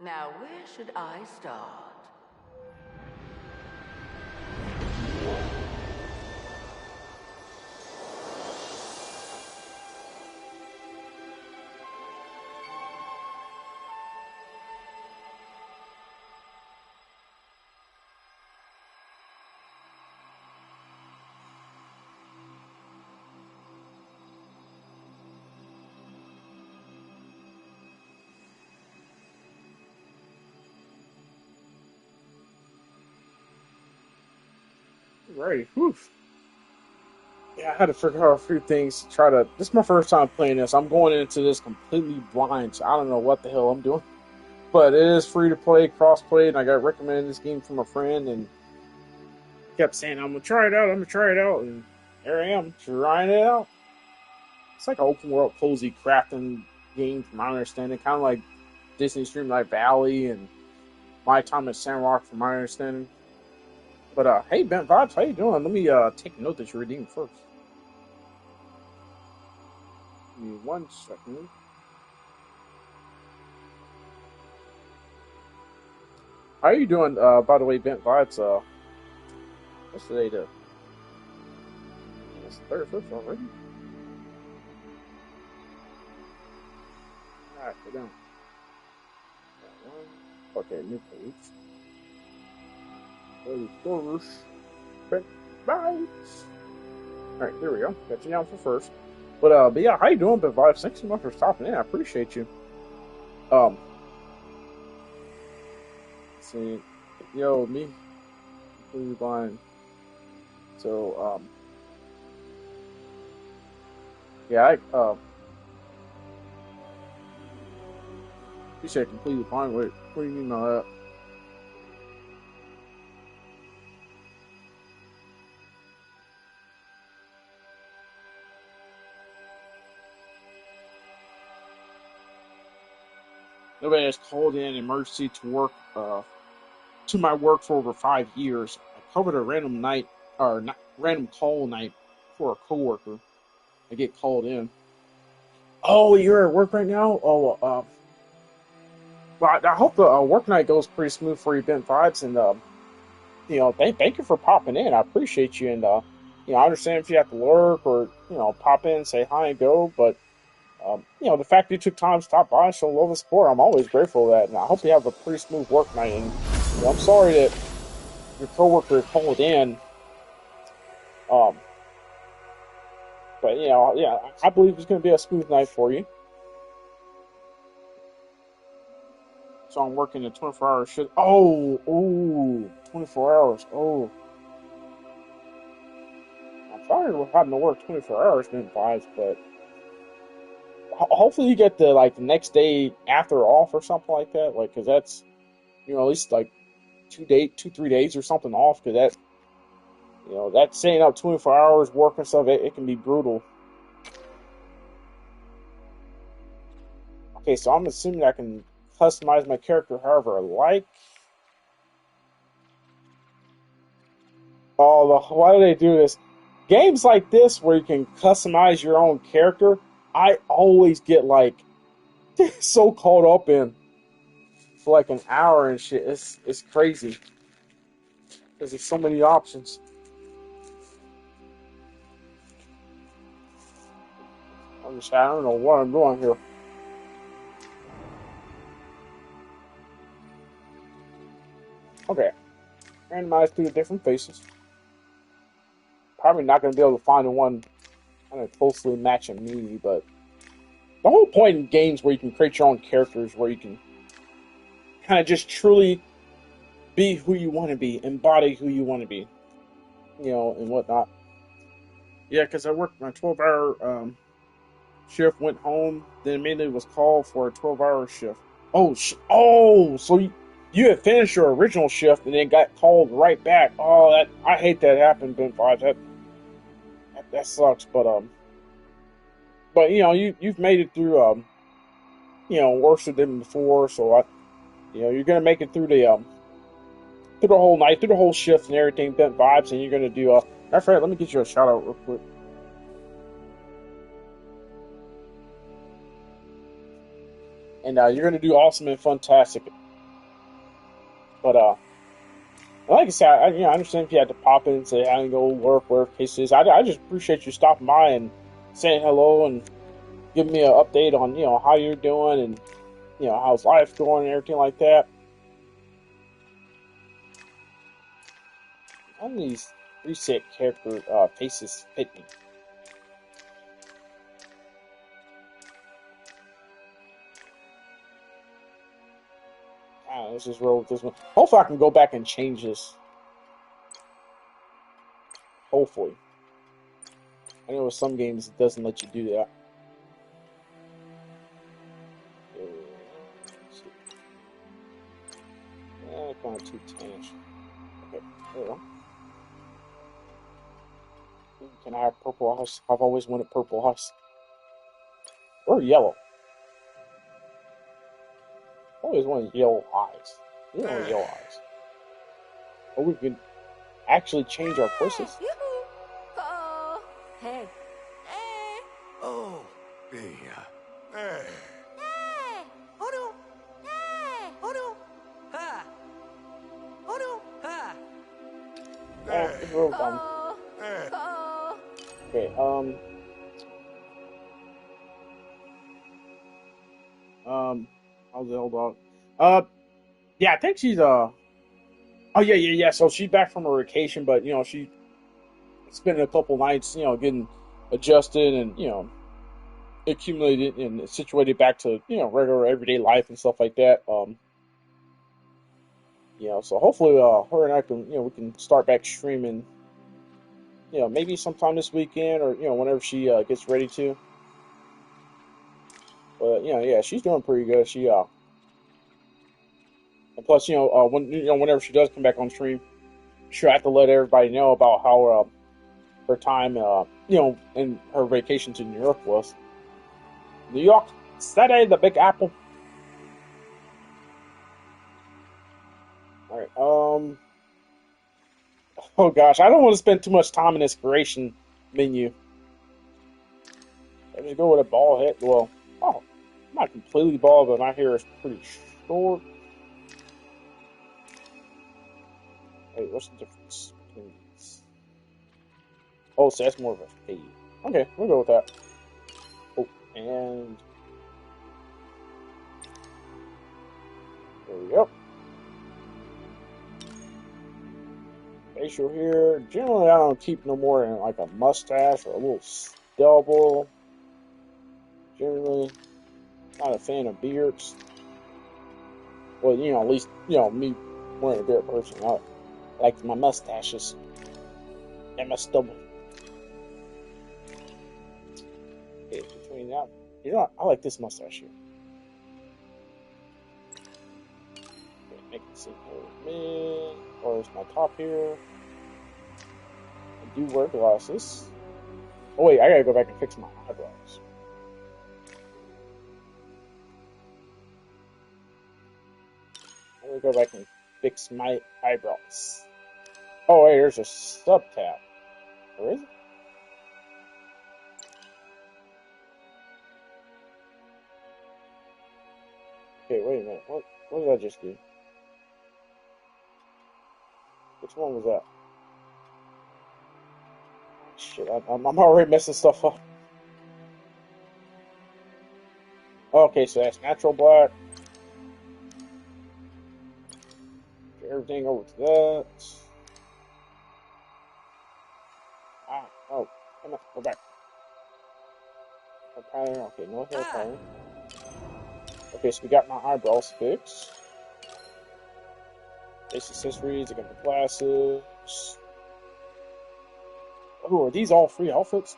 Now, where should I start? Right. Whew. Yeah, I had to figure out a few things to try to. This is my first time playing this. I'm going into this completely blind, so I don't know what the hell I'm doing. But it is free to play, cross play, and I got recommended this game from a friend and kept saying, I'm gonna try it out, I'm gonna try it out. And here I am, trying it out. It's like an open world, cozy crafting game, from my understanding. Kind of like Disney Streamlight Valley and My Time at Sandrock, from my understanding. But hey, Ben Vibes, how you doing? Let me take note that you're redeemed first. Give me 1 second. How are you doing? By the way, Bent Vibes. What's today? It's the 31st already. All right, go down. Okay, new page. 31st. Bent Vibes. All right, here we go. Got you down for first. But yeah, how you doing, Bent Vibes? Thanks so much for stopping in. I appreciate you. Um, see, yo, me, completely blind. So, yeah, you said completely blind. What do you mean by that? Nobody has called in emergency to work, to my work for over 5 years. I covered a random night, or not, random call night for a coworker. I get called in. Oh, you're at work right now? Oh, well, I hope the work night goes pretty smooth for you, Ben Vibes, and thank you for popping in. I appreciate you, and I understand if you have to work or pop in, say hi, and go. But the fact that you took time to stop by and show love and support, I'm always grateful for that. And I hope you have a pretty smooth work night. And I'm sorry that your coworker called in. Um, but yeah, I believe it's going to be a smooth night for you. So I'm working a 24-hour shift. Oh, ooh, 24 hours. Oh, I'm sorry we're having to work 24 hours, Ben Vibes, but hopefully you get the next day after off or something like that. Like, cause that's at least like 2, 3 days or something off. Cause that staying up 24 hours working stuff, it can be brutal. Okay, so I'm assuming I can customize my character however I like. Oh, why do they do this? Games like this where you can customize your own character, I always get so caught up in for like an hour and shit. It's crazy because there's so many options. I don't know what I'm doing here. Okay, randomize through the different faces. Probably not going to be able to find the one kind of closely matching me, but the whole point in games where you can create your own characters, where you can kind of just truly be who you want to be, embody who you want to be, and whatnot. Yeah, because I worked my 12-hour shift, went home, then immediately was called for a 12-hour shift. So you had finished your original shift and then got called right back. Oh, that I hate that happened, Ben Five. That sucks. But you've made it through worse than before. So you're gonna make it through the whole night, through the whole shift and everything, bent vibes, and you're gonna do. Matter of fact, let me get you a shout out real quick. And you're gonna do awesome and fantastic. But like I said, I understand if you had to pop in and say I didn't go work, whatever the case is. I just appreciate you stopping by and saying hello and giving me an update on how you're doing and how's life going and everything like that. None of these reset character faces fit me. Let's just roll with this one. Hopefully, I can go back and change this. Hopefully. I know with some games it doesn't let you do that. Kind of too tannish. Okay, there we go. Can I have purple house? I've always wanted purple house. Or yellow. I've always wanted yellow eyes. You know, yellow eyes. Or we can actually change our voices. Oh, hey. Oh, yeah. Hey. Oh no. Oh no. Ha. Oh no. Ha. It's real dumb. Okay, how's the old dog? Yeah, I think she's oh yeah. So she's back from her vacation, but she spent a couple nights, getting adjusted and accumulated and situated back to regular everyday life and stuff like that. So hopefully, her and I can we can start back streaming. Maybe sometime this weekend or whenever she gets ready to. But yeah, she's doing pretty good. She and plus when whenever she does come back on stream, she'll have to let everybody know about how her time in her vacation to New York was. New York City, the Big Apple. All right. Oh gosh, I don't want to spend too much time in this creation menu. Let me go with a ball head. Well, oh, not completely bald, but my hair is pretty short. Wait, what's the difference between these? Oh, so that's more of a fade. Okay, we'll go with that. Oh, and there we go. Facial hair. Generally, I don't keep no more than like a mustache or a little stubble. Generally, not a fan of beards. Well, at least me wearing a beard person. I like my mustaches and my stubble. Okay, between that, I like this mustache here. Okay, make it seem man. Or is my top here? I do wear glasses. Oh wait, I gotta go back and fix my eyebrows. I'm gonna go back and fix my eyebrows. Oh wait, there's a sub tab. Where is it? Okay, wait a minute. What did I just do? Which one was that? Shit, I'm already messing stuff up. Okay, so that's natural black. Everything over to that. Oh, come on, go back. Hair pattern, okay, no hair pattern. Okay, so we got my eyebrows fixed. Face accessories, I got the glasses. Oh, are these all free outfits?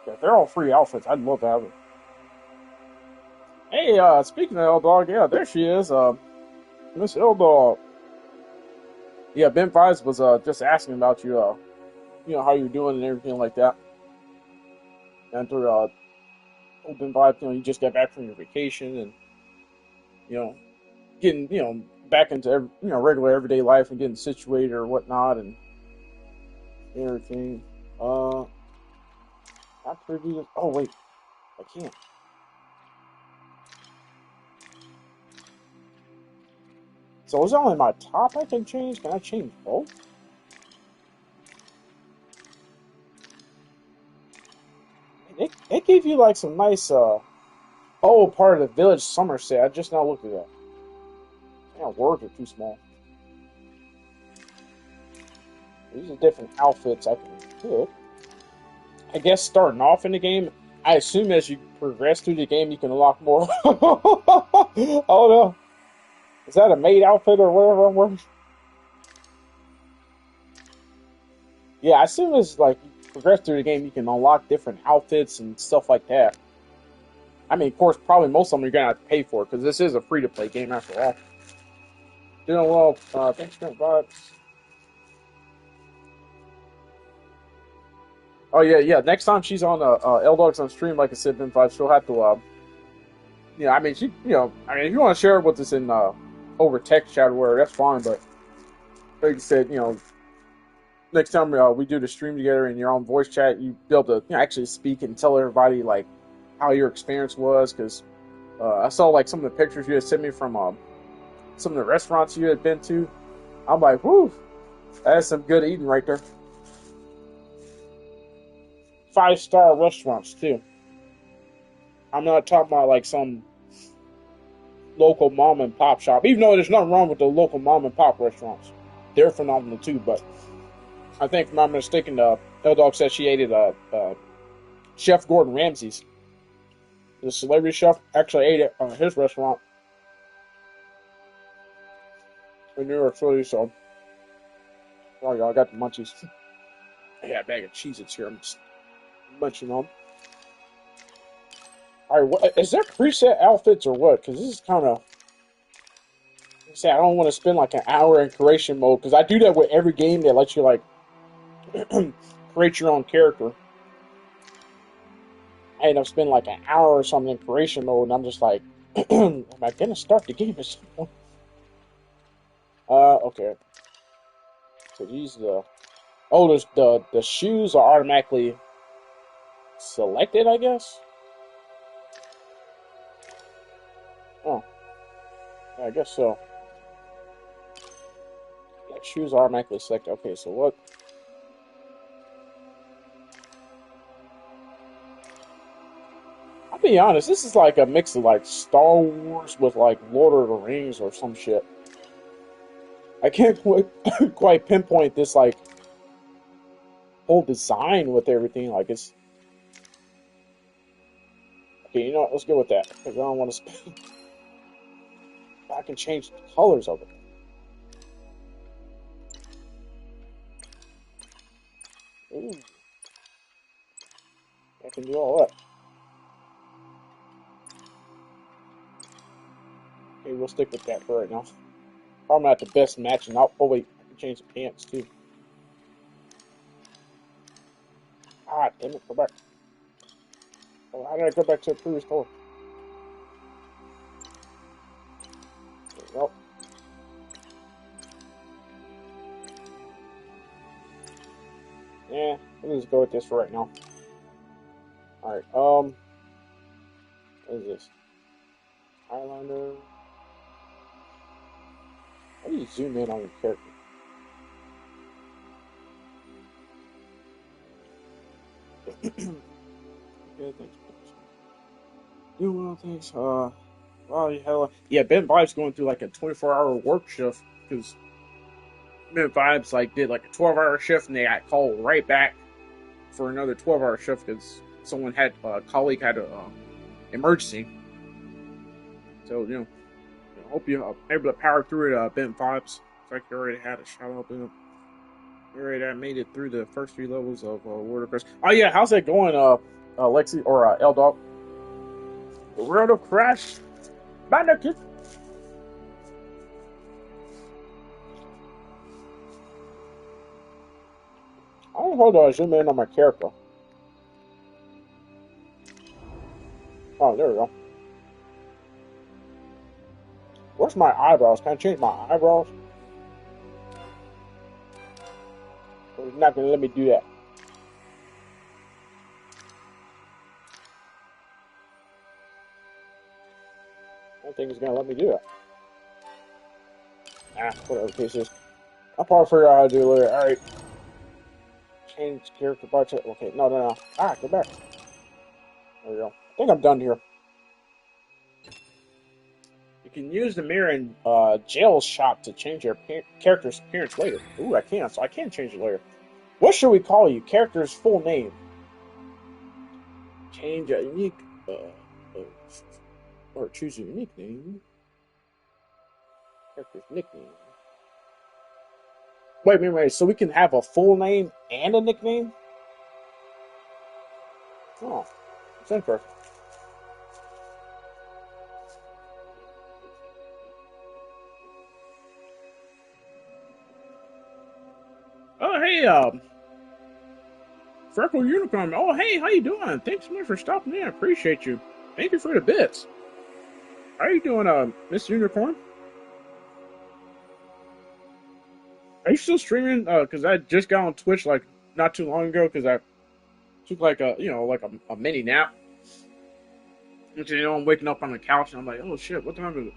Yeah, they're all free outfits. I'd love to have them. Hey, speaking of L Dog, yeah, there she is. Miss L Dog. Yeah, Ben Fives was just asking about you, how you're doing and everything like that. And through Ben Fives, you just got back from your vacation and getting back into regular everyday life and getting situated or whatnot and everything. I preview this. Oh wait, I can't. So is it only my top I can change? Can I change both? They gave you like some nice oh part of the village Somerset. I just now looked at that. Yeah, words are too small. These are different outfits I can pick. I guess starting off in the game, I assume as you progress through the game you can unlock more. Oh no. Is that a maid outfit or whatever I'm wearing? Yeah, I assume as like you progress through the game you can unlock different outfits and stuff like that. I mean, of course, probably most of them you're gonna have to pay for because this is a free-to-play game after all. Doing well. Thanks for vibes. Oh yeah, yeah. Next time she's on L Dogs on stream, like I said, Ben Five, she'll have to. Yeah, I mean, I mean, if you want to share it with us in over text chat or whatever, that's fine. But like I said, next time we do the stream together in your own voice chat, you be able to actually speak and tell everybody like how your experience was. Because I saw like some of the pictures you had sent me from some of the restaurants you had been to. I'm like, whoo, that's some good eating right there. 5-star restaurants too. I'm not talking about like some local mom and pop shop. Even though there's nothing wrong with the local mom and pop restaurants, they're phenomenal too. But I think, if I'm not mistaken, L Dog said she ate at Chef Gordon Ramsay's. The celebrity chef actually ate at his restaurant in New York City. So, oh y'all, I got the munchies. I got a bag of Cheez-Its here. I'm just munching on. All right, is there preset outfits or what? Because this is kind of. Say I don't want to spend like an hour in creation mode because I do that with every game that lets you like create your own character. I end up spending like an hour or something in creation mode, and I'm just like, am I gonna start the game at some point? Okay. So these there's the shoes are automatically selected, I guess. Oh, yeah, I guess so. Yeah, shoes are automatically selected. Okay, so what? I'll be honest, this is like a mix of like Star Wars with like Lord of the Rings or some shit. I can't quite pinpoint this like whole design with everything. Like it's okay. You know what? Let's go with that because I don't want to. I can change the colors of it. Ooh, I can do all that. Okay, we'll stick with that for right now. Probably not the best match, and oh wait, I can change the pants too. Ah, damn it, go back. Oh, how did I go back to the previous color? There we go. Yeah, we'll just go with this for right now. Alright, what is this? Eyeliner. How do you zoom in on your character? Yeah, thanks. Doing well, thanks. Well, hell, yeah, Ben Vibe's going through like a 24-hour work shift because Ben Vibes like did like a 12-hour shift and they got called right back for another 12-hour shift because someone had a colleague had a emergency. So I hope you're able to power through it, Ben Vibes. It's like you already had a shout out to him. You already made it through the first 3 levels of World of Curse. Oh yeah, how's that going, Lexi or L Dog? The World of Crash Bandicoot. I don't know how do I zoom in on my character. Oh, there we go. Where's my eyebrows? Can I change my eyebrows? Or it's not going to let me do that. I don't think it's going to let me do that. whatever the case is. I'll probably figure out how to do it later. Alright. Change character bar check. Okay, no. Go back. There we go. I think I'm done here. You can use the mirror in jail shop to change your character's appearance later. Ooh, I can, so I can change it later. What should we call you? Character's full name. Change a unique, or choose a unique name. Character's nickname. Wait. So we can have a full name and a nickname? Oh, that's interesting. Oh, hey, Freckle Unicorn. Oh, hey, how you doing? Thanks so much for stopping in. I appreciate you. Thank you for the bits. How you doing, Miss Unicorn? Are you still streaming? Because I just got on Twitch like not too long ago because I took like a mini nap. Which I'm waking up on the couch and I'm like, oh shit, what time is it?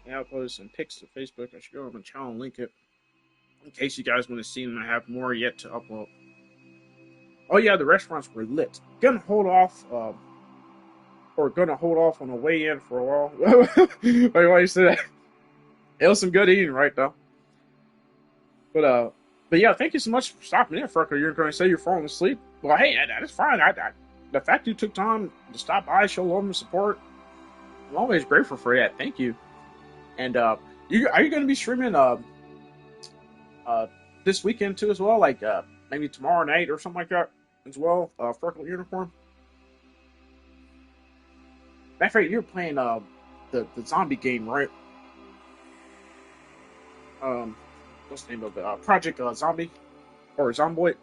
Yeah, I uploaded some pics to Facebook. I should go on my channel and link it in case you guys want to see them. I have more yet to upload. Oh yeah, the restaurants were lit. Gonna hold off on the way in for a while. Wait, why you say that? It was some good eating, right though. But yeah, thank you so much for stopping in, Freckle. You're going to say you're falling asleep. Well, hey, that is fine. The fact you took time to stop by, show love and support, I'm always grateful for that. Thank you. And are you going to be streaming this weekend too as well? Like maybe tomorrow night or something like that as well? Freckle Unicorn. Matter of fact, you're playing the zombie game, right? What's the name of it? Project Zombie or Zomboid.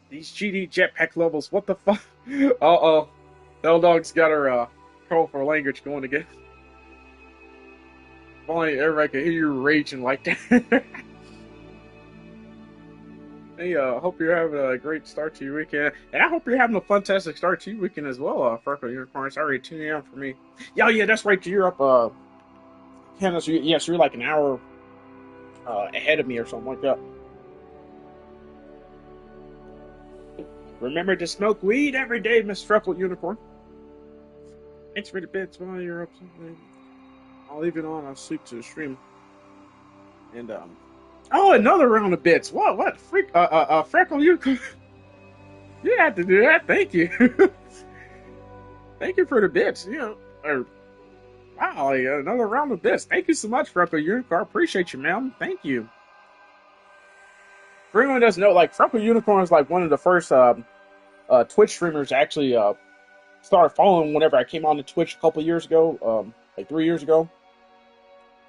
These GD jetpack levels, what the fuck? Uh-oh. Dog's got her colorful language going again. If only everybody could hear you raging like that. Hey, hope you're having a great start to your weekend. And I hope you're having a fantastic start to your weekend as well, Freckle Unicorn. It's already 2 a.m. for me. Yeah, that's right. You're up, Canada. So you're like an hour ahead of me or something like that. Remember to smoke weed every day, Miss Freckle Unicorn. Thanks for the bits while you're up. I'll leave it on. I'll sleep to the stream. And oh, another round of bits. What? Freckle Unicorn. You have to do that. Thank you. Thank you for the bits. Wow, another round of bits. Thank you so much, Freckle Unicorn. Appreciate you, man. Thank you. For anyone who doesn't know, like Freckle Unicorn is like one of the first Twitch streamers actually started following whenever I came on to Twitch a couple years ago, like 3 years ago.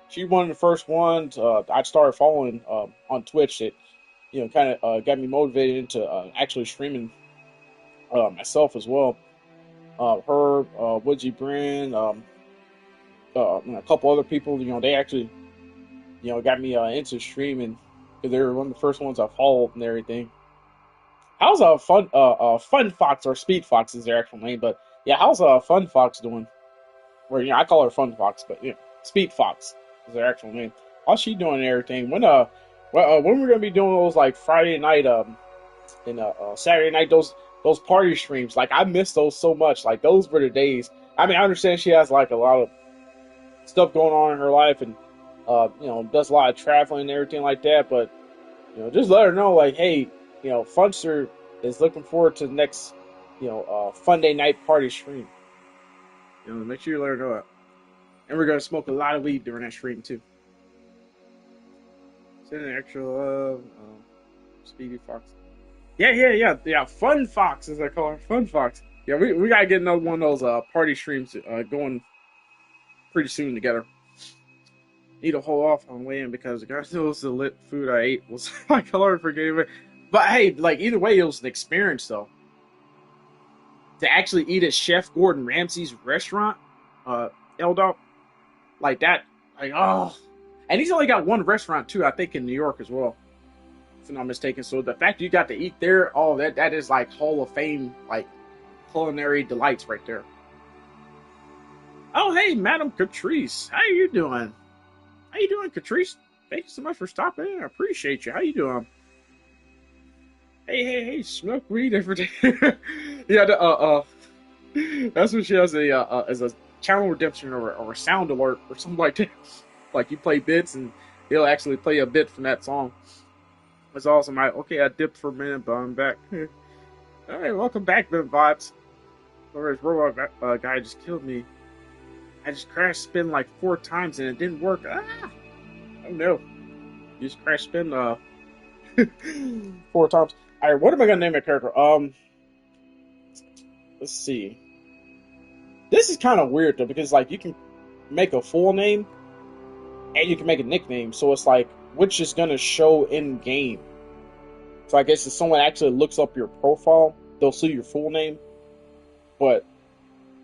She's one of the first ones I started following on Twitch that kind of got me motivated into actually streaming myself as well. Her, Woodsy Brand, and a couple other people, they actually got me into streaming because they were one of the first ones I followed and everything. How's Fun Fox, or Speed Fox is their actual name, but yeah, how's Fun Fox doing? Or I call her Fun Fox, but Speed Fox is their actual name. How's she doing and everything? When we're gonna be doing those like Friday night and Saturday night those party streams? Like I miss those so much. Like those were the days. I mean, I understand she has like a lot of stuff going on in her life and does a lot of traveling and everything like that, but just let her know, like, hey, Funster is looking forward to the next, Fun Day night party stream. Make sure you let her know that. And we're gonna smoke a lot of weed during that stream too. Send an extra love, Speedy Fox. Yeah. Fun Fox, as I call her, Fun Fox. Yeah, we gotta get another one of those party streams going pretty soon together. Need to hold off on weighing because gosh knows the lit food I ate was my color for game. But hey, like either way, it was an experience though. To actually eat at Chef Gordon Ramsay's restaurant, L-Dog, like that, like oh, and he's only got one restaurant too, I think in New York as well, if I'm not mistaken. So the fact you got to eat there, oh, that is like Hall of Fame, like culinary delights right there. Oh, hey, Madam Catrice. How you doing? How you doing, Catrice? Thank you so much for stopping in. I appreciate you. How you doing? Hey, smoke weed every day. Yeah, that's what she has as a channel redemption or a sound alert or something like that. Like you play bits and he'll actually play a bit from that song. It's awesome. I dipped for a minute, but I'm back. All right, welcome back, Ben Vibes. Or this robot guy just killed me. I just crashed spin like 4 times and it didn't work. Ah! Oh no. You just crashed spin 4 times. Alright, what am I gonna name my character? Let's see. This is kind of weird though, because like you can make a full name and you can make a nickname, so it's like which is gonna show in game. So I guess if someone actually looks up your profile, they'll see your full name. But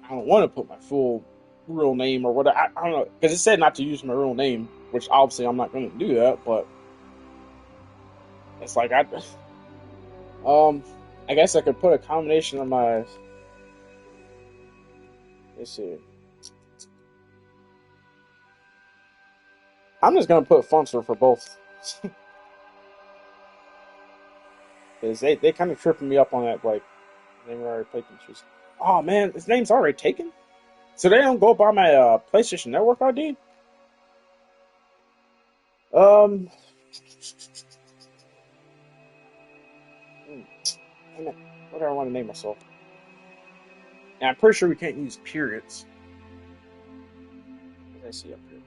I don't want to put my full real name or whatever. I don't know, because it said not to use my real name, which obviously I'm not going to do that. But it's like I guess I could put a combination of my. Let's see. I'm just gonna put Funster for both. Because they kind of tripping me up on that, like, name already taken. Oh man, his name's already taken? So they don't go by my PlayStation Network ID? Damn it. What do I want to name myself? And I'm pretty sure we can't use periods. What did I see up here?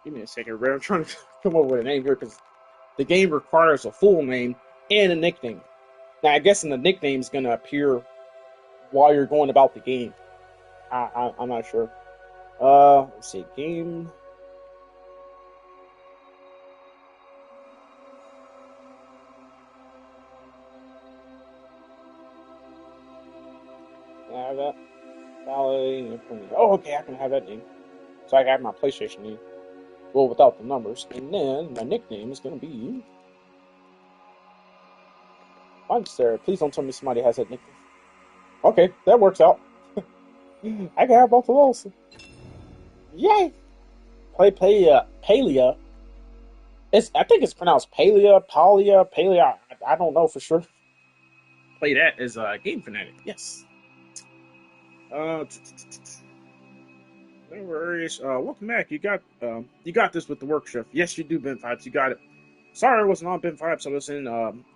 Give me a second, Ray. I'm trying to come up with a name here because the game requires a full name and a nickname. Now, I guess the nickname is going to appear while you're going about the game. I'm not sure. Let's see. Game. Can I have that? Oh, okay, I can have that name. So I got my PlayStation name. Well, without the numbers. And then my nickname is going to be Monster. Please don't tell me somebody has that nickname. Okay, that works out. I can have both of those. Yay! Palea. I think it's pronounced Palea. I don't know for sure. Play that as a game fanatic. Yes. No worries. Welcome back. You got this with the work shift. Yes, you do, Ben Vibes. You got it. Sorry I wasn't on Ben Vibes. I was in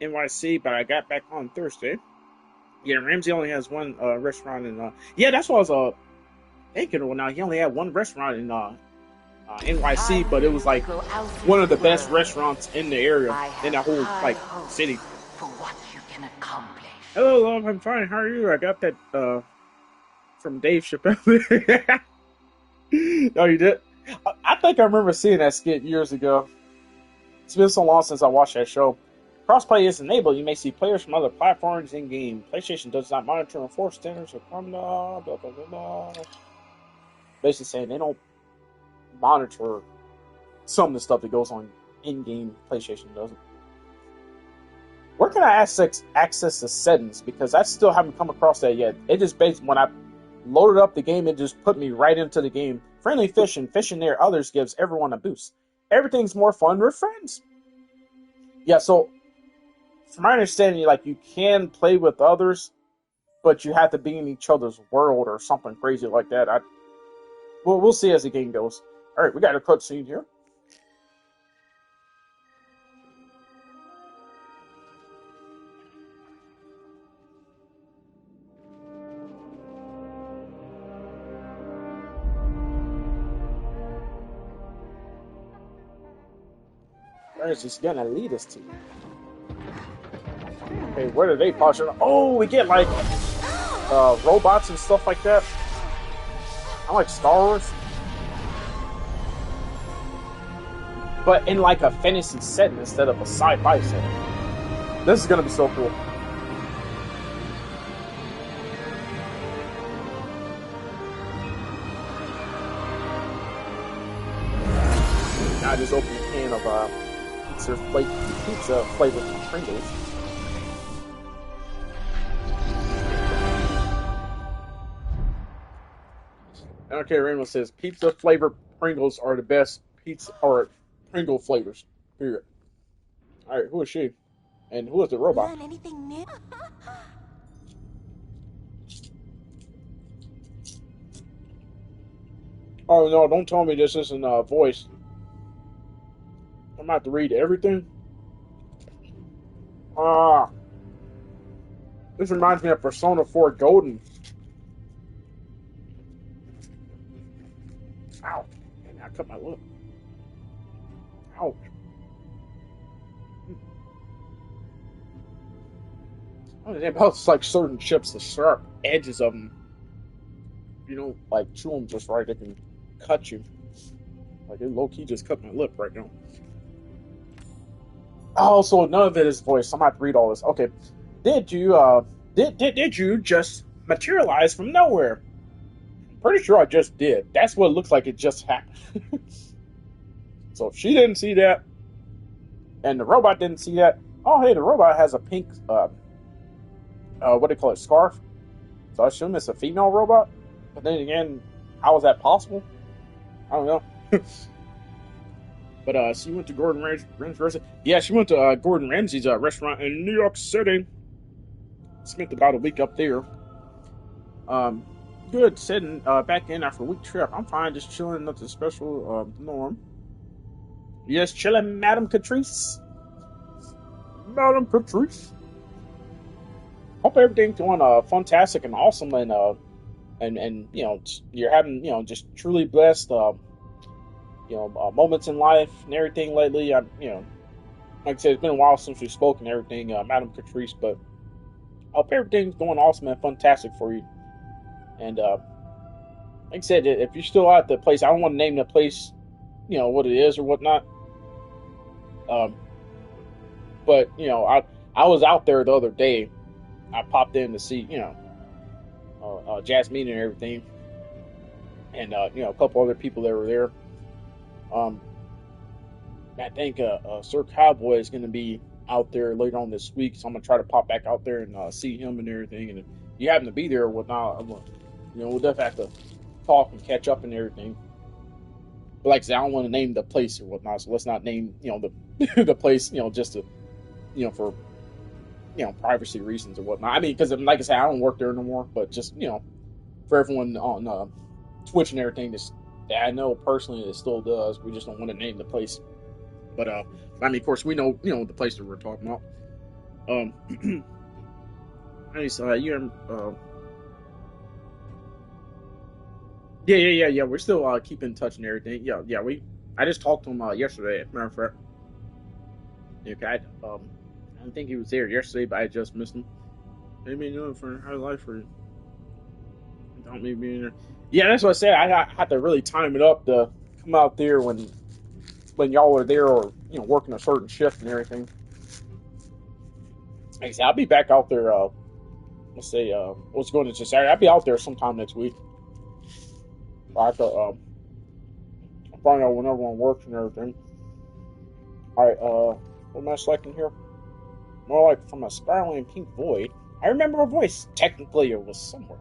NYC, but I got back on Thursday. Yeah, Ramsey only has one restaurant in. Yeah, that's what I was thinking. Well, now he only had one restaurant in NYC, but it was like one of the best restaurants in the area, in that whole like city. For what you can accomplish. Hello, love. I'm fine. How are you? I got that from Dave Chappelle. Oh, you did? I think I remember seeing that skit years ago. It's been so long since I watched that show. Crossplay is enabled. You may see players from other platforms in game. PlayStation does not monitor and enforce standards or blah blah blah blah. Basically saying they don't monitor some of the stuff that goes on in game. PlayStation doesn't. Where can I access the settings? Because I still haven't come across that yet. It just basically when I loaded up the game, it just put me right into the game. Friendly fishing near others gives everyone a boost. Everything's more fun with friends. Yeah, so from my understanding, like you can play with others, but you have to be in each other's world or something crazy like that. We'll see as the game goes. All right, we got a cutscene here. Where is this gonna lead us to? Hey, where are they popping? Oh, we get like robots and stuff like that. I like Star Wars, but in like a fantasy setting instead of a sci-fi setting. This is gonna be so cool. I just opened a can of pizza flavored Pringles. Okay, Rainbow says pizza flavored Pringles are the best pizza or Pringle flavors. Period. All right, who is she? And who is the robot? Learn anything new? Oh no! Don't tell me this isn't a voice. I'm about to read everything. Ah, this reminds me of Persona 4 Golden. Ow! And I cut my lip. Ouch! I don't know about like certain chips, the sharp edges of them. You know, like chew them just right, they can cut you. Like it low key just cut my lip right now. Oh, so none of it is voice. I'm about to read all this. Okay, did you did you just materialize from nowhere? I'm pretty sure I just did. That's what it looks like. It just happened. So if she didn't see that, and the robot didn't see that, oh hey, the robot has a pink what do you call it, scarf? So I assume it's a female robot. But then again, how is that possible? I don't know. But she went to Gordon Ramsay's restaurant. Yeah, she went to Gordon Ramsay's restaurant in New York City. Spent about a week up there. Good. Sitting back in after a week trip. I'm fine, just chilling. Nothing special. Norm. Yes, chilling, Madam Catrice. Madam Catrice. Hope everything's going fantastic and awesome, and you know you're having just truly blessed moments in life and everything lately. Like I said, it's been a while since we've spoken and everything, Madam Catrice, but I hope everything's going awesome and fantastic for you. And like I said, if you're still at the place, I don't want to name the place, what it is or whatnot. But I was out there the other day. I popped in to see Jasmine and everything, and a couple other people that were there. I think Sir Cowboy is going to be out there later on this week, so I'm gonna try to pop back out there and see him and everything. And if you happen to be there or whatnot, we'll definitely have to talk and catch up and everything. But like I said, I don't want to name the place or whatnot, so let's not name the the place, just to for privacy reasons or whatnot. I mean, because like I said, I don't work there no more, but just for everyone on Twitch and everything that I know personally that still does, we just don't want to name the place. But I mean, of course, we know the place that we're talking about. Nice. Yeah. We're still keeping in touch and everything. Yeah. I just talked to him yesterday. As a matter of fact, okay. I don't think he was there yesterday, but I just missed him. Maybe for high life or without me being there. Yeah, that's what I said. I had to really time it up to come out there when y'all are there or working a certain shift and everything. Like I said, I'll be back out there. Let's say what's going into Saturday. I'll be out there sometime next week. I have to find out when everyone works and everything. All right. What am I selecting here? More like from a spiraling pink void. I remember a voice. Technically, it was somewhere.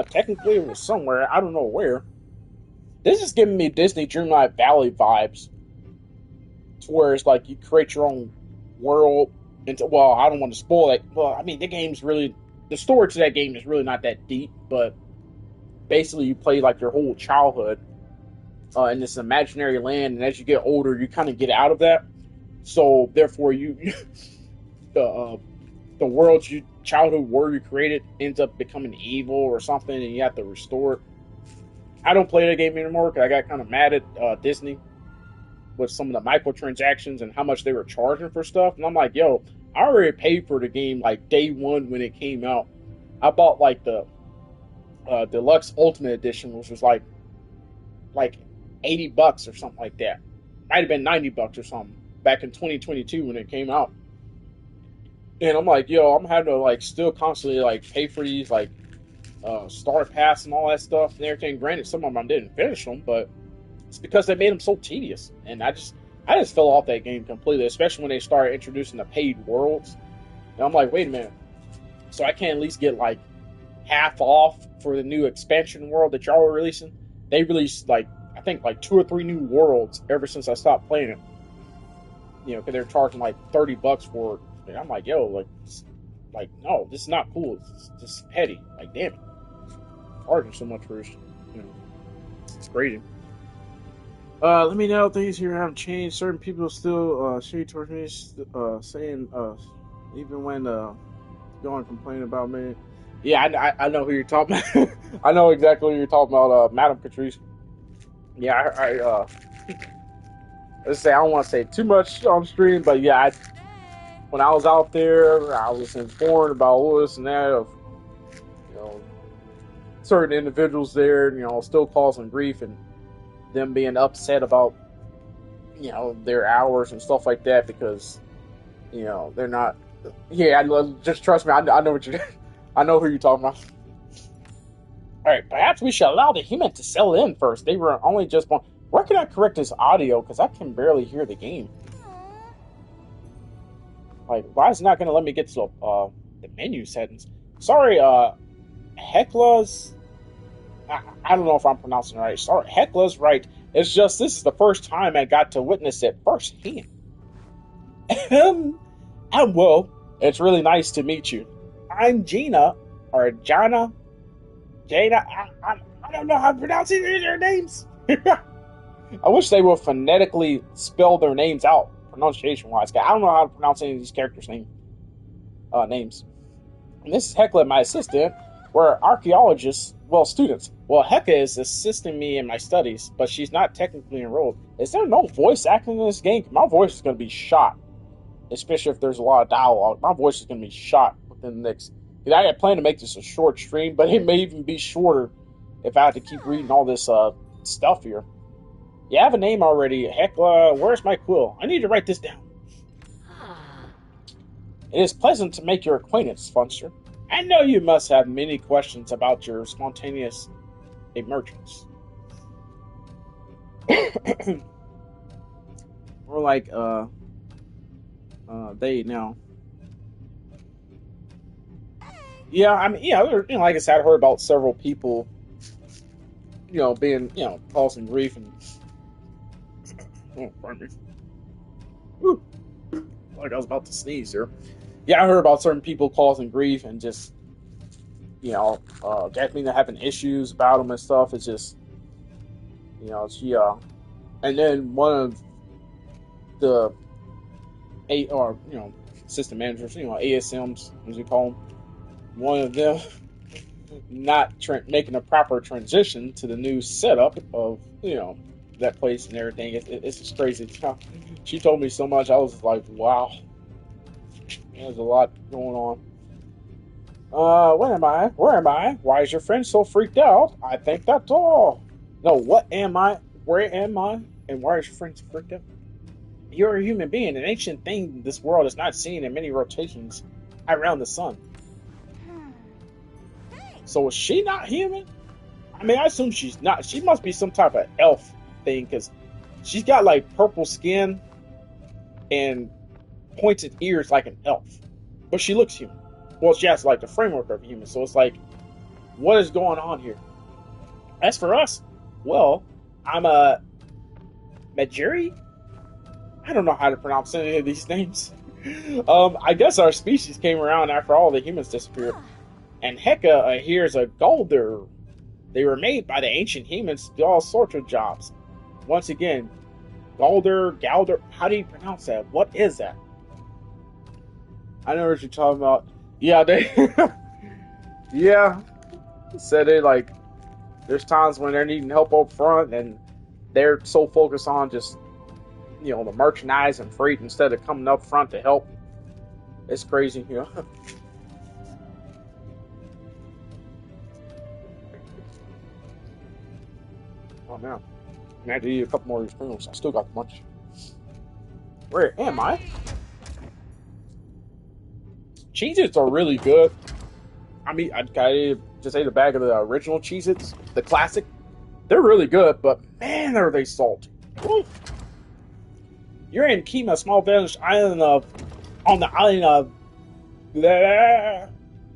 Technically, it was somewhere. I don't know where. This is giving me Disney Dreamlight Valley vibes. To where it's like you create your own world. Well, I don't want to spoil it. Well, I mean, the story to that game is really not that deep, but basically you play like your whole childhood in this imaginary land, and as you get older, you kind of get out of that. So therefore, the childhood world you created ends up becoming evil or something, and you have to restore it. I don't play that game anymore because I got kind of mad at Disney with some of the microtransactions and how much they were charging for stuff. And I'm like, yo, I already paid for the game like day one when it came out. I bought like the deluxe ultimate edition, which was like $80 or something like that. Might have been $90 or something back in 2022 when it came out. And I'm like, yo, I'm having to like still constantly like pay for these like Star Pass and all that stuff and everything. Granted, some of them I didn't finish them, but it's because they made them so tedious. And I just fell off that game completely, especially when they started introducing the paid worlds. And I'm like, wait a minute. So I can't at least get like half off for the new expansion world that y'all are releasing. They released like I think like 2 or 3 new worlds ever since I stopped playing it. You know, because they're charging like $30 for it. And I'm like, yo, like no, this is not cool. It's just petty. Like, damn it, charging so much for this. You know, it's crazy. Let me know if things here haven't changed. Certain people still shade towards me, saying even when going complaining about me. Yeah, I know who you're talking about. I know exactly who you're talking about, Madam Catrice. Yeah, let's say I don't want to say too much on stream, but yeah, when I was out there, I was informed about all this and that of, you know, certain individuals there, you know, still causing grief and them being upset about, you know, their hours and stuff like that because, you know, they're not. Yeah, just trust me. I know what you're. I know who you're talking about. All right, perhaps we should allow the human to settle in first. They were only just born. Where can I correct this audio? Because I can barely hear the game. Like, why is it not going to let me get to the menu settings? Sorry, Hekla's. I don't know if I'm pronouncing it right. Sorry, Hekla's right. It's just this is the first time I got to witness it firsthand. And well, it's really nice to meet you. I'm Gina, or Jana. Jana, I don't know how to pronounce either of their names. I wish they would phonetically spell their names out, pronunciation-wise. I don't know how to pronounce any of these characters' names. And this is Hekla, my assistant. We're archaeologists, well, students. Well, Heka is assisting me in my studies, but she's not technically enrolled. Is there no voice acting in this game? My voice is going to be shot, especially if there's a lot of dialogue. My voice is going to be shot within the next... I had planned to make this a short stream, but it may even be shorter if I had to keep reading all this stuff here. You have a name already. Hekla, where's my quill? I need to write this down. It is pleasant to make your acquaintance, Funster. I know you must have many questions about your spontaneous emergence. Or like, they now. Yeah, I mean, yeah, you know, like I said, I heard about several people, you know, being, you know, causing grief and. Oh, pardon me. Whew. Like I was about to sneeze there. Yeah, I heard about certain people causing grief and just, you know, definitely having issues about them and stuff. It's just, you know, and then one of the assistant managers, you know, ASMs, as we call them, one of them not making a proper transition to the new setup of, you know, that place and everything. It's just crazy. She told me so much. I was like, wow. There's a lot going on. Where am I? Where am I? Why is your friend so freaked out? I think that's all. No, what am I? Where am I? And why is your friend so freaked out? You're a human being, an ancient thing this world is not seen in many rotations around the sun. So is she not human? I mean, I assume she's not. She must be some type of elf thing, because she's got like purple skin and pointed ears like an elf, but she looks human. Well, she has like the framework of a human, so it's like, what is going on here? As for us, well, I'm a Majiri. I don't know how to pronounce any of these names. I guess our species came around after all the humans disappeared, and Heka here is a Golder. They were made by the ancient humans to do all sorts of jobs. Once again, Galder, how do you pronounce that? What is that? I know what you're talking about. Yeah, they... yeah. Said they, like, there's times when they're needing help up front, and they're so focused on just, you know, the merchandise and freight instead of coming up front to help. It's crazy, you know. Oh, man. I had to eat a couple more of these Pringles. I still got the munch. Where am I? Cheez-Its are really good. I mean, I just ate a bag of the original Cheez-Its, the classic. They're really good, but man, are they salty. Oof. You're in Kima, small village island on the island of...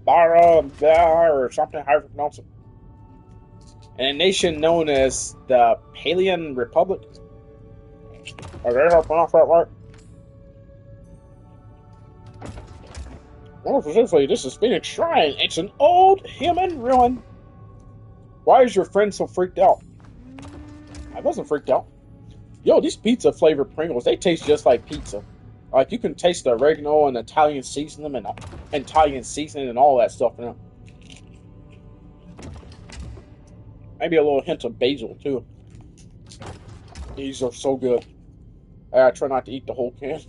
Bara or something, however you pronounce it. And a nation known as the Palian Republic. Okay, I pronounce that right? More specifically, this is Phoenix Shrine. It's an old human ruin. Why is your friend so freaked out? I wasn't freaked out. Yo, these pizza flavored Pringles, they taste just like pizza. Like, you can taste the oregano and Italian seasoning and all that stuff in it. Maybe a little hint of basil, too. These are so good. I try not to eat the whole can.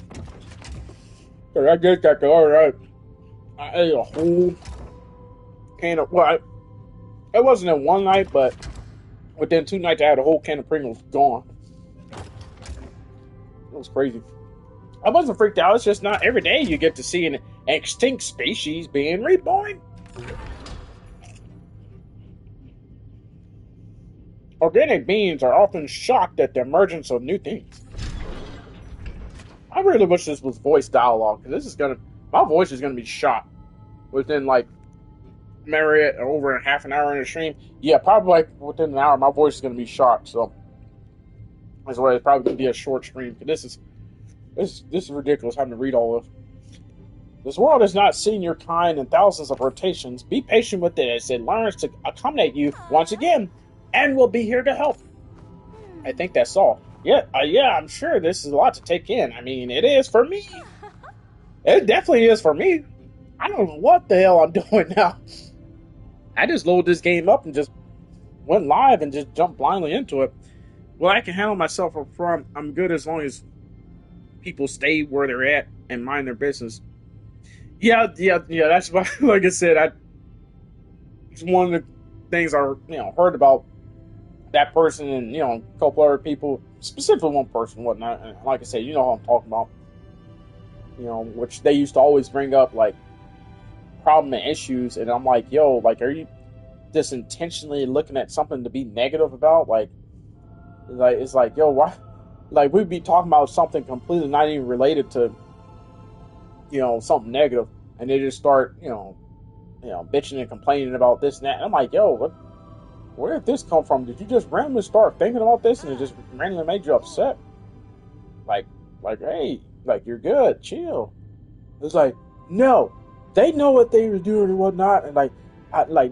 Cause I get that, alright. I ate a whole can of, well, it wasn't in one night, but within 2 nights I had a whole can of Pringles gone. It was crazy. I wasn't freaked out. It's just not every day you get to see an extinct species being reborn. Organic beings are often shocked at the emergence of new things. I really wish this was voice dialogue, because my voice is gonna be shot within like maybe over a half an hour in the stream. Yeah, probably like within an hour, my voice is gonna be shot. So that's why it's probably gonna be a short stream. Because this is ridiculous having to read all of. This world has not seen your kind in thousands of rotations. Be patient with it as it learns to accommodate you once again, and we'll be here to help. I think that's all. Yeah, I'm sure this is a lot to take in. I mean, it is for me. It definitely is for me. I don't know what the hell I'm doing now. I just loaded this game up and just went live and just jumped blindly into it. Well, I can handle myself up front. I'm good as long as people stay where they're at and mind their business. Yeah. That's why, like I said, it's one of the things I heard about that person and a couple other people, specifically one person, whatnot. And like I said, you know what I'm talking about. Which they used to always bring up like problem and issues, and I'm like, yo, like, are you just intentionally looking at something to be negative about? Like it's like, yo, why? Like, we'd be talking about something completely not even related to something negative, and they just start bitching and complaining about this and that. And I'm like, yo, where did this come from? Did you just randomly start thinking about this and it just randomly made you upset? Like, hey, like, you're good, chill. It's like, no, they know what they were doing and whatnot, and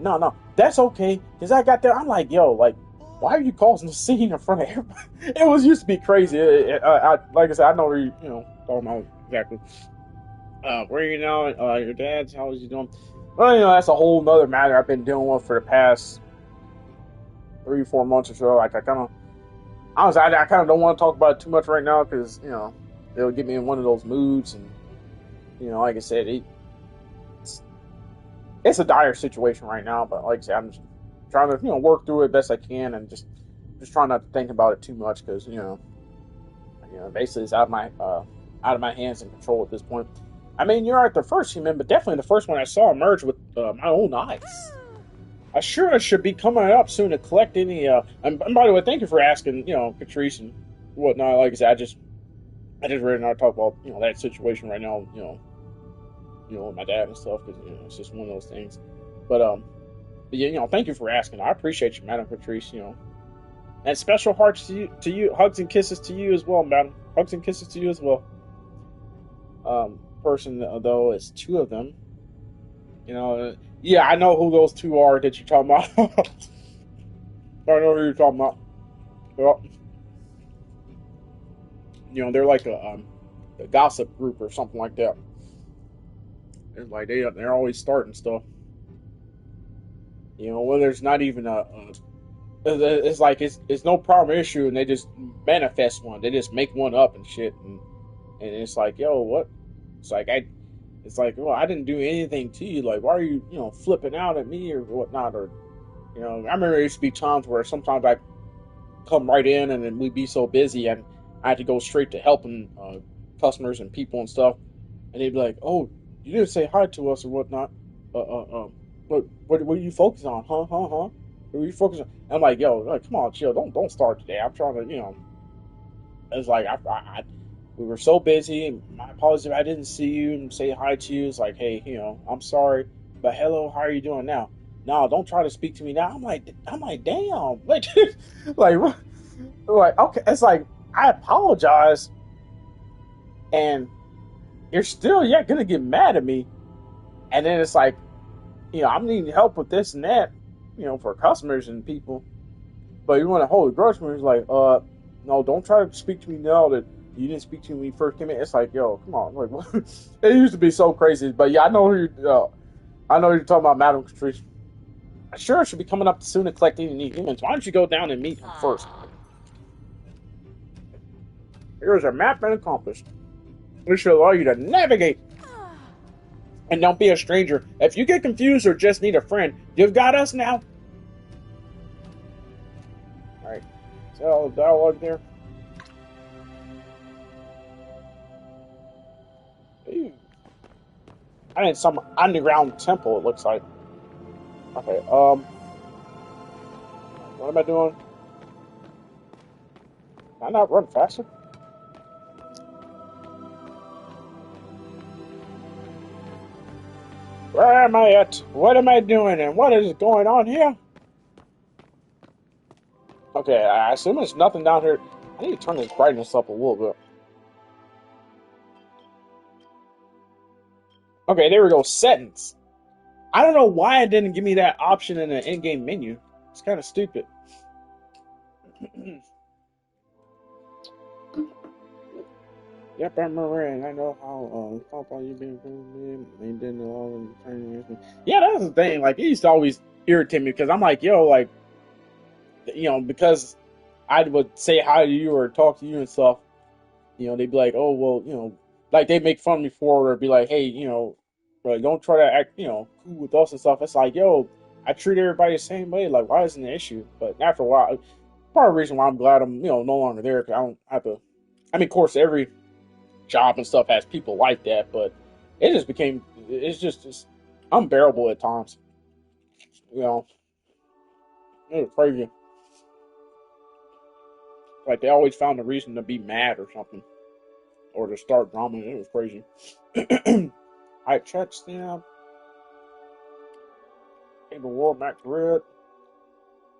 no, that's okay, because I got there. I'm like, yo, like, why are you causing a scene in front of everybody? It used to be crazy. Like I said, I know where talking about exactly. Where are you now? Your dad's, how is he doing? Well, that's a whole nother matter I've been dealing with for the past 3-4 months or so. Like, I kind of don't want to talk about it too much right now, because it'll get me in one of those moods, and like I said, it's a dire situation right now. But like I said, I'm just trying to work through it best I can, and just trying not to think about it too much, because basically it's out of my hands and control at this point. I mean, you aren't the first human, but definitely the first one I saw emerge with my own eyes. I sure should be coming up soon to collect any. And by the way, thank you for asking, Patrice and whatnot. Like I said, I just ready now to talk about that situation right now. With my dad and stuff, because it's just one of those things. But yeah, thank you for asking. I appreciate you, Madam Patrice. And special hearts to you, hugs and kisses to you as well, Madam. Hugs and kisses to you as well. Person though, it's 2 of them. Yeah, I know who those 2 are that you're talking about. I know who you're talking about. Well, they're like a gossip group or something like that. It's like they're always starting stuff. When there's not even it's like it's no problem issue, and they just manifest one. They just make one up and shit, and it's like, yo, what? It's like, well, I didn't do anything to you. Like, why are you, flipping out at me or whatnot? Or, I remember there used to be times where sometimes I come right in and then we'd be so busy and I had to go straight to helping customers and people and stuff. And they'd be like, oh, you didn't say hi to us or whatnot. What are you focusing on? Huh? What are you focusing on? And I'm like, yo, like, come on, chill. Don't start today. I'm trying to, it's like, we were so busy. My apologies if I didn't see you and say hi to you. It's like, hey, I'm sorry. But hello, how are you doing now? No, don't try to speak to me now. I'm like, damn, like, like, like, okay, it's like I apologize, and you're still, yeah, gonna get mad at me, and then it's like, I'm needing help with this and that, for customers and people, but you want to hold a grudge when it's like, no, don't try to speak to me now that you didn't speak to me when you first came in. It's like, yo, come on, like, what? It used to be so crazy, but yeah, I know you're talking about Madam Catrice. Sure, should be coming up soon to collect any new humans. Why don't you go down and meet him first? Here's a map and a compass. This should allow you to navigate. And don't be a stranger. If you get confused or just need a friend, you've got us now. Alright. Is that all the dialogue there? Ooh. I need some underground temple, it looks like. Okay, what am I doing? Can I not run faster? Where am I at? What am I doing? And what is going on here? Okay, I assume there's nothing down here. I need to turn this brightness up a little bit. Okay, there we go. Settings. I don't know why it didn't give me that option in the in-game menu. It's kind of stupid. Yep, I'm Marin. I know how you've been and didn't all the. Yeah, that's the thing. Like, it used to always irritate me because I'm like, yo, like, because I would say hi to you or talk to you and stuff. They'd be like, oh, well, like they make fun of me for it or be like, hey, like, don't try to act, cool with us and stuff. It's like, yo, I treat everybody the same way. Like, why isn't it an issue? But after a while, part of the reason why I'm glad I'm, no longer there because I don't have to. I mean, of course, every job and stuff has people like that, but it's just unbearable at times. You know, it was crazy. Like they always found a reason to be mad or something, or to start drama. It was crazy. I check stamp. Table world Mac red.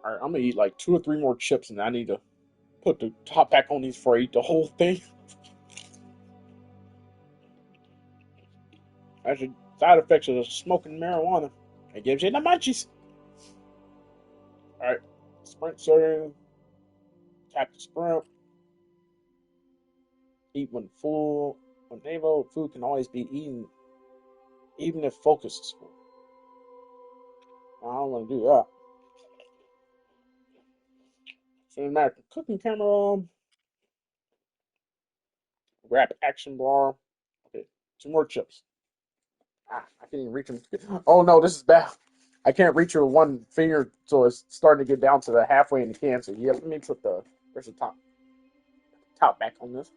All right, I'm gonna eat like 2 or 3 more chips, and I need to put the top back on these before I eat the whole thing. That's the side effects of smoking marijuana. It gives you the munchies. All right, sprint setting. Tap the sprint. Eat when full. When naval food can always be eaten, even if focus is full. I don't want to do that. Cinematic cooking camera. Grab action bar. Okay, 2 more chips. I can't even reach them. Oh no, this is bad. I can't reach it with one finger, so it's starting to get down to the halfway in the can. So yeah, let me put where's the top back on this.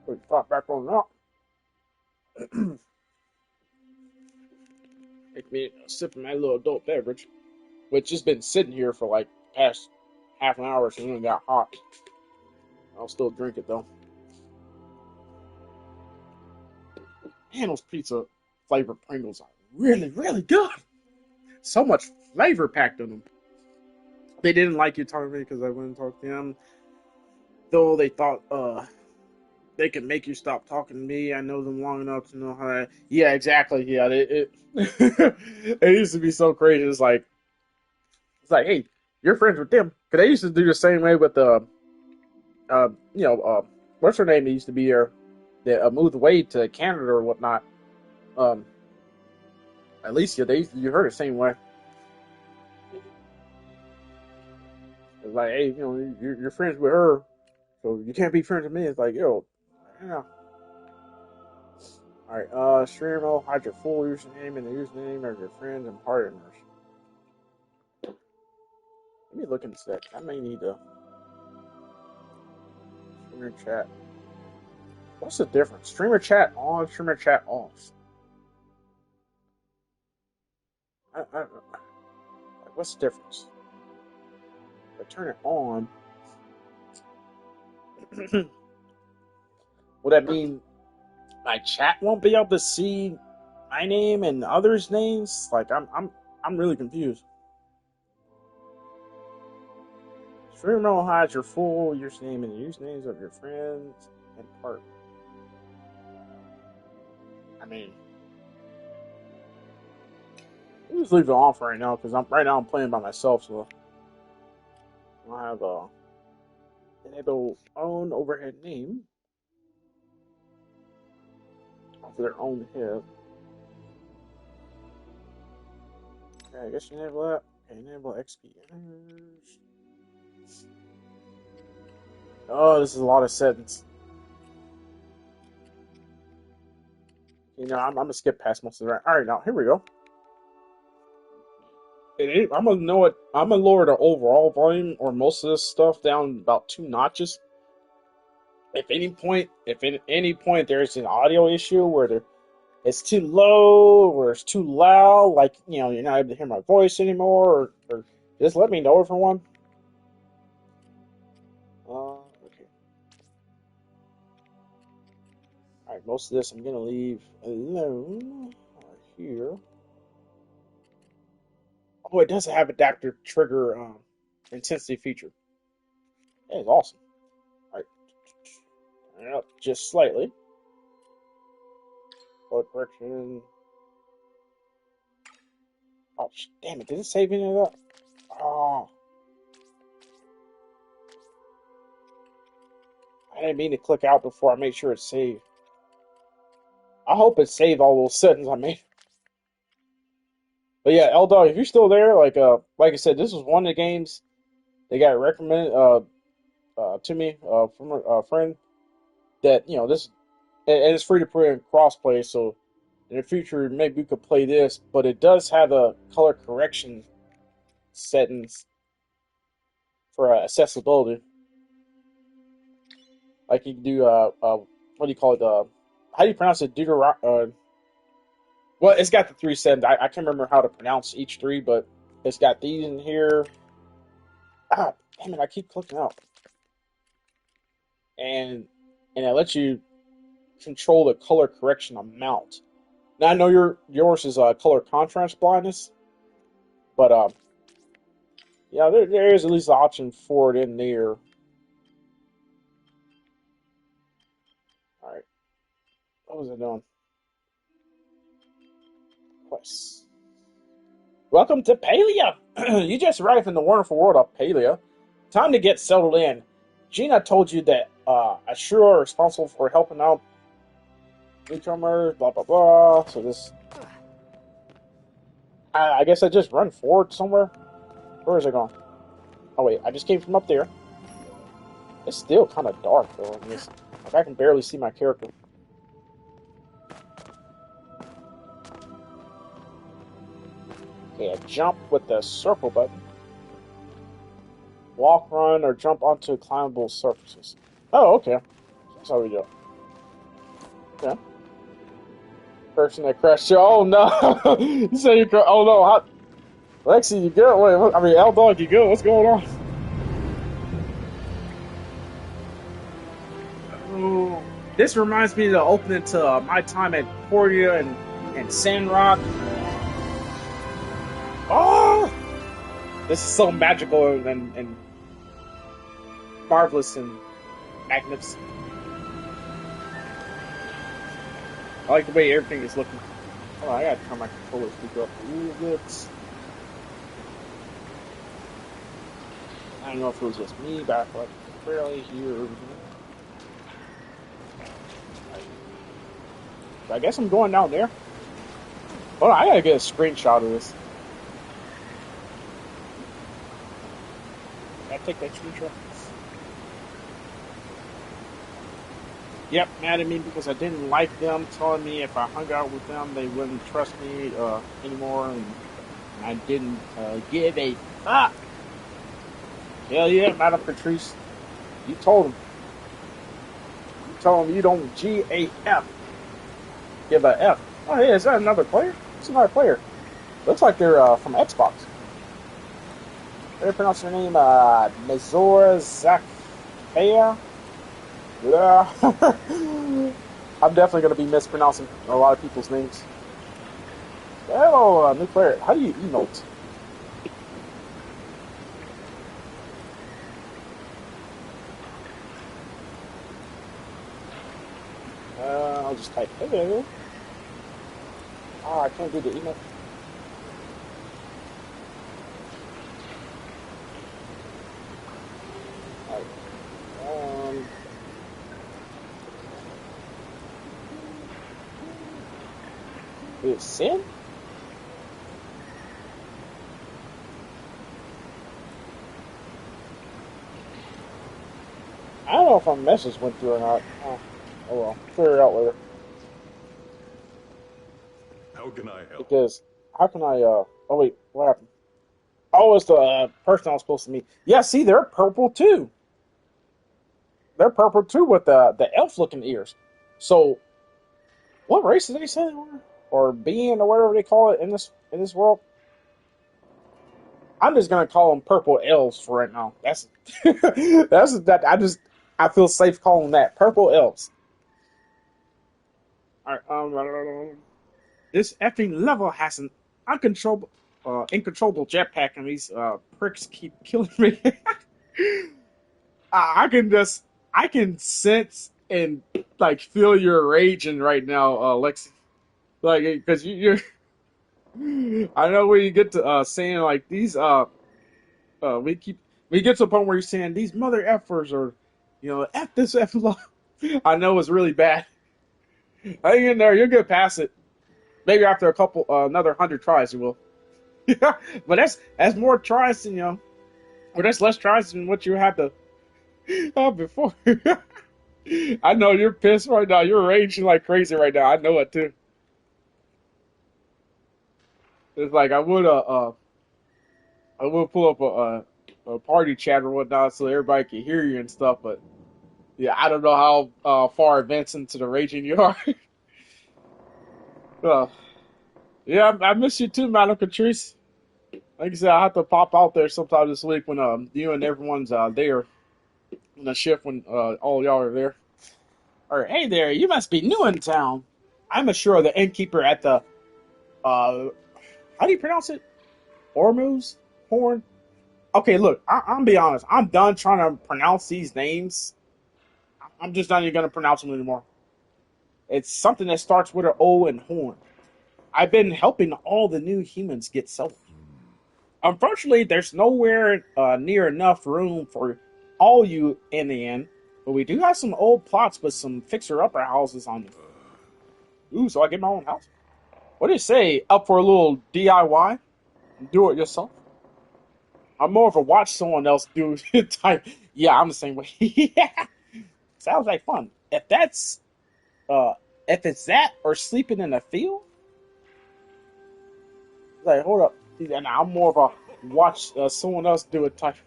Put the top back on that. Make me a sip of my little adult beverage, which has been sitting here for like past half an hour, so it got hot. I'll still drink it though. Man, those pizza flavored Pringles are really, really good. So much flavor packed in them. They didn't like you talking to me because I wouldn't talk to them. Though they thought they could make you stop talking to me. I know them long enough to know how to. Yeah, exactly. Yeah, it used to be so crazy. It's like, hey, you're friends with them. Because they used to do the same way with uh, you know, uh, what's her name that used to be there that moved away to Canada or whatnot. Um, Alicia, you heard the same way. It's like, hey, you're friends with her, so you can't be friends with me. It's like, yo, yeah. All right, stream will hide your full username and the username of your friends and partners. Let me look in a sec. I may need to streamer chat. What's the difference? Streamer chat on, streamer chat off. Like, what's the difference? If I turn it on, Would that mean my chat won't be able to see my name and others' names? Like I'm really confused. Stream will hide your full username and the usernames of your friends and partner. I mean, I'll just leave it on for right now because I'm playing by myself, so I have enable own overhead name off of their own head. Okay, I guess you enable that. Okay, enable XP. Oh, this is a lot of settings. You know, I'm gonna skip past most of that. All right, now here we go. I'm gonna know it. I'm gonna lower the overall volume or most of this stuff down about 2 notches. If at any point there's an audio issue where it's too low or it's too loud, like you're not able to hear my voice anymore, or just let me know for one. Okay. All right, most of this I'm gonna leave alone right here. Oh, it does have adaptive trigger intensity feature. That is awesome. All right, turn it up just slightly. Color correction. Oh, damn it! Did it save any of that? Oh, I didn't mean to click out before I made sure it's saved. I hope it saved all those settings I made. But yeah, L Dog, if you're still there, like I said, this was one of the games they got recommended to me from a friend that this and it's free to play in crossplay. So in the future, maybe we could play this, but it does have a color correction settings for accessibility. Like you can do what do you call it? How do you pronounce it? Well, it's got the 3 settings. I can't remember how to pronounce each 3, but it's got these in here. Ah, damn it! I keep clicking out, and it lets you control the color correction amount. Now I know yours is color contrast blindness, but yeah, there is at least an option for it in there. All right, what was I doing? Quests. Welcome to Palia. You just arrived in the wonderful world of Palia. Time to get settled in. Gina told you that I sure are responsible for helping out newcomers. Blah blah blah. So this, I guess I just run forward somewhere. Where is it going? Oh wait, I just came from up there. It's still kind of dark though. Like I can barely see my character. Okay, I jump with the circle button. Walk, run, or jump onto climbable surfaces. Oh, okay. That's how we do it. Okay. Person that crashed. Oh no! You say you crashed. Oh no! Lexi, you good? Wait, I mean, L Dog, you good? What's going on? Oh, this reminds me of the opening to my time at Portia and Sandrock. Oh! This is so magical and marvelous and magnificent. I like the way everything is looking. Oh, I gotta turn my controller speaker up a little bit. I don't know if it was just me, but I could barely hear everything. So I guess I'm going down there. Hold on, I gotta get a screenshot of this. Can I take that screenshot? Yep, mad at me because I didn't like them telling me if I hung out with them they wouldn't trust me anymore, and I didn't give a fuck. Hell yeah, Madam Patrice. You told him. You told him you don't G-A-F. Give a F. Oh yeah, is that another player? It's another player. Looks like they're from Xbox. How do you pronounce their name? Mazor Zakaya? Yeah. I'm definitely going to be mispronouncing a lot of people's names. Hello, new player. How do you emote? I'll just type hello. Oh, I can't do the emote. Alright. Is it Sin? I don't know if my message went through or not. Oh well, figure it out later. How can I help? Because how can I? Oh wait, what happened? Oh, it's the person I was supposed to meet. Yeah, see, they're purple too. They're purple too with the elf looking ears. So, what race did they say they were, or being, or whatever they call it in this world? I'm just gonna call them purple elves for right now. That's that's that. I feel safe calling them that purple elves. All right, this effing level has an uncontrollable jetpack, and these pricks keep killing me. I can just, I can sense and like feel your raging right now, Lexi. Like, because I know when you get to saying like these, we keep, we get to a point where you're saying these mother effers or, f this f law. I know it's really bad. Hang in there, you'll get past it. Maybe after a couple, another 100 tries, you will. Yeah, but that's more tries than or that's less tries than what you had to before. I know you're pissed right now. You're raging like crazy right now. I know it too. It's like I would pull up a party chat or whatnot so everybody can hear you and stuff. But yeah, I don't know how far advanced into the raging you are. uh, yeah, I miss you too, Madam Catrice. Like I said, I have to pop out there sometime this week when you and everyone's there on the shift when all y'all are there. Or hey there, you must be new in town. I'm sure the innkeeper at the how do you pronounce it? Ormuz? Horn? Okay, look, I'm be honest. I'm done trying to pronounce these names. I'm just not even gonna pronounce them anymore. It's something that starts with an O and horn. I've been helping all the new humans get settled. Unfortunately, there's nowhere near enough room for all you in the inn, but we do have some old plots with some fixer-upper houses on them. Ooh, so I get my own house? What do you say? Up for a little DIY? Do it yourself? I'm more of a watch someone else do type. Yeah, I'm the same way. Yeah, sounds like fun. Uh, if it's that or sleeping in a field, like hold up, and I'm more of a watch someone else do it type.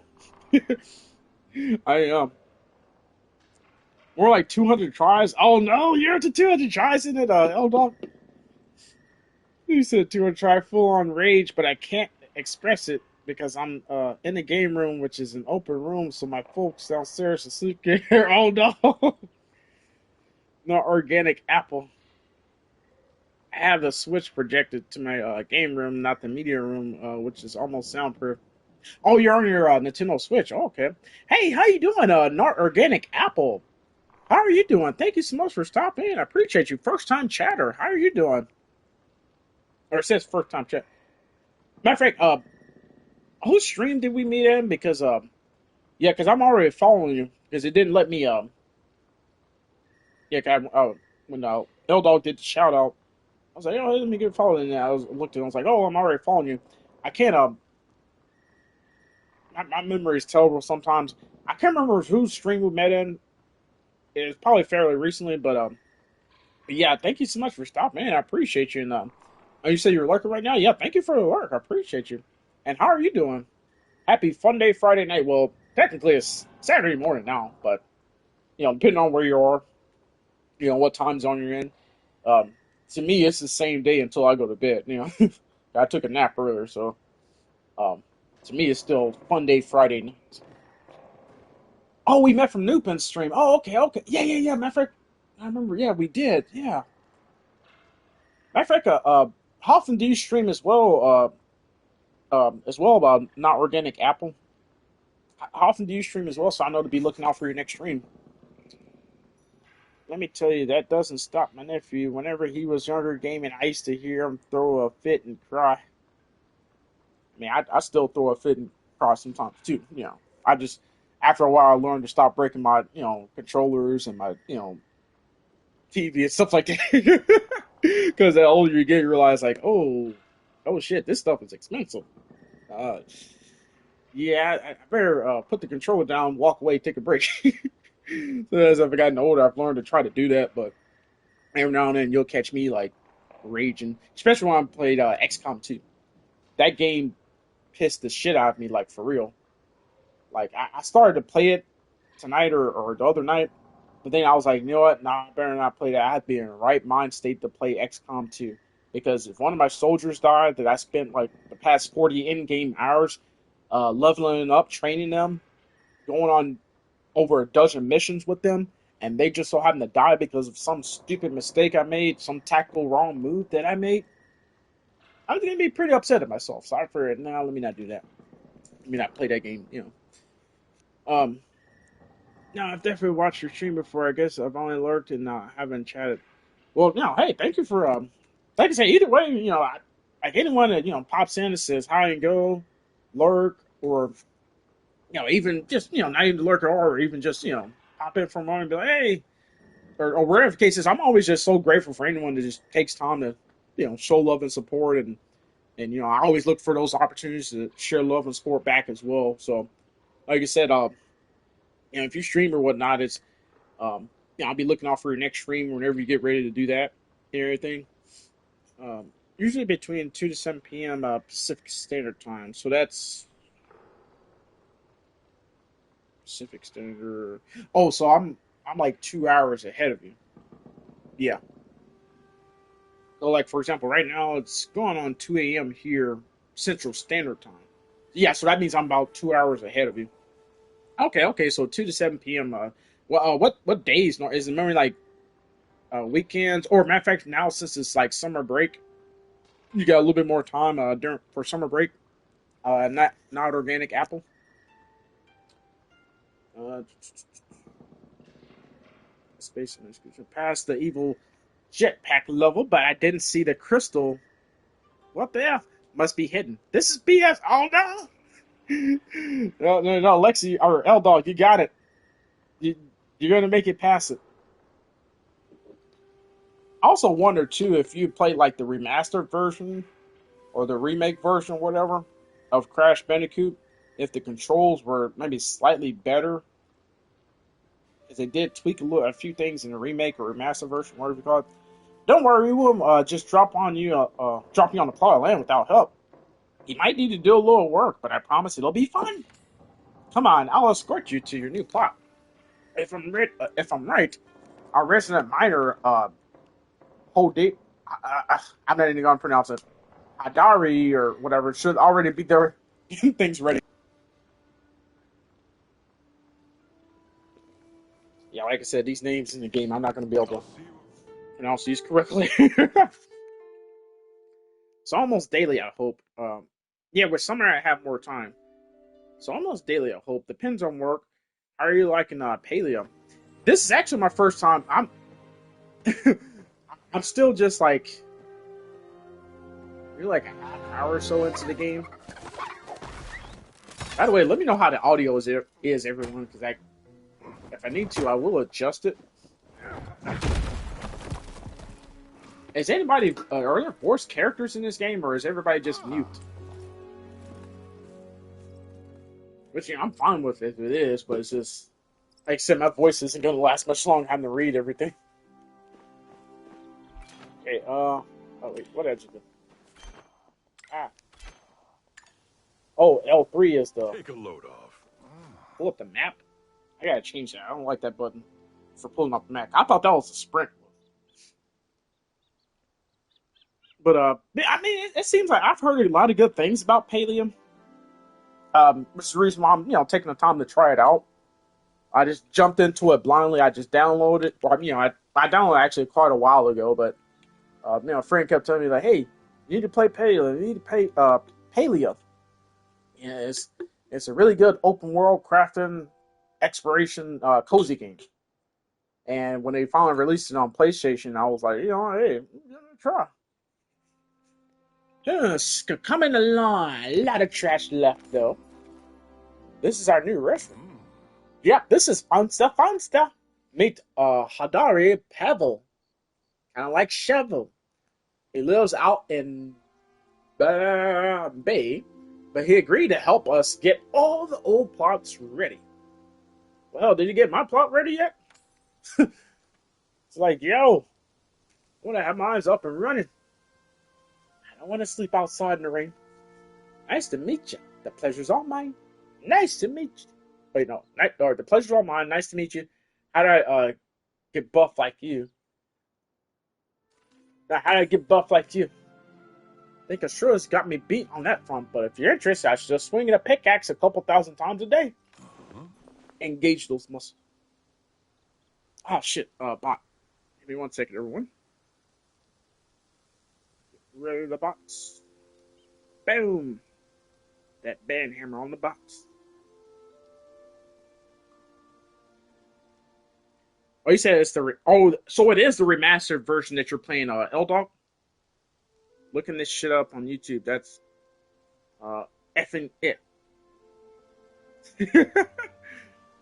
I More like 200 tries. Oh no, you're to 200 tries in it, L-Dog. You said 200 try full on rage, but I can't express it because I'm in the game room, which is an open room, so my folks downstairs asleep can hear. Oh no, no organic apple. I have the switch projected to my game room, not the media room, which is almost soundproof. Oh, you're on your Nintendo Switch. Oh, okay. Hey, how you doing, not organic apple? How are you doing? Thank you so much for stopping in. I appreciate you. First time chatter. How are you doing? Or it says first time chat. Matter of fact, whose stream did we meet in? Because yeah, because I'm already following you because it didn't let me yeah, when L Dog did the shout out, I was like, oh, let me get following. And I was looked at, it, I was like, oh, I'm already following you. I can't my memory is terrible sometimes. I can't remember whose stream we met in. It was probably fairly recently, but yeah, thank you so much for stopping in. I appreciate you. And oh, you say you're lurking right now? Yeah, thank you for the work. I appreciate you. And how are you doing? Happy Fun Day Friday night. Well, technically it's Saturday morning now, but depending on where you are, what time zone you're in. Um, to me, it's the same day until I go to bed. I took a nap earlier, so um, to me, it's still Fun Day Friday night. Oh, we met from Nupin's stream. Oh, okay, okay. Yeah, yeah, yeah. Matter of fact, I remember. Yeah, we did. Yeah. Matter of fact, how often do you stream as well about not organic apple? How often do you stream as well? So I know to be looking out for your next stream. Let me tell you, that doesn't stop my nephew. Whenever he was younger gaming, I used to hear him throw a fit and cry. I mean, I still throw a fit and cry sometimes too. I just after a while I learned to stop breaking my controllers and my TV and stuff like that. Because the older you get, you realize like, oh shit, this stuff is expensive. Uh, yeah, I better put the controller down, walk away, take a break. So as I've gotten older, I've learned to try to do that. But every now and then, you'll catch me like raging, especially when I played XCOM 2. That game pissed the shit out of me, like for real. Like I started to play it tonight or the other night, but then I was like, you know what? Nah, I better not play that. I have to be in the right mind state to play XCOM 2. Because if one of my soldiers died that I spent like the past 40 in-game hours leveling up, training them, going on over a dozen missions with them, and they just so happen to die because of some stupid mistake I made, some tactical wrong move that I made, I was gonna be pretty upset at myself. Sorry for it. Now let me not do that. Let me not play that game. Um, no, I've definitely watched your stream before. I guess I've only lurked and haven't chatted. Well, no, hey, thank you for like I say, either way, like anyone that pops in and says hi and go, lurk, or even just not even lurk or even just pop in for a moment and be like, hey, or wherever the case is. I'm always just so grateful for anyone that just takes time to show love and support and I always look for those opportunities to share love and support back as well. So, like I said, if you stream or whatnot, it's I'll be looking out for your next stream whenever you get ready to do that and everything. Usually between 2 to 7 p.m. Pacific Standard Time. So that's Pacific Standard. Oh, so I'm like 2 hours ahead of you. Yeah. So like for example, right now it's going on 2 a.m. here Central Standard Time. Yeah, so that means I'm about 2 hours ahead of you. Okay, okay. So 2 to 7 p.m. What days? No, is it mainly like weekends? Or matter of fact, now since it's like summer break, you got a little bit more time during for summer break. Not organic apple. Uh, Space and past the evil jetpack level, but I didn't see the crystal. What the F? Must be hidden. This is BS. Oh no! No, Lexi or L Dog, you got it. You, you're gonna make it past it. I also wonder too if you played like the remastered version or the remake version, whatever, of Crash Bandicoot, if the controls were maybe slightly better, because they did tweak a few things in the remake or remastered version, whatever you call it. Don't worry, we will just drop you on the plot of land without help. You might need to do a little work, but I promise it'll be fun. Come on, I'll escort you to your new plot. If I'm right, our resident miner, Hodi, I'm not even gonna pronounce it, Hadari or whatever, should already be there, getting things ready. Yeah, like I said, these names in the game, I'm not gonna be able to pronounce these correctly. So almost daily, I hope. Yeah, with summer I have more time. So almost daily, I hope. Depends on work. How are you liking paleo? This is actually my first time. I'm still just like you're like a half hour or so into the game. By the way, let me know how the audio is everyone, because if I need to, I will adjust it. Is anybody are there voice characters in this game, or is everybody just mute? Which I'm fine with if it is, but it's just like I said, my voice isn't gonna last much long having to read everything. Okay, oh wait, what edge is it? Ah. Oh, L3 is the Take a load off. pull up the map. I gotta change that. I don't like that button for pulling up the map. I thought that was a sprint. But I mean, it seems like I've heard a lot of good things about Paleo. Which is the reason why I'm taking the time to try it out. I just jumped into it blindly. I just downloaded it. Well, I downloaded it actually quite a while ago, but a friend kept telling me like, "Hey, you need to play Paleo. You need to play Paleo. Yeah, it's a really good open world crafting exploration cozy game." And when they finally released it on PlayStation, I was like, hey, try. Yes, coming along. A lot of trash left though. This is our new restaurant. Yeah, this is fun stuff. Fun stuff. Meet Hadari Pavel, kind of like Shovel. He lives out in Bay, but he agreed to help us get all the old plots ready. Well, did you get my plot ready yet? It's like, yo, I want to have mine up and running. I don't want to sleep outside in the rain. Nice to meet you. The pleasure's all mine. Nice to meet you. Wait, no. Or the pleasure's all mine. Nice to meet you. How do I get buff like you? Now, how do I get buff like you? I think Ashura's got me beat on that front, but if you're interested, I should just swing a pickaxe a couple thousand times a day. Engage those muscles. Oh, shit. Bot. Give me 1 second, everyone. Get rid of the box. Boom. That band hammer on the box. Oh, you said it's so it is the remastered version that you're playing, L-Dog? Looking this shit up on YouTube, that's, effing it.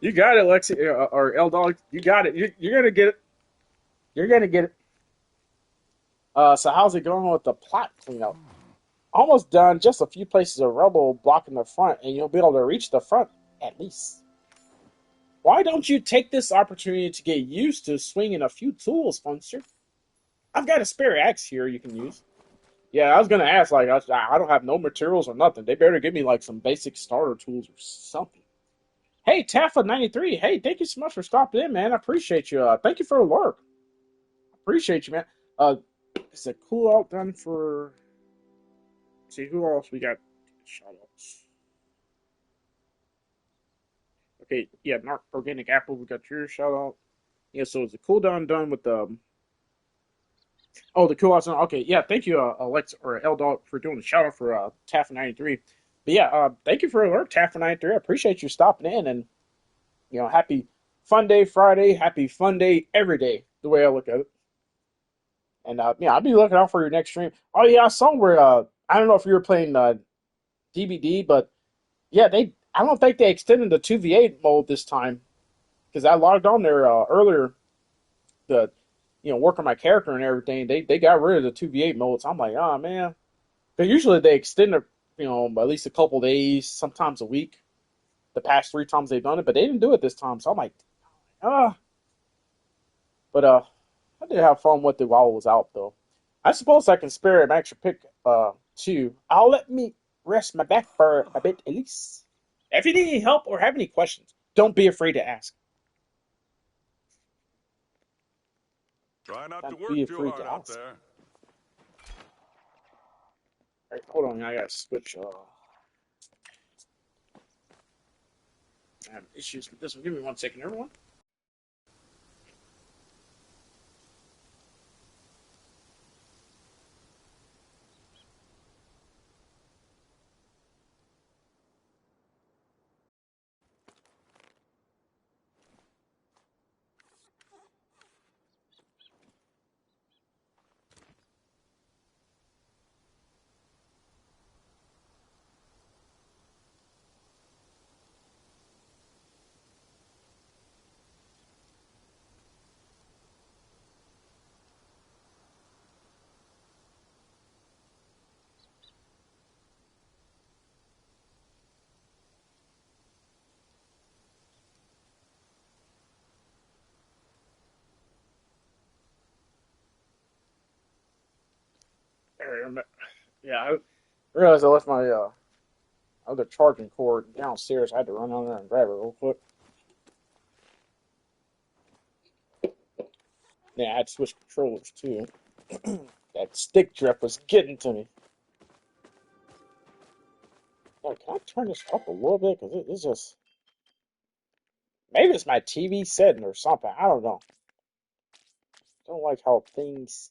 You got it, Lexi, or L-Dog, you got it. You're gonna get it. You're gonna get it. So how's it going with the plot cleanup? Almost done, just a few places of rubble blocking the front, and you'll be able to reach the front, at least. Why don't you take this opportunity to get used to swinging a few tools, Funster? I've got a spare axe here you can use. Yeah, I was gonna ask, like, I don't have no materials or nothing. They better give me, like, some basic starter tools or something. Hey, Taffa93, hey, thank you so much for stopping in, man. I appreciate you. Thank you for the work. Appreciate you, man. Is a cool out done for... Let's see, who else we got? Shoutouts. Okay, yeah, Narc Organic Apple, we got your shout out. Yeah, so it's a cooldown done with the the cooldown. Okay, yeah, thank you, Alex or L Dog for doing the shout out for Taffa93. But yeah, thank you for the work, Taffa93. I appreciate you stopping in, and happy Fun Day Friday, happy Fun Day every day, the way I look at it. And I'll be looking out for your next stream. Oh yeah, I saw where I don't know if you were playing DBD, but yeah, I don't think they extended the 2v8 mode this time because I logged on there earlier to work on my character and everything. They got rid of the 2v8 mode, so I'm like, oh man. Because usually they extend it, at least a couple days, sometimes a week. The past 3 times they've done it, but they didn't do it this time. So I'm like, ah. But I did have fun with it while it was out though. I suppose I can spare an extra pick too. I'll let me rest my back for a bit at least. If you need any help or have any questions, don't be afraid to ask. Try not to Don't work be too afraid hard to out ask. there. Right, hold on, I gotta switch. I have issues with this one. Give me 1 second, everyone. Yeah, I realized I left my other charging cord downstairs. I had to run on there and grab it real quick. Yeah, I had to switch controllers too. That stick drift was getting to me. Oh, can I turn this up a little bit? Because it's just... Maybe it's my TV setting or something. I don't know. Don't like how things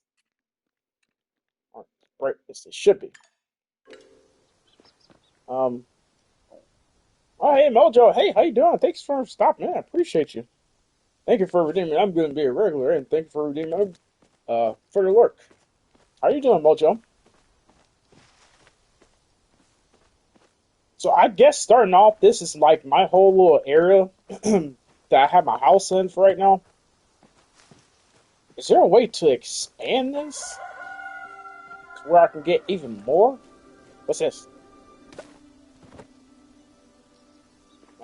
aren't bright as they should be. Um. Oh, hey Mojo. Hey, how you doing? Thanks for stopping in. I appreciate you. Thank you for redeeming. I'm going to be a regular, and thank you for redeeming. For the lurk. How you doing, Mojo? So I guess starting off, this is like my whole little area that I have my house in for right now. Is there a way to expand this to where I can get even more? What's this?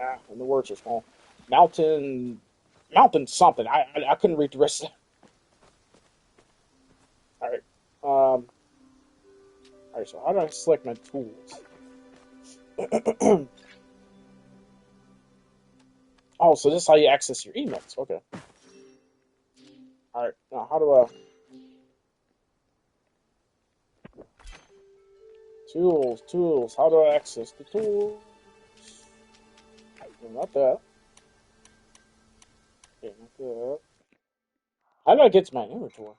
Ah, and the words are small. Mountain, mountain something. I couldn't read the rest of it. All right. All right. So how do I select my tools? Oh, so this is how you access your emails. Okay. All right. Now how do I tools? Tools. How do I access the tools? No, not that. Okay, not that. How do I get to my inventory?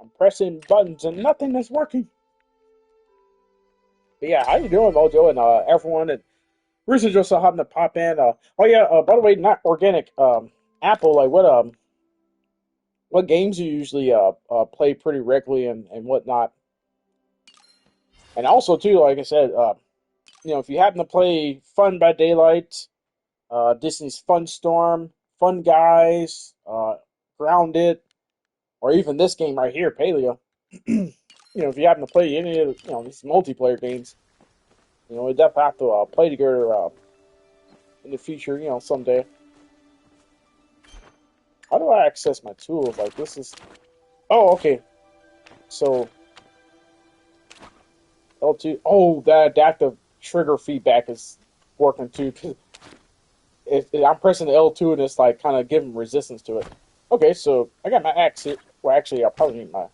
I'm pressing buttons and nothing is working. But yeah, how you doing, Mojo, and everyone? And recently just so happened to pop in. Oh yeah. By the way, not organic. Apple. Like what games you usually play pretty regularly and whatnot. And also too, like I said, if you happen to play Fun by Daylight, Disney's Fun Storm, Fun Guys, Grounded, or even this game right here, Paleo. If you happen to play any of these multiplayer games, we definitely have to play together in the future, someday. How do I access my tools? Like this is. Oh, okay. So L2. Oh, that adaptive trigger feedback is working too. Cause I'm pressing the L2 and it's like kind of giving resistance to it. Okay, so I got my axe. Well, actually, I'll probably need my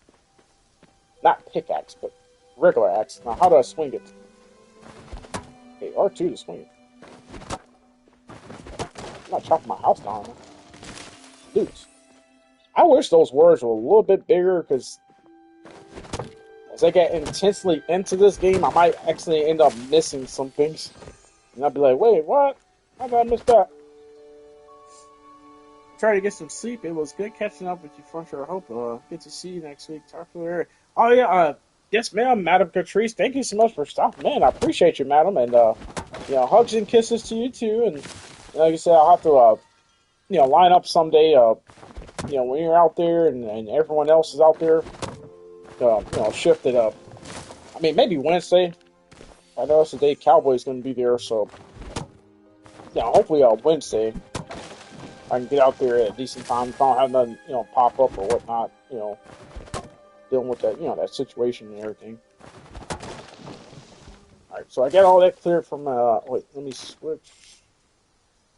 not pickaxe, but regular axe. Now, how do I swing it? Okay, R2 to swing it. I'm not chopping my house down. Dude, I wish those words were a little bit bigger because as I get intensely into this game, I might actually end up missing some things. And I'll be like, wait, what? How did I miss that? Try to get some sleep. It was good catching up with you, for sure. I hope good to see you next week. Talk to you later. Oh yeah, yes, ma'am, Madam Catrice. Thank you so much for stopping in. I appreciate you, madam, and hugs and kisses to you too. And like I said, I'll have to line up someday. When you're out there and everyone else is out there, shift it up. I mean, maybe Wednesday. I know it's the day Cowboy's going to be there, so hopefully Wednesday I can get out there at a decent time. If I don't have nothing, pop up or whatnot, dealing with that, that situation and everything. All right, so I got all that cleared from. Wait, let me switch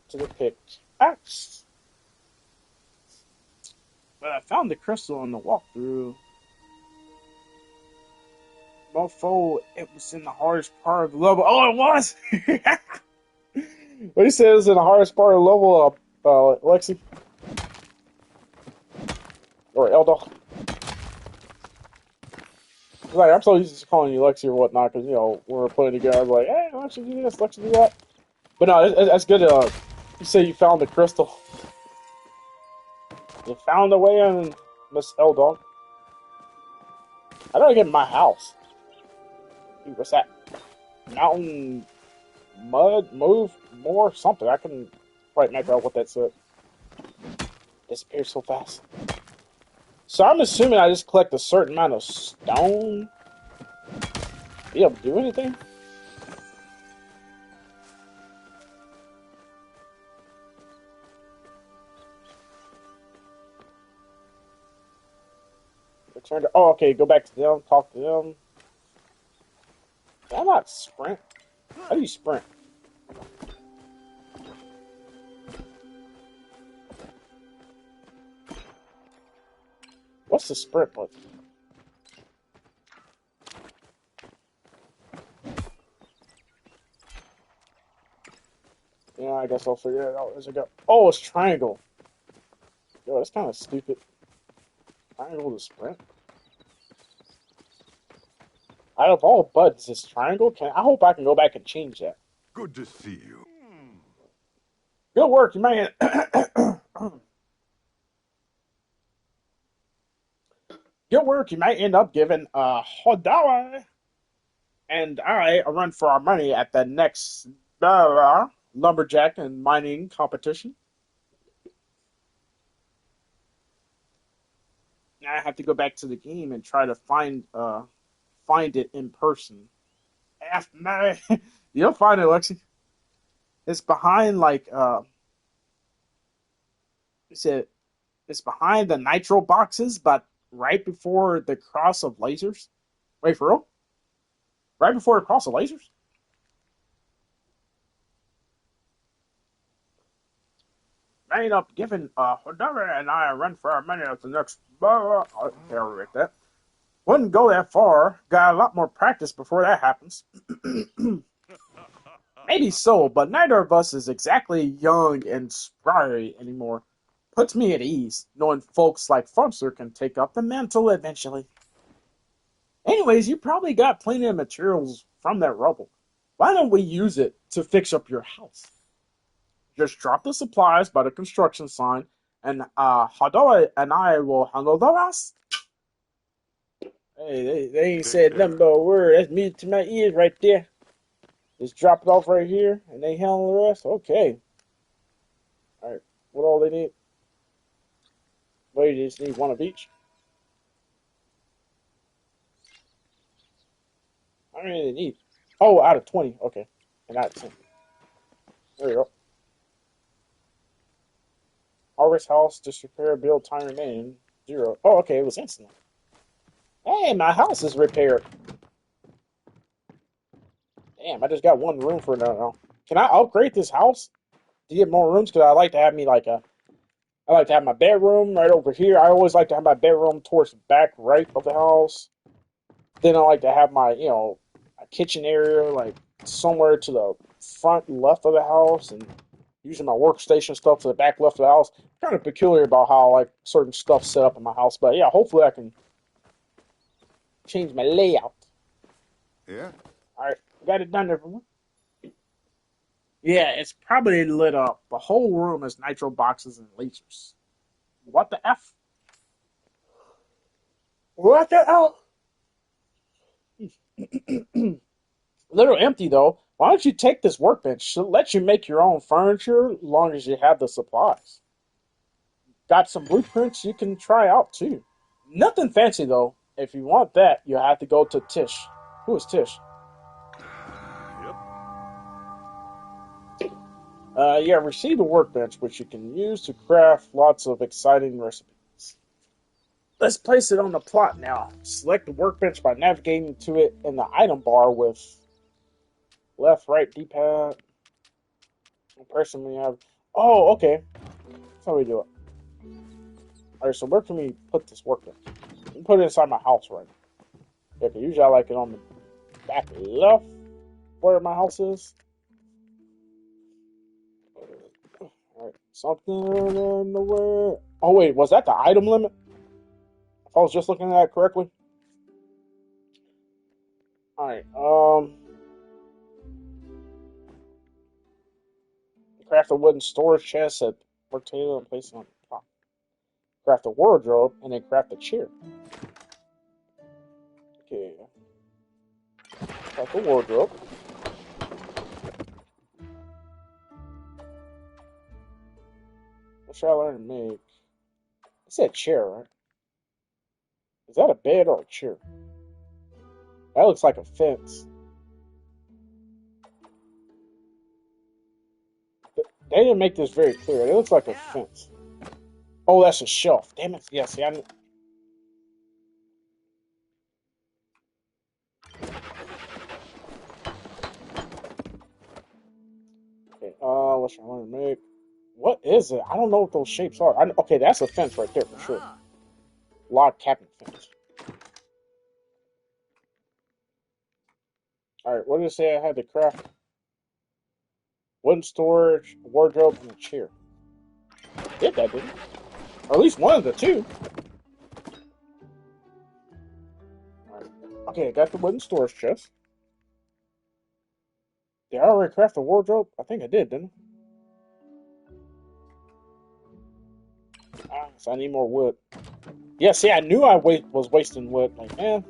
to the pickaxe. But I found the crystal on the walkthrough. Mofo, it was in the hardest part of the level. Oh, it was. What he said is in the hardest part of the level, Lexi or Eldo. Like I'm so used to calling you Lexi or whatnot because when we're playing together, I'm like, hey, Lexi do this, Lexi do that. But no, that's good. You say you found the crystal. You found the way in, Miss Eldon. How do I get in my house? Dude, what's that? Mountain mud move more something. I can quite make out what that said. Disappears so fast. So I'm assuming I just collect a certain amount of stone. Be able to do anything? Return to. Oh, okay. Go back to them. Talk to them. Can I not sprint? How do you sprint? What's the sprint button? Yeah, I guess I'll figure it out as I go. Oh, it's triangle. Yo, that's kind of stupid. Triangle to sprint. Out of all buttons, it's triangle. I hope I can go back and change that. Good to see you. Good work, you man. Good work. You might end up giving Hodawa and I a run for our money at the next lumberjack and mining competition. I have to go back to the game and try to find it in person. After you'll find it, Lexi. It's behind it's a, it's behind the nitro boxes, but right before the cross of lasers. Wait for real? Right before the cross of lasers? I end up giving Hodara and I a run for our money at the next. Right that. Wouldn't go that far. Got a lot more practice before that happens. Maybe so, but neither of us is exactly young and spry anymore. Puts me at ease, knowing folks like Fumster can take up the mantle eventually. Anyways, you probably got plenty of materials from that rubble. Why don't we use it to fix up your house? Just drop the supplies by the construction sign, and Hadoa and I will handle the rest. Hey, they ain't Take said care. nothing but a word. That's music to my ears right there. Just drop it off right here, and they handle the rest. Okay. All right. What all they need? Well, you just need one of each. How many do they need? Oh, out of 20. Okay. And out of 10. There you go. Harvest house, disrepair, build time remaining. 0. Oh, okay. It was instant. Hey, my house is repaired. Damn, I just got one room for now. Can I upgrade this house to get more rooms? Because I like to have me like a. I like to have my bedroom right over here. I always like to have my bedroom towards the back right of the house. Then I like to have my, a kitchen area like somewhere to the front left of the house, and using my workstation stuff to the back left of the house. Kind of peculiar about how I like certain stuff set up in my house, but yeah, hopefully I can change my layout. Yeah? All right, got it done, everyone. Yeah, it's probably lit up. The whole room is nitro boxes and lasers. What the f? What the hell? Little empty though. Why don't you take this workbench? She'll let you make your own furniture as long as you have the supplies. Got some blueprints you can try out too. Nothing fancy though. If you want that, you have to go to Tish. Who is Tish? Yep. Yeah, receive a workbench which you can use to craft lots of exciting recipes. Let's place it on the plot now. Select the workbench by navigating to it in the item bar with left, right, D-pad. Person we have. Oh, okay. That's how we do it. Alright, so where can we put this workbench? We can put it inside my house right now. Yeah, because usually I like it on the back left where my house is. Alright, something in the way. Oh, wait, was that the item limit? If I was just looking at it correctly? Alright, craft a wooden storage chest at work table and place it on the top. Craft a wardrobe and then craft a chair. Okay. Craft a wardrobe. What should I learn to make? I said chair, right? Is that a bed or a chair? That looks like a fence. They didn't make this very clear. It looks like a fence. Oh, that's a shelf. Damn it. Yeah, see, okay, what should I want to make? What is it? I don't know what those shapes are. Okay, that's a fence right there for sure. Log cabin fence. Alright, what did it say I had to craft? What wooden storage, a wardrobe, and a chair. Did that, didn't it? Or at least one of the two. Alright. Okay, I got the wooden storage chest. Did I already craft a wardrobe? I think I did, didn't I? So I need more wood. Yeah, see, I knew I was wasting wood. Like, man.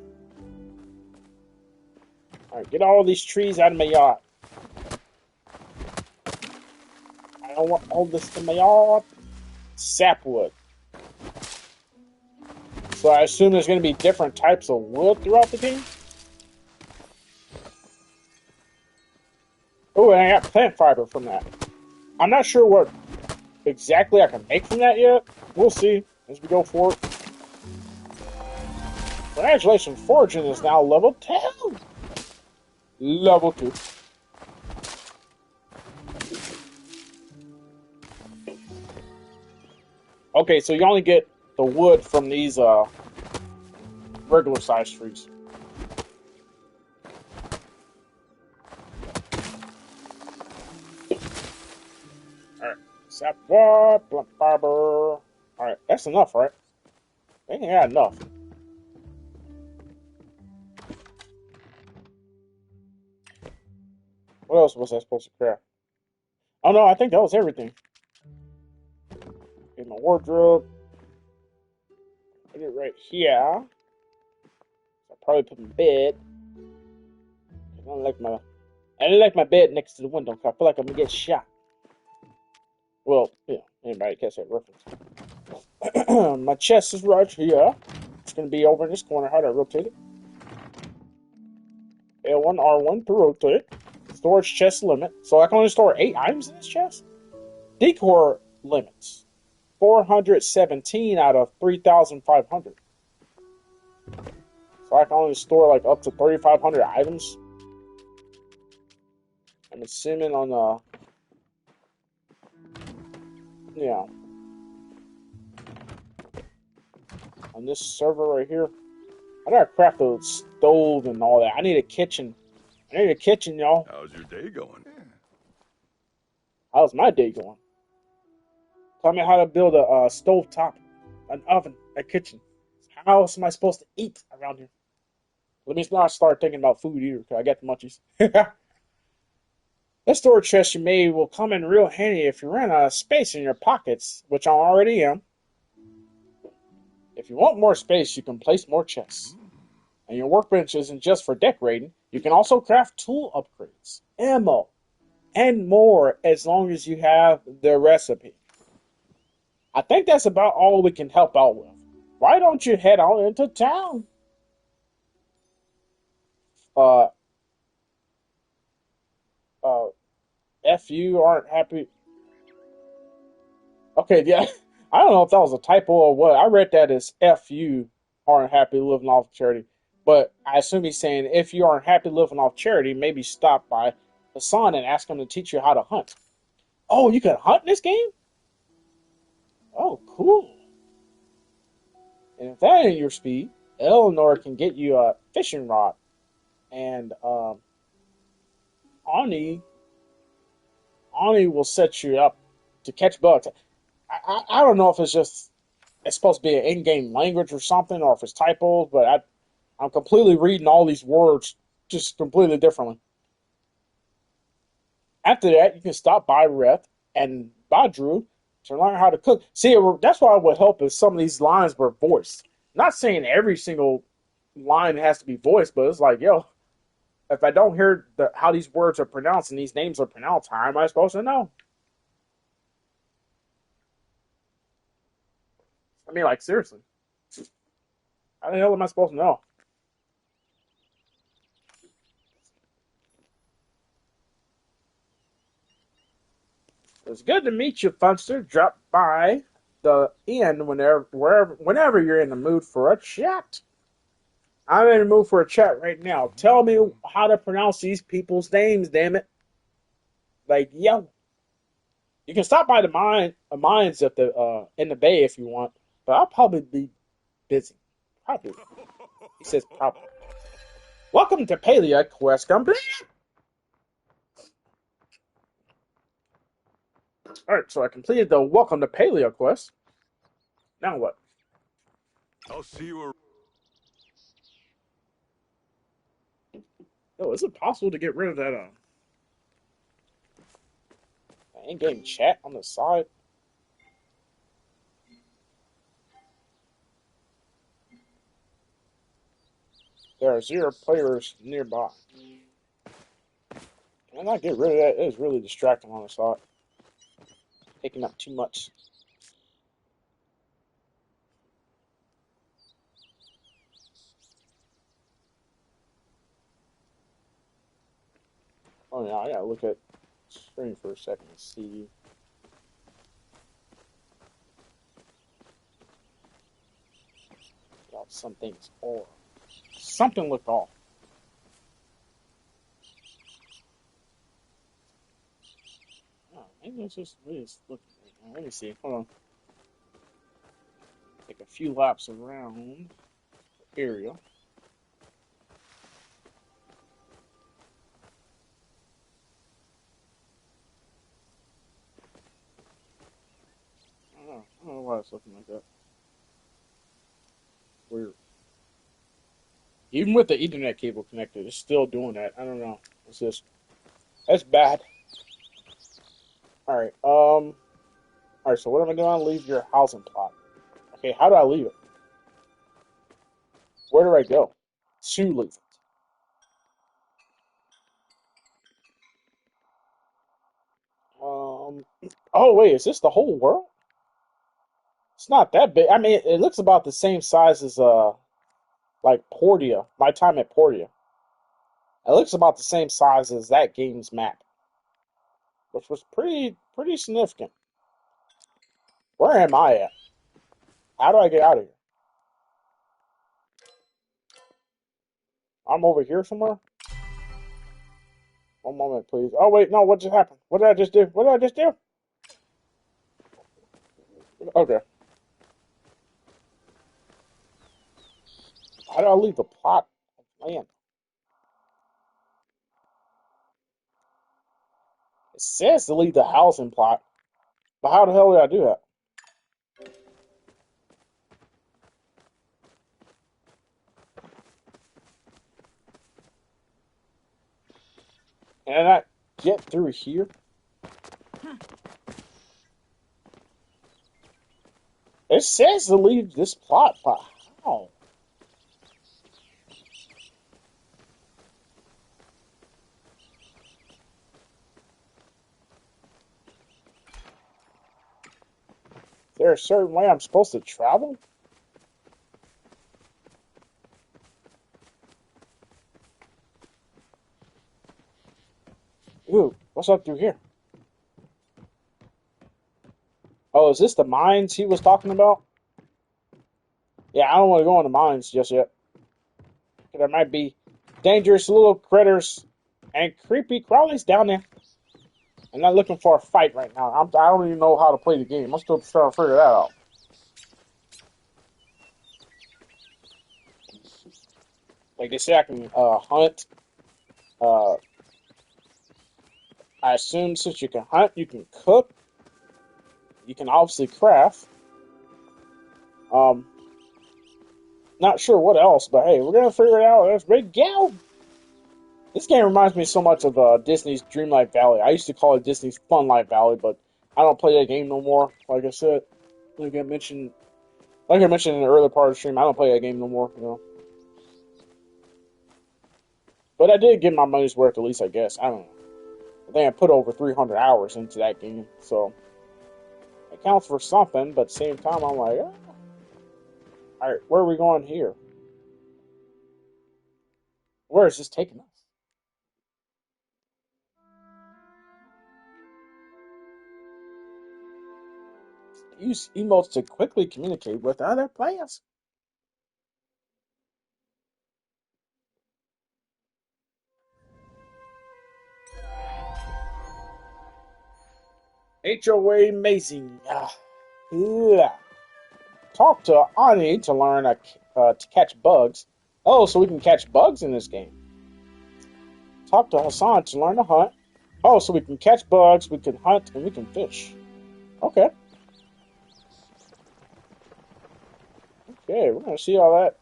Alright, get all these trees out of my yard. I don't want all this in my yard. Sapwood. So I assume there's going to be different types of wood throughout the game? Oh, and I got plant fiber from that. I'm not sure what exactly I can make from that yet. We'll see as we go forward. Congratulations, Fortune is now level 10. Level 2. Okay, so you only get the wood from these regular sized trees. Alright. Sap wood, plant fiber. Alright, that's enough, right? I think I got enough. What else was I supposed to craft? Oh no, I think that was everything. In my wardrobe. Put it right here. I'll probably put my bed. I don't like my bed next to the window because I feel like I'm gonna get shot. Well, yeah, anybody catch that reference. My chest is right here. It's gonna be over in this corner. How do I rotate it? L1, R1 to rotate. Storage chest limit. So I can only store 8 items in this chest? Decor limits. 417 out of 3,500. So I can only store like up to 3,500 items. I'm assuming on yeah, on this server right here. I gotta craft a stove and all that. I need a kitchen. I need a kitchen, y'all. How's your day going? How's my day going? Tell me how to build a stove top, an oven, a kitchen. How else am I supposed to eat around here? Let me not start thinking about food either, because I got the munchies. This storage chest you made will come in real handy if you run out of space in your pockets, which I already am. If you want more space, you can place more chests. And your workbench isn't just for decorating. You can also craft tool upgrades, ammo, and more as long as you have the recipe. I think that's about all we can help out with. Why don't you head on into town? Uh, F you aren't happy. Okay, yeah. I don't know if that was a typo or what. I read that as F you aren't happy living off charity. But I assume he's saying if you aren't happy living off charity, maybe stop by Hassan and ask him to teach you how to hunt. Oh, you can hunt in this game? Oh, cool. And if that ain't your speed, Eleanor can get you a fishing rod. And Ani will set you up to catch bugs. I don't know if it's supposed to be an in-game language or something, or if it's typos, but I'm completely reading all these words just completely differently. After that, you can stop by Reth and Badru to learn how to cook. See, that's why it would help if some of these lines were voiced. Not saying every single line has to be voiced, but it's like, yo, if I don't hear how these words are pronounced and these names are pronounced, how am I supposed to know? I mean, like, seriously. How the hell am I supposed to know? It's good to meet you, Funster. Drop by the inn whenever you're in the mood for a chat. I'm in the mood for a chat right now. Tell me how to pronounce these people's names, damn it. Like, yo. You can stop by the mines at the in the bay if you want, but I'll probably be busy. Probably. He says probably. Welcome to Palea Quest Complete. Alright, so I completed the Welcome to Paleo quest. Now what? I'll see you around. Oh, is it possible to get rid of that in-game chat on the side? There are 0 players nearby. Can I not get rid of that? It is really distracting on the side. Taking up too much. Oh yeah, I gotta look at the screen for a second and see. God, some things off. Something looked off. Oh, maybe it's just really looking right now. Let me see. Hold on. Take a few laps around the area. I don't know why it's looking like that. Weird. Even with the Ethernet cable connected, it's still doing that. I don't know. It's just that's bad. All right. All right. So what am I doing? Leave your housing plot. Okay. How do I leave it? Where do I go? To leave it. Oh wait, is this the whole world? It's not that big. I mean, it looks about the same size as like Portia. My time at Portia. It looks about the same size as that game's map, which was pretty significant. Where am I at? How do I get out of here? I'm over here somewhere. One moment, please. Oh wait, no. What just happened? What did I just do? What did I just do? Okay. How do I leave the plot of land? It says to leave the housing plot, but how the hell did I do that? Can I get through here? It says to leave this plot, but how? Is there a certain way I'm supposed to travel? Ooh, what's up through here? Oh, is this the mines he was talking about? Yeah, I don't want to go in the mines just yet. There might be dangerous little critters and creepy crawlies down there. I'm not looking for a fight right now. I don't even know how to play the game. I'm still trying to figure that out. Like they say, I can hunt. Uh, I assume since you can hunt, you can cook. You can obviously craft. Um, Not sure what else, but hey, we're gonna figure it out. Let's big go. This game reminds me so much of Disney's Dreamlight Valley. I used to call it Disney's Funlight Valley, but I don't play that game no more. Like I said, like I mentioned, in the earlier part of the stream, I don't play that game no more. You know, but I did get my money's worth at least. I guess I don't know. I think I put over 300 hours into that game, so it counts for something. But at the same time, I'm like, all right, where are we going here? Where is this taking us? Use emotes to quickly communicate with other players. HOA amazing. Yeah. Talk to Ani to learn to catch bugs. Oh, so we can catch bugs in this game. Talk to Hassan to learn to hunt. Oh, so we can catch bugs, we can hunt, and we can fish. Okay. Okay, we're gonna see how that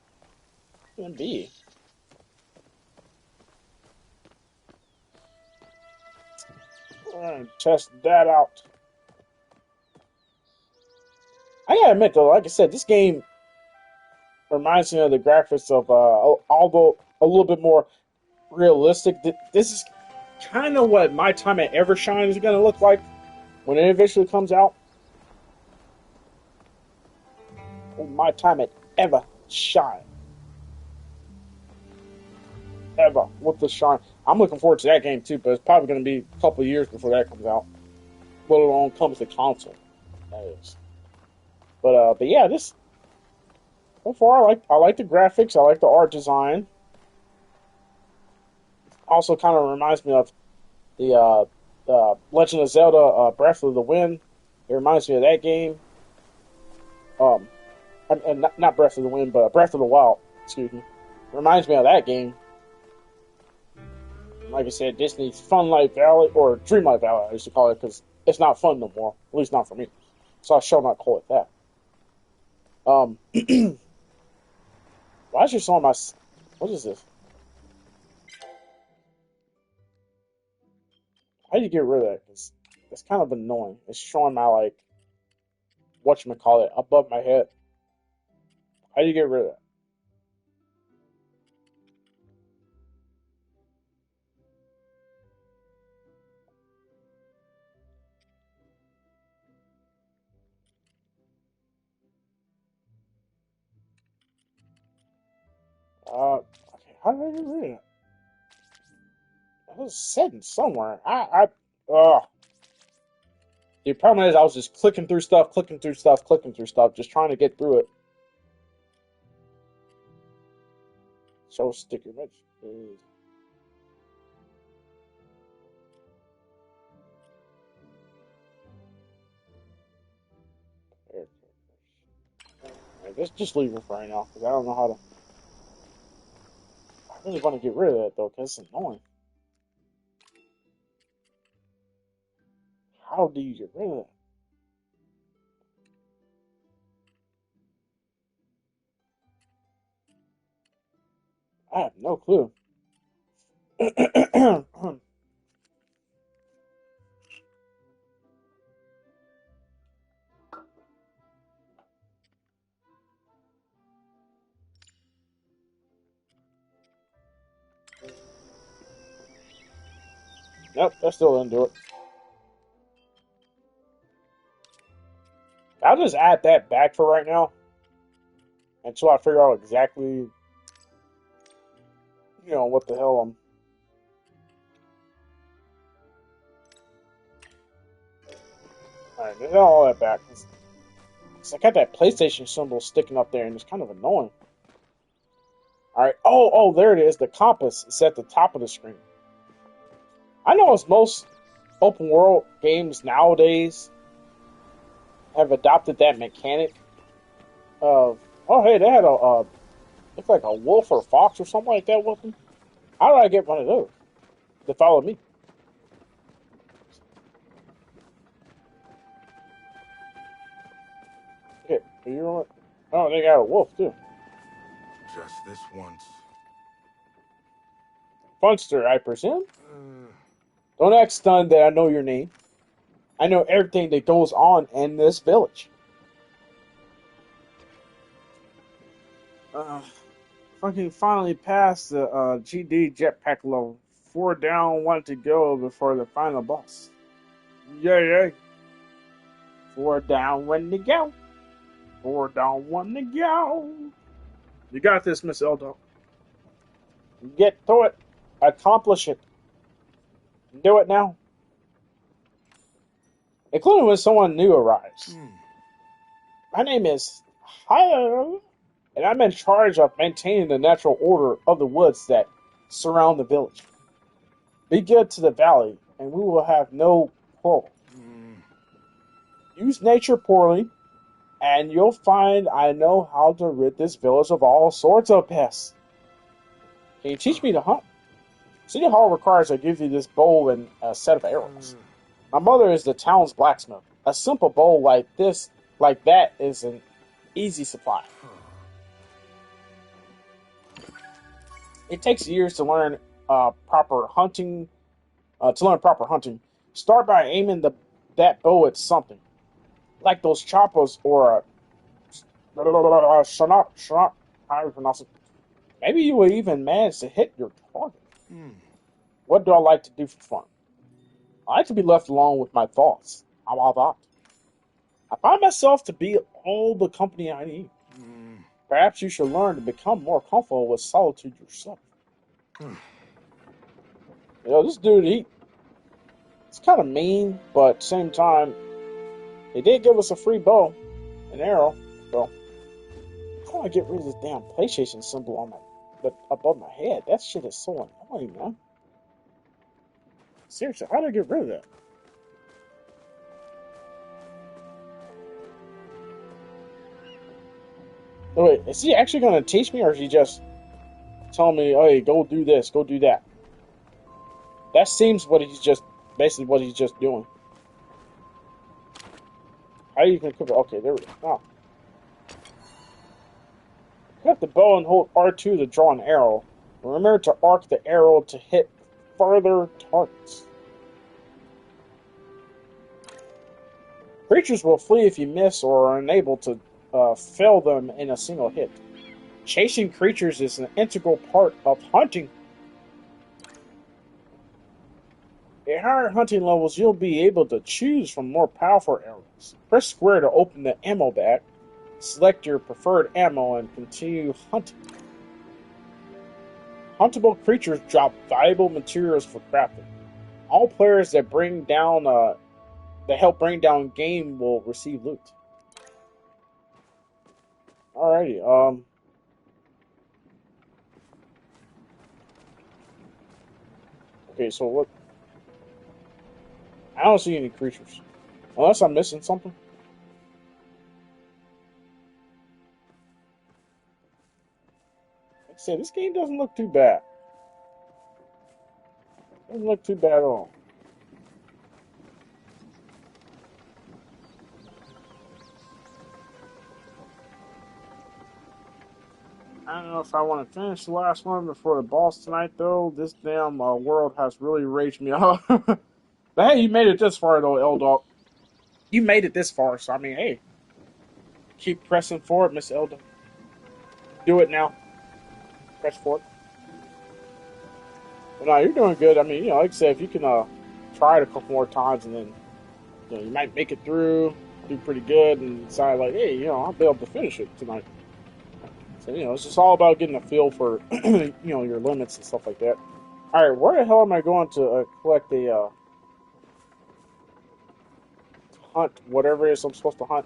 can be. We're gonna test that out. I gotta admit though, like I said, this game reminds me of the graphics of although a little bit more realistic. This is kind of what My Time at Evershine is gonna look like when it eventually comes out. My Time at Evershine. Ever with the shine. I'm looking forward to that game too, but it's probably going to be a couple of years before that comes out. Let alone comes to console. That is. But yeah, this so far I like the graphics. I like the art design. Also, kind of reminds me of the Legend of Zelda Breath of the Wind. It reminds me of that game. Um, not Breath of the Wind, but Breath of the Wild. Excuse me. Reminds me of that game. Like I said, Disney's Funlight Valley, or Dreamlight Valley, I used to call it, because it's not fun no more. At least not for me. So I shall not call it that. Why is your song my... What is this? How do you get rid of that? Because it's kind of annoying. It's showing my, like, whatchamacallit, above my head. How do you get rid of that? Okay, how do I get rid of that? That was setting somewhere. The problem is I was just clicking through stuff, just trying to get through it. Show sticker image. Right, just leave it for right now, because I don't know how to... I really want to get rid of that, though, because it's annoying. How do you get rid of that? I have no clue. Nope, that still didn't do it. I'll just add that back for right now, until I figure out exactly, what the hell I'm... Alright, get all that back. I got that PlayStation symbol sticking up there, and it's kind of annoying. Alright, oh, there it is. The compass is at the top of the screen. I know as most open world games nowadays have adopted that mechanic of, oh hey, they had looked like a wolf or a fox or something like that with them. How did I get one of those to follow me? Okay, you know what? Oh, they got a wolf too. Just this once. Funster, I presume. Don't act stunned that I know your name. I know everything that goes on in this village. Fucking finally passed the GD jetpack level. 4 down, 1 to go before the final boss. Yay! 4 down, 1 to go. 4 down, 1 to go. You got this, Miss Eldo. Get to it. Accomplish it. Do it now. Including when someone new arrives. My name is Hio, and I'm in charge of maintaining the natural order of the woods that surround the village. Be good to the valley, and we will have no quarrel. Use nature poorly, and you'll find I know how to rid this village of all sorts of pests. Can you teach me to hunt? City Hall requires I give you this bow and a set of arrows. My mother is the town's blacksmith. A simple bowl like that, is an easy supply. It takes years to learn proper hunting. To learn proper hunting, start by aiming that bow at something, like those choppers or shot. How do you pronounce it? Maybe you will even manage to hit your target. What do I like to do for fun? I like to be left alone with my thoughts. How about that? I find myself to be all the company I need. Perhaps you should learn to become more comfortable with solitude yourself. This dude, it's kind of mean, but at the same time, he did give us a free bow and arrow. So, I want to get rid of this damn PlayStation symbol on above my head. That shit is so annoying, man. Seriously, how do I get rid of that? Oh, wait, is he actually going to teach me, or is he just telling me, "Hey, go do this, go do that"? That seems basically what he's just doing. How you can equip it? Okay, there we go. Oh. Equip the bow and hold R2 to draw an arrow. Remember to arc the arrow to hit further targets. Creatures will flee if you miss or are unable to fell them in a single hit. Chasing creatures is an integral part of hunting. At higher hunting levels, you'll be able to choose from more powerful arrows. Press square to open the ammo bag. Select your preferred ammo and continue hunting. Huntable creatures drop valuable materials for crafting. All players that help bring down game will receive loot. Alrighty, okay, so what? I don't see any creatures. Unless I'm missing something. Like I said, this game doesn't look too bad. Doesn't look too bad at all. I don't know if I want to finish the last one before the boss tonight, though. This damn world has really raged me off. But hey, you made it this far, though, L-Dog. You made it this far, so I mean, hey. Keep pressing forward, Miss Elda. Do it now. Press forward. But no, you're doing good. I mean, like I said, if you can try it a couple more times and then you might make it through, do pretty good, and decide like, hey, I'll be able to finish it tonight. So it's just all about getting a feel for your limits and stuff like that. All right, where the hell am I going to collect the hunt whatever it is I'm supposed to hunt?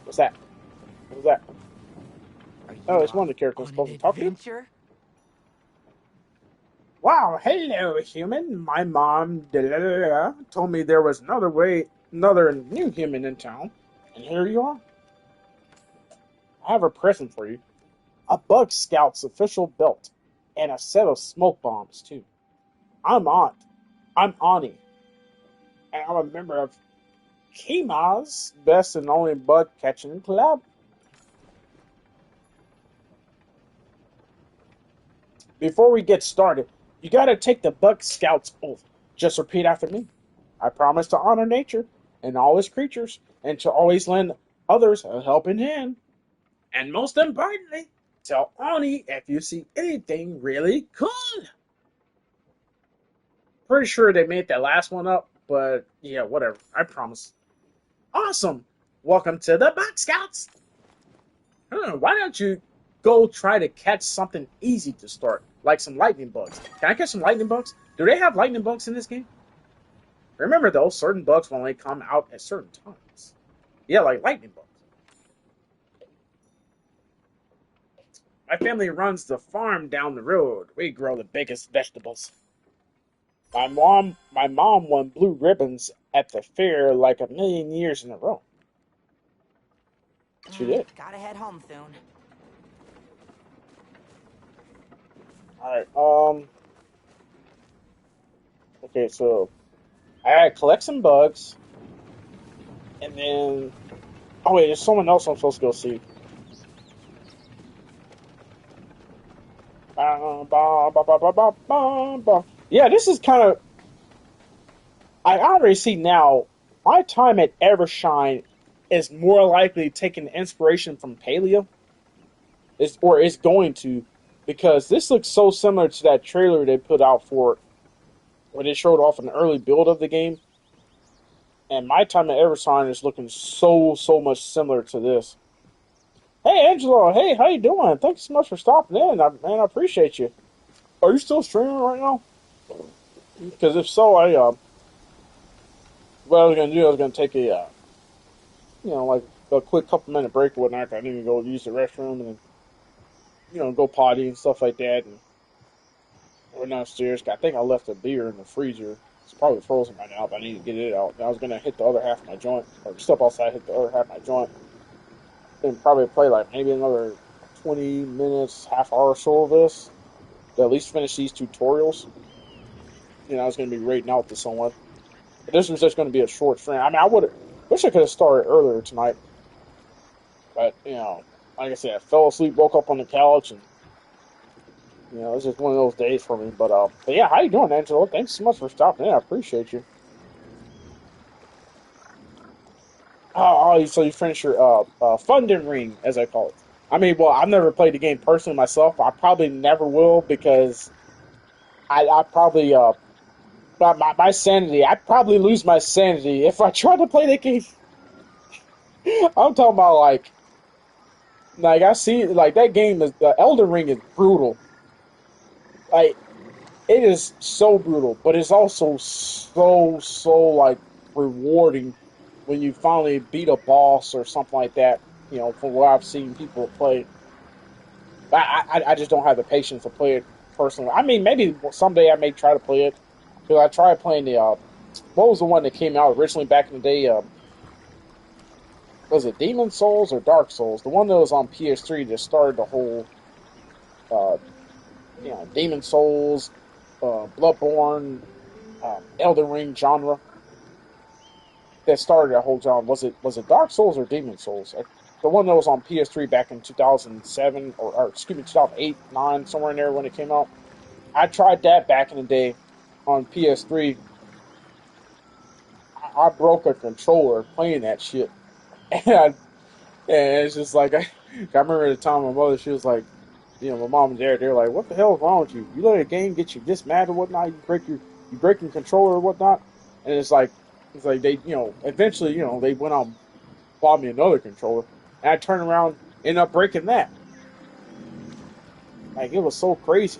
What's that? What is that? Oh, it's one of the characters I'm supposed to talk to. Wow, hello, human. My mom told me there was another new human in town, and here you are. I have a present for you. A Bug Scout's official belt, and a set of smoke bombs, too. I'm Ani, and I'm a member of Kima's best and only bug catching club. Before we get started, you gotta take the Bug Scout's oath. Just repeat after me. I promise to honor nature and all its creatures, and to always lend others a helping hand. And most importantly, tell Ani if you see anything really cool. Pretty sure they made that last one up, but yeah, whatever. I promise. Awesome! Welcome to the Bug Scouts! Why don't you go try to catch something easy to start, like some lightning bugs? Can I catch some lightning bugs? Do they have lightning bugs in this game? Remember though, certain bugs will only come out at certain times. Yeah, like lightning bugs. My family runs the farm down the road. We grow the biggest vegetables. My mom won blue ribbons at the fair like a million years in a row. She did. Gotta head home soon. Alright, okay, so I had collect some bugs, and then oh wait, there's someone else I'm supposed to go see. Ba, ba, ba, ba, ba, ba, ba, ba. Yeah, this is kind of. I already see now. My time at Evershine is more likely taking inspiration from Paleo, is going to, because this looks so similar to that trailer they put out for it, where they showed off an early build of the game. And my time at Evershine is looking so much similar to this. Hey Angelo, hey, how you doing? Thanks so much for stopping in. Man, I appreciate you. Are you still streaming right now? Because if so, what I was gonna do, I was gonna take a like a quick couple-minute break or whatnot. I need to go use the restroom and then go potty and stuff like that. And went downstairs. I think I left a beer in the freezer. It's probably frozen by now, but I need to get it out. And I was gonna hit the other half of my joint, or step outside, hit the other half of my joint, and probably play like maybe another 20 minutes, half hour or so of this. To at least finish these tutorials. I was gonna be raiding out to someone. But this was just gonna be a short stream. I mean, I would wish I could have started earlier tonight, but like I said, I fell asleep, woke up on the couch, and it's just one of those days for me. But yeah, how you doing, Angelo? Thanks so much for stopping in. I appreciate you. So you finished your funding ring, as I call it. I mean, well, I've never played the game personally myself. I probably never will because I probably my sanity. I'd probably lose my sanity if I tried to play the game. I'm talking about like I see like that game is the Elden Ring is brutal. Like it is so brutal, but it's also so like rewarding when you finally beat a boss or something like that. From what I've seen people play, I just don't have the patience to play it personally. I mean, maybe someday I may try to play it because I tried playing the what was the one that came out originally back in the day? Was it Demon Souls or Dark Souls? The one that was on PS3 that started the whole uh, Demon Souls, Bloodborne, Elden Ring genre that started that whole genre. Was it Dark Souls or Demon Souls? The one that was on PS3 back in 2007 or excuse me 2008, 9, somewhere in there when it came out. I tried that back in the day on PS3. I broke a controller playing that shit, and, and it's just like I remember the time my mother, she was like, my mom and dad, they're like, "What the hell is wrong with you? You let a game get you this mad or whatnot? You break your controller or whatnot?" And it's like they eventually they went on bought me another controller, and I turned around ended up breaking that. Like it was so crazy.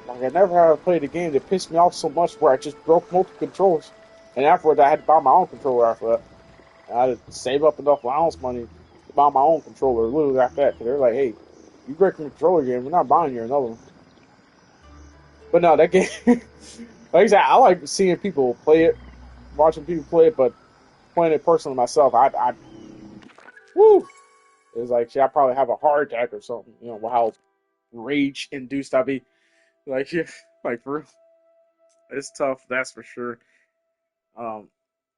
Like I never had played a game that pissed me off so much where I just broke multiple controllers, and afterwards I had to buy my own controller after that. And I had to save up enough allowance money to buy my own controller literally after that. Because they're like, "Hey, you break the controller game, we're not buying you another one." But no, that game, like I said, I like seeing people play it, watching people play it, but playing it personally myself, woo, it's like, shit, I probably have a heart attack or something, with how rage induced I be. Like, yeah, like, it's tough, that's for sure. Um,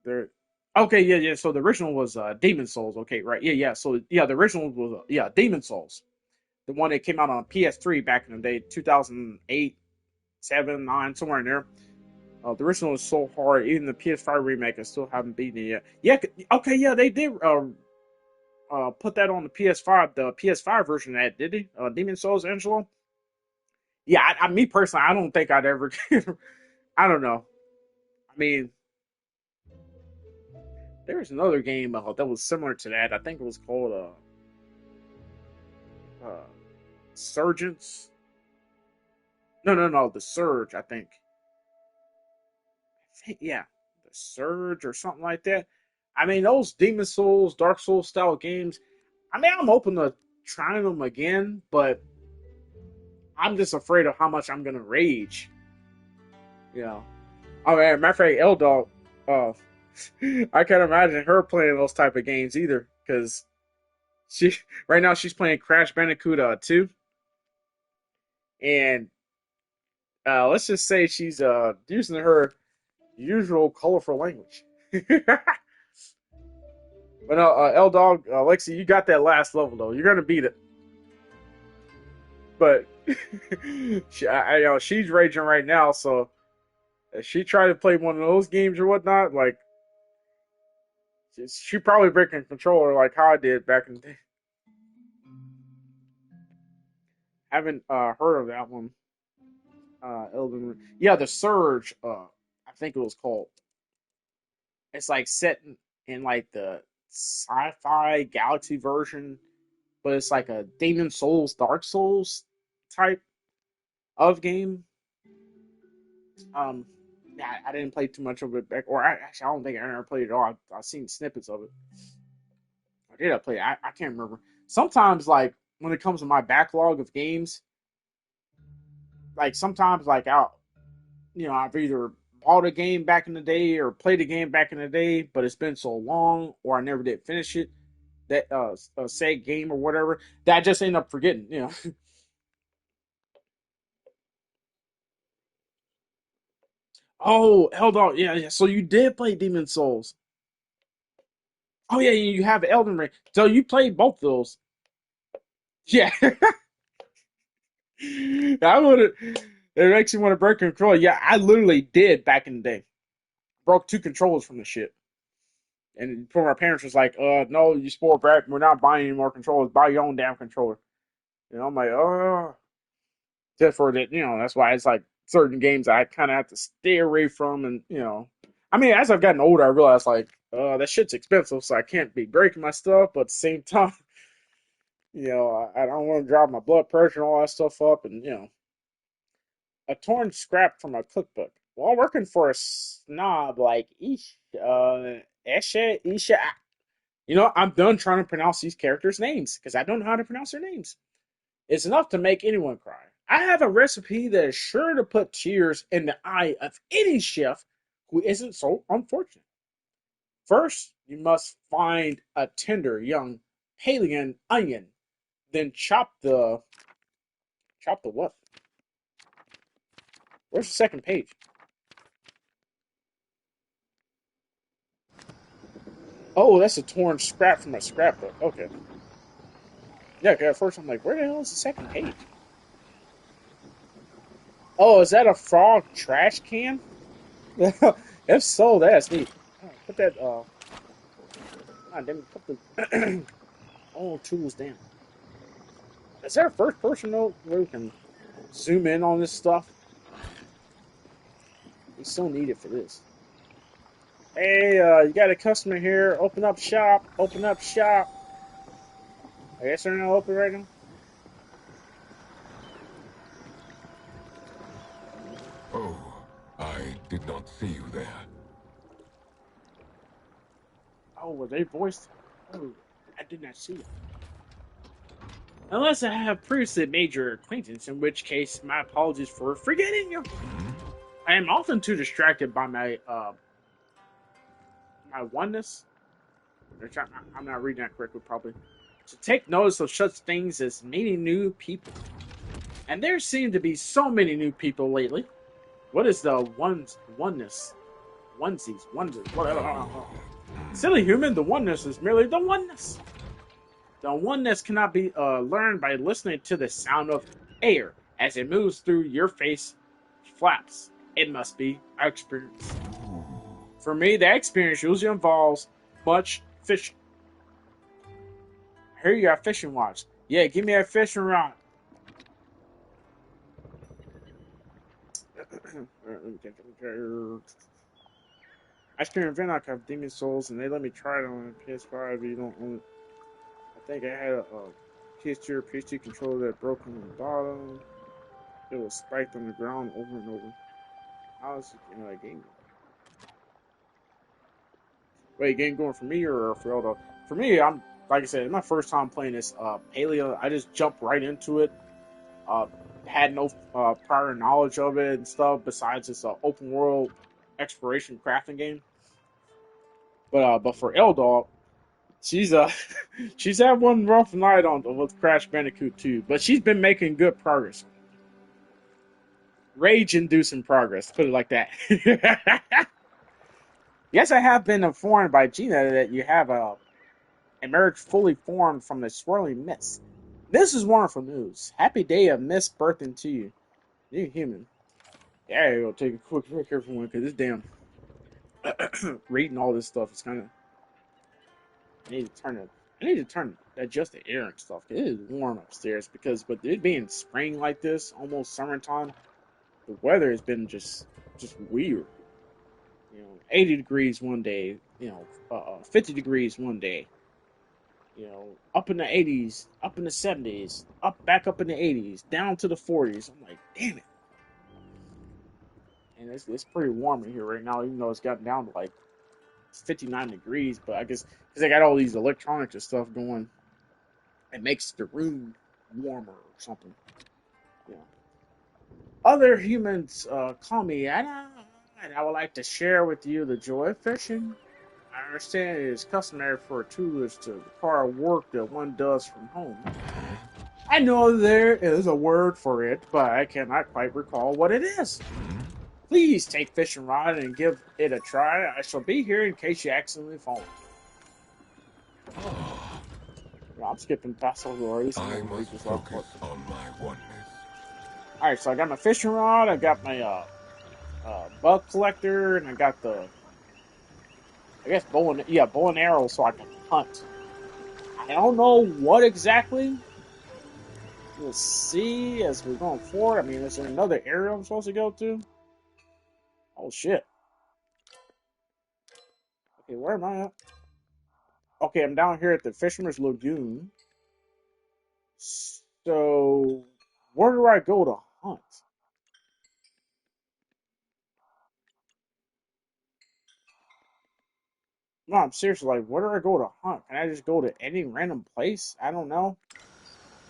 there, okay, yeah. So the original was Demon Souls. Okay, right, yeah. So yeah, the original was Demon Souls, the one that came out on PS3 back in the day, 2008, 7, 9, somewhere in there. The original is so hard. Even the PS5 remake, I still haven't beaten it yet. Yeah, okay, yeah, they did put that on the PS5, the PS5 version of that, did they? Demon Souls, Angelo. Yeah, me personally, I don't think I'd ever. I don't know. I mean, there was another game that was similar to that. I think it was called Surgeons. No, the Surge. Yeah, the Surge or something like that. I mean, those Demon Souls, Dark Souls style games. I mean, I'm open to trying them again, but I'm just afraid of how much I'm gonna rage. You know. Oh man, matter of fact, L Dog. Uh, I can't imagine her playing those type of games either, because she right now she's playing Crash Bandicoot 2, and let's just say she's using her usual colorful language. But no, L Dog, Lexi, you got that last level though. You're gonna beat it. But you know, she's raging right now. So if she tried to play one of those games or whatnot, like she probably breaking a controller like how I did back in the day. Haven't heard of that one. Elden Ring. Yeah, the Surge. I think it was called. It's like set in like the sci-fi galaxy version, but it's like a Demon Souls, Dark Souls type of game. Um, yeah, I didn't play too much of it back, or actually, I don't think I ever played it at all. I've seen snippets of it. Or did I play it? I can't remember. Sometimes, like when it comes to my backlog of games, like sometimes, like I've either bought a game back in the day or played a game back in the day, but it's been so long, or I never did finish it. That said game or whatever that I just end up forgetting. You know. Oh, hold on. Yeah, yeah. So you did play Demon Souls. Oh yeah, you have Elden Ring. So you played both of those. Yeah. I would have. It makes you want to break control. Yeah, I literally did back in the day. Broke two controllers from the shit. And from our parents was like, no, you spoiled brat. We're not buying any more controllers. Buy your own damn controller. You know, I'm like, oh. Just for that, that's why it's like certain games I kind of have to stay away from. And, I mean, as I've gotten older, I realized like, that shit's expensive, so I can't be breaking my stuff. But at the same time, I don't want to drive my blood pressure and all that stuff up. And, a torn scrap from a cookbook. While working for a snob like Isha, I'm done trying to pronounce these characters' names because I don't know how to pronounce their names. It's enough to make anyone cry. I have a recipe that is sure to put tears in the eye of any chef who isn't so unfortunate. First, you must find a tender young Palian onion, then chop the what? Where's the second page? Oh, that's a torn scrap from my scrapbook. Okay. Yeah, okay, at first I'm like, where the hell is the second page? Oh, is that a frog trash can? If so, that's neat. Put that, damn it, put the all tools down. Is there a first person note where we can zoom in on this stuff? We still need it for this. Hey, you got a customer here. Open up shop. Open up shop. I guess they're not open right now. Oh, I did not see you there. Oh, were they voiced? Oh, I did not see it. Unless I have previously made your acquaintance, in which case my apologies for forgetting you. I am often too distracted by my oneness. I'm not reading that correctly, probably. To take notice of such things as meeting new people. And there seem to be so many new people lately. What is the oneness? Onesies, whatever. Silly human, the oneness is merely the oneness. The oneness cannot be learned by listening to the sound of air as it moves through your face flaps. It must be experience. For me, that experience usually involves much fishing. Here you got fishing rods. Yeah, give me a fishing rod. I experienced Venoc have Demon Souls, and they let me try it on PS5. You don't own it. I think I had a PS2 or PS2 controller that broke on the bottom. It was spiked on the ground over and over. How's the game? Wait, game going for me or for Eldo? For me, I'm like I said, it's my first time playing this Paleo. I just jumped right into it. Uh, had no prior knowledge of it and stuff. Besides, it's an open world exploration crafting game. But for Eldog, she's she's had one rough night on with Crash Bandicoot 2, but she's been making good progress. Rage-inducing progress, put it like that. Yes, I have been informed by Gina that you have emerged fully formed from the swirling mist. This is wonderful news. Happy day of mist birthing to you, new human. Yeah, I gotta take a quick break here for one because this damn reading all this stuff is kind of. I need to turn it. I need to adjust the air and stuff. It is warm upstairs because with it being spring like this, almost summertime, the weather has been just weird. 80 degrees one day, 50 degrees one day, up in the 80s, up in the 70s, back up in the 80s, down to the 40s. I'm like, damn it. And it's pretty warm in here right now, even though it's gotten down to like 59 degrees. But I guess because I got all these electronics and stuff going, it makes the room warmer or something. You know. Other humans call me, and I would like to share with you the joy of fishing. I understand it is customary for tourists to require work that one does from home. I know there is a word for it, but I cannot quite recall what it is. Please take fishing rod and give it a try. I shall be here in case you accidentally fall. I'm skipping past those already, so I'm I going to read must this last part. focus on my oneness. Alright, so I got my fishing rod, I got my bug collector, and I got the, I guess, bow and arrow so I can hunt. I don't know what exactly. We'll see as we're going forward. I mean, is there another area I'm supposed to go to? Oh, shit. Okay, where am I at? Okay, I'm down here at the Fisherman's Lagoon. So, where do I go to hunt? No, I'm seriously like, where do I go to hunt? Can I just go to any random place? I don't know.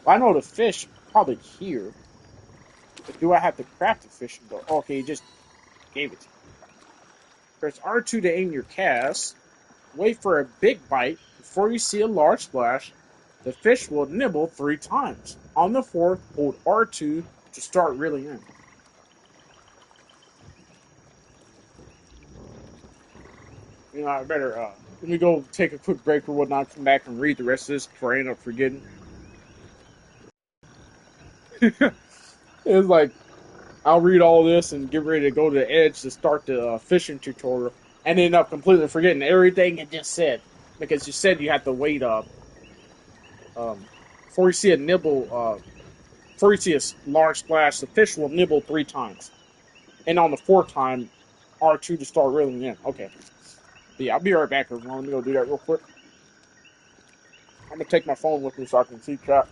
Well, I know the fish probably here, but do I have to craft the fishing boat? Okay, you just gave it to me. Press R2 to aim your cast. Wait for a big bite before you see a large splash. The fish will nibble 3 times. On the fourth, hold R2 to start reeling in. I better let me go take a quick break or whatnot, come back and read the rest of this before I end up forgetting. It's like I'll read all this and get ready to go to the edge to start the fishing tutorial, and end up completely forgetting everything it just said because you said you have to wait before you see a nibble before you see a large splash, the fish will nibble 3 times, and on the fourth time, R2 to start reeling in. Okay, but yeah, I'll be right back, everyone. Let me go do that real quick. I'm gonna take my phone with me so I can see chat.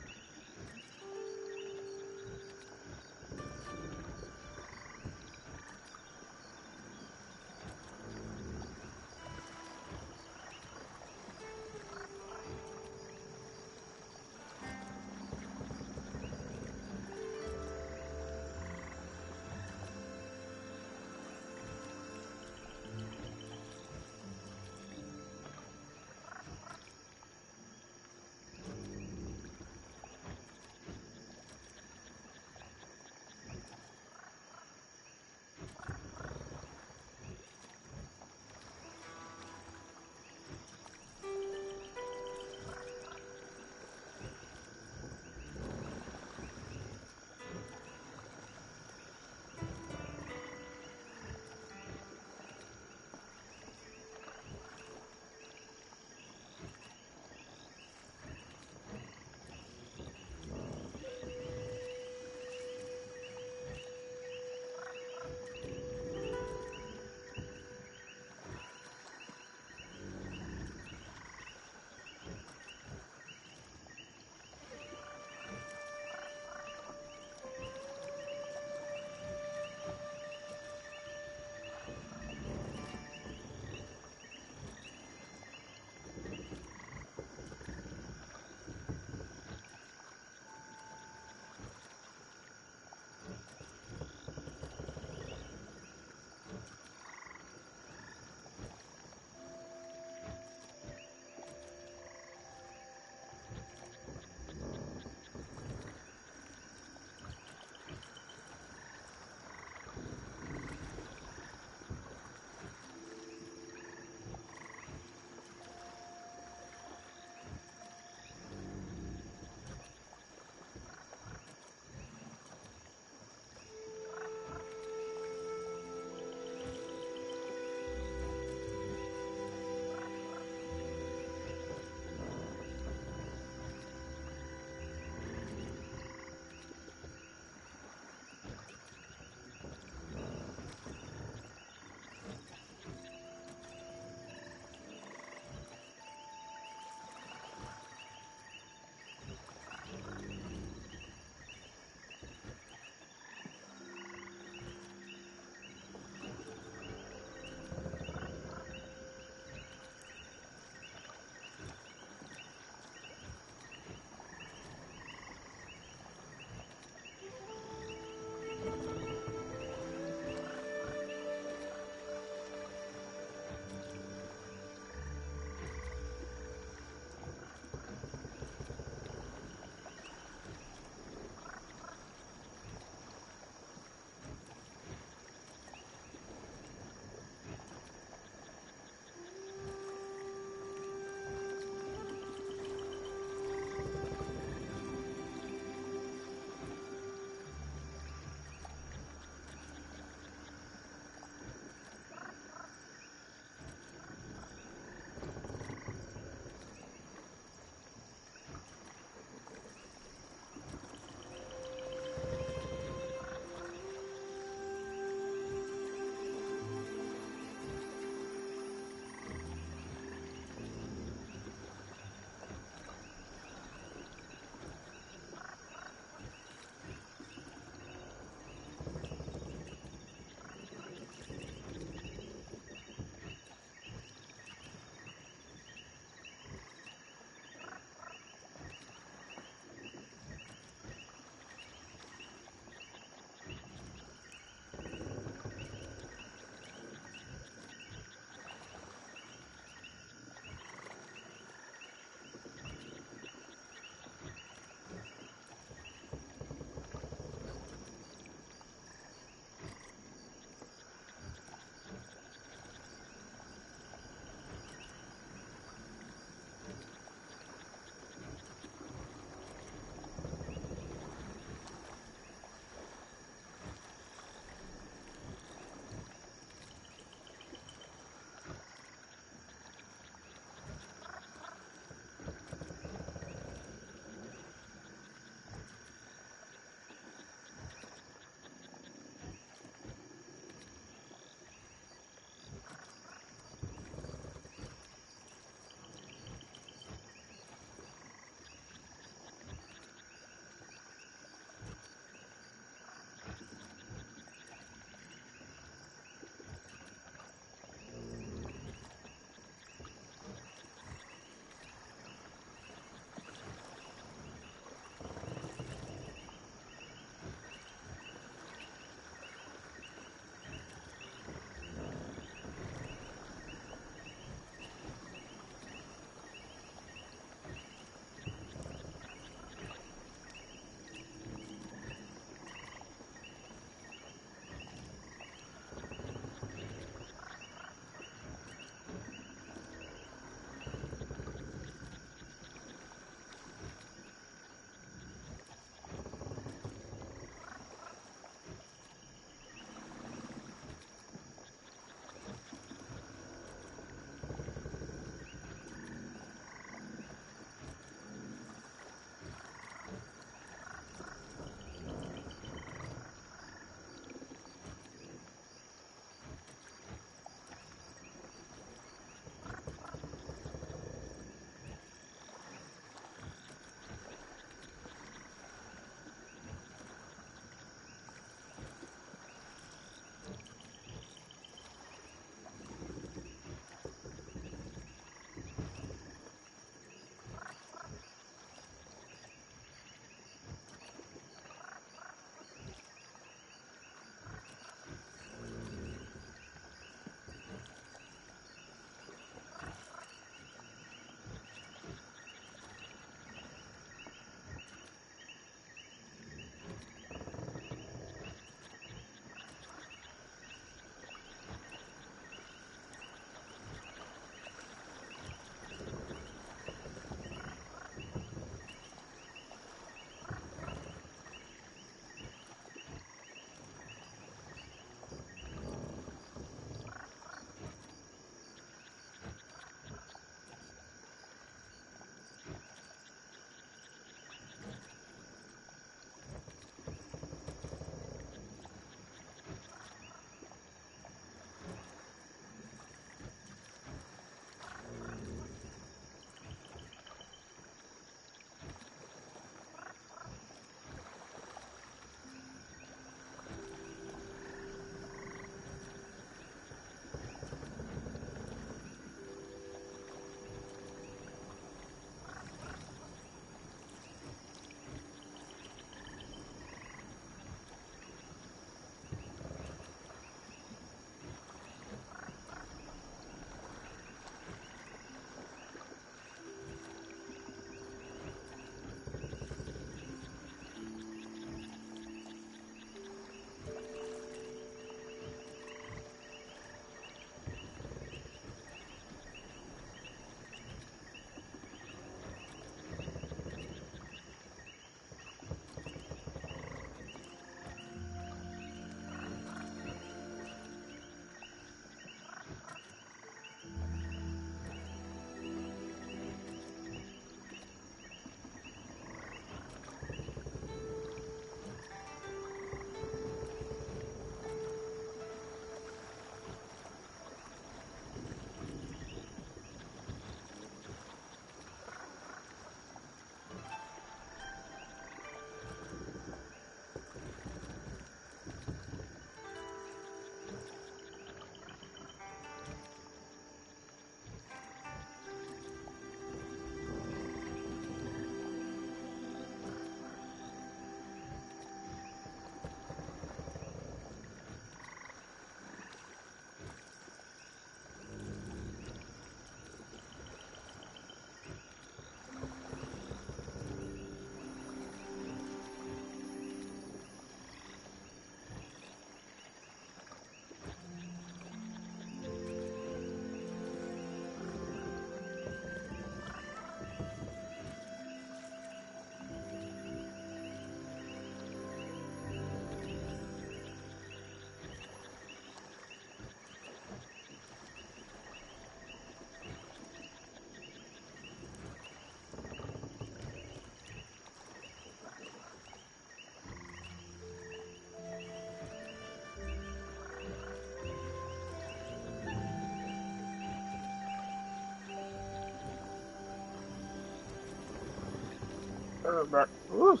Turn back. Oof.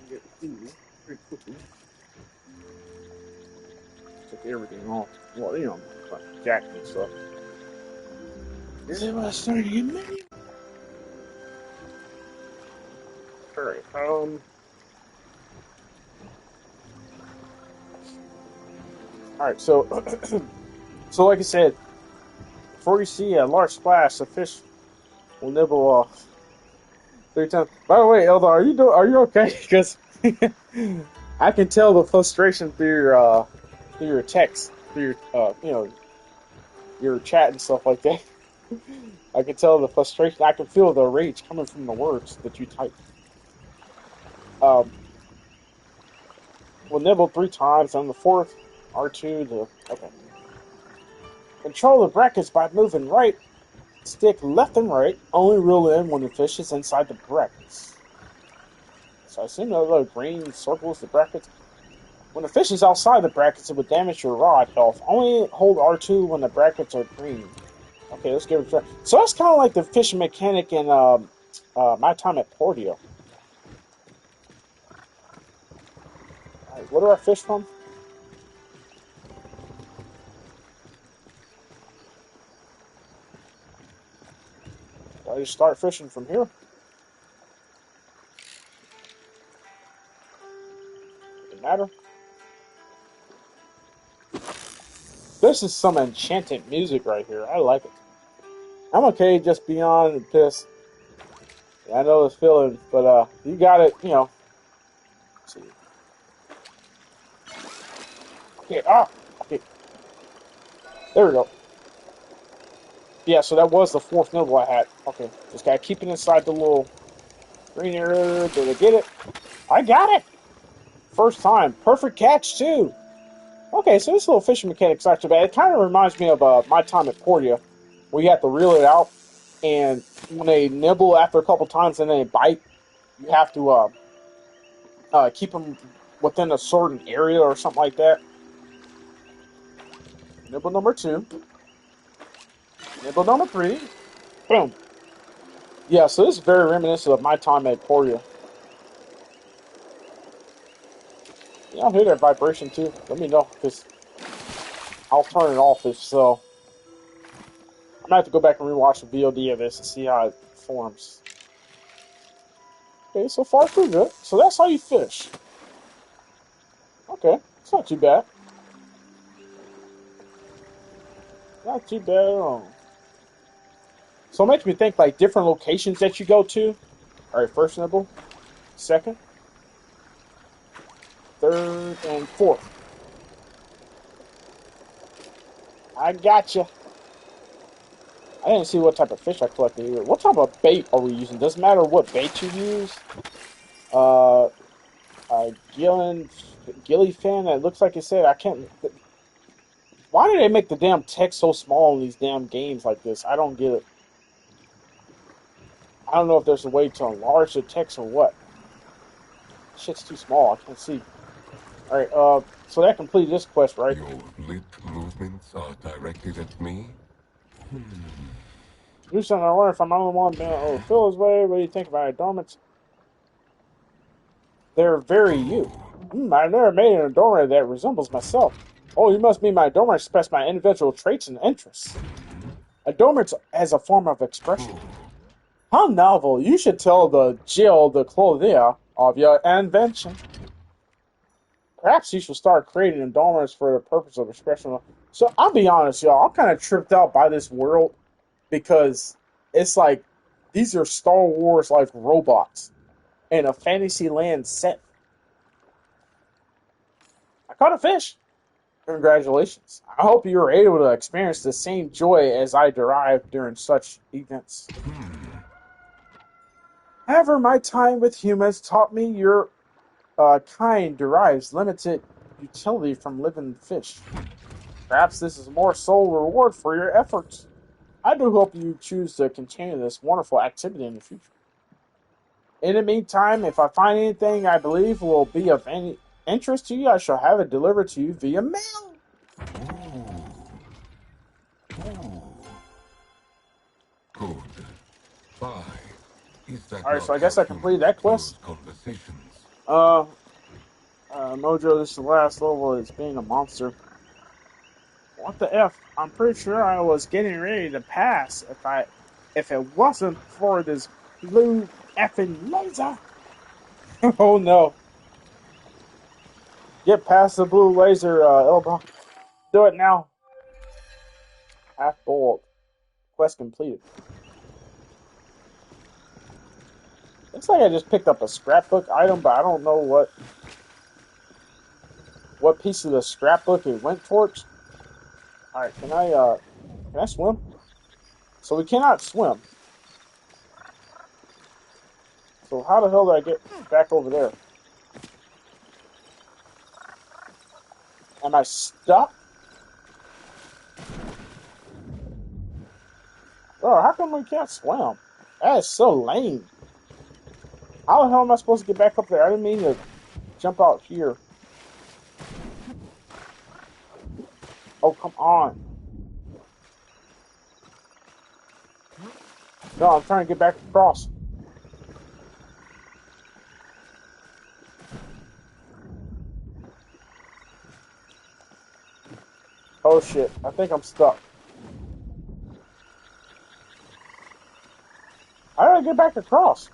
Get these pretty quickly. Took everything off. Well, like jacket and stuff. Is it starting to get many? Alright, alright, so so like I said, before you see a large splash, the fish will nibble off 3 times. By the way, Elda, are you okay? Because I can tell the frustration through your text, through your chat and stuff like that. I can tell the frustration. I can feel the rage coming from the words that you type. Um, will nibble 3 times, and the fourth R2 the okay. Control the brackets by moving right stick left and right. Only reel in when the fish is inside the brackets. So I assume the little green circles the brackets. When the fish is outside the brackets, it would damage your rod health. Only hold R2 when the brackets are green. Okay, let's give it a try. So that's kind of like the fishing mechanic in my time at Portia. Alright, what do I fish from? Do I just start fishing from here? Doesn't matter. This is some enchanted music right here. I like it. I'm okay just beyond this. Yeah, I know this feeling, but you got it, Let's see. Okay, okay. There we go. Yeah, so that was the fourth nibble I had. Okay, just gotta keep it inside the little green area. Did I get it? I got it! First time. Perfect catch, too. Okay, so this little fishing mechanic's actually bad. It kind of reminds me of my time at Portia, where you have to reel it out, and when they nibble after a couple times and then they bite, you have to keep them within a certain area or something like that. Nibble number 2. Nibble number 3. Boom. Yeah, so this is very reminiscent of my time at Portia. Yeah, I'll hear that vibration too. Let me know, because I'll turn it off if so. I'm gonna have to go back and rewatch the VOD of this and see how it forms. Okay, so far so good. So that's how you fish. Okay, it's not too bad. Not too bad at all. So it makes me think like different locations that you go to. Alright, first nibble, second, third, and fourth. I gotcha. I didn't see what type of fish I collected here. What type of bait are we using? Doesn't matter what bait you use. Uh, Gilly fin. It looks like it said. I can't. Why do they make the damn text so small in these damn games like this? I don't get it. I don't know if there's a way to enlarge the text or what. Shit's too small. I can't see. All right. So that completed this quest, right? Your lip movements are directed at me? Do something. I wonder if I'm the only one being feel his way. What do you think about it, dormants? They're very you. I've never made an adornment that resembles myself. Oh, you must mean my adornment express my individual traits and interests. Adornment as a form of expression. How novel. You should tell the Jill the Clothier of your invention. Perhaps you should start creating adornments for the purpose of expression. So I'll be honest, y'all. I'm kind of tripped out by this world because it's like these are Star Wars like robots in a fantasy land set. I caught a fish. Congratulations. I hope you were able to experience the same joy as I derived during such events. However, my time with humans taught me your kind derives limited utility from living fish. Perhaps this is more sole reward for your efforts. I do hope you choose to continue this wonderful activity in the future. In the meantime, if I find anything I believe will be of any interest to you, I shall have it delivered to you via mail. Good. Why is that Alright, not so I guess how I completed that those quest. conversations? Mojo, this is the last level. It's being a monster. What the F? I'm pretty sure I was getting ready to pass if it wasn't for this blue effing laser. Oh no. Get past the blue laser, Elba. Do it now. Half boiled. Quest completed. Looks like I just picked up a scrapbook item, but I don't know what piece of the scrapbook it went towards. Alright, can I swim? So we cannot swim. So how the hell do I get back over there? Am I stuck? Bro, how come we can't swim? That is so lame. How the hell am I supposed to get back up there? I didn't mean to jump out here. Oh, come on. No, I'm trying to get back across. Oh shit, I think I'm stuck. How do I get back across?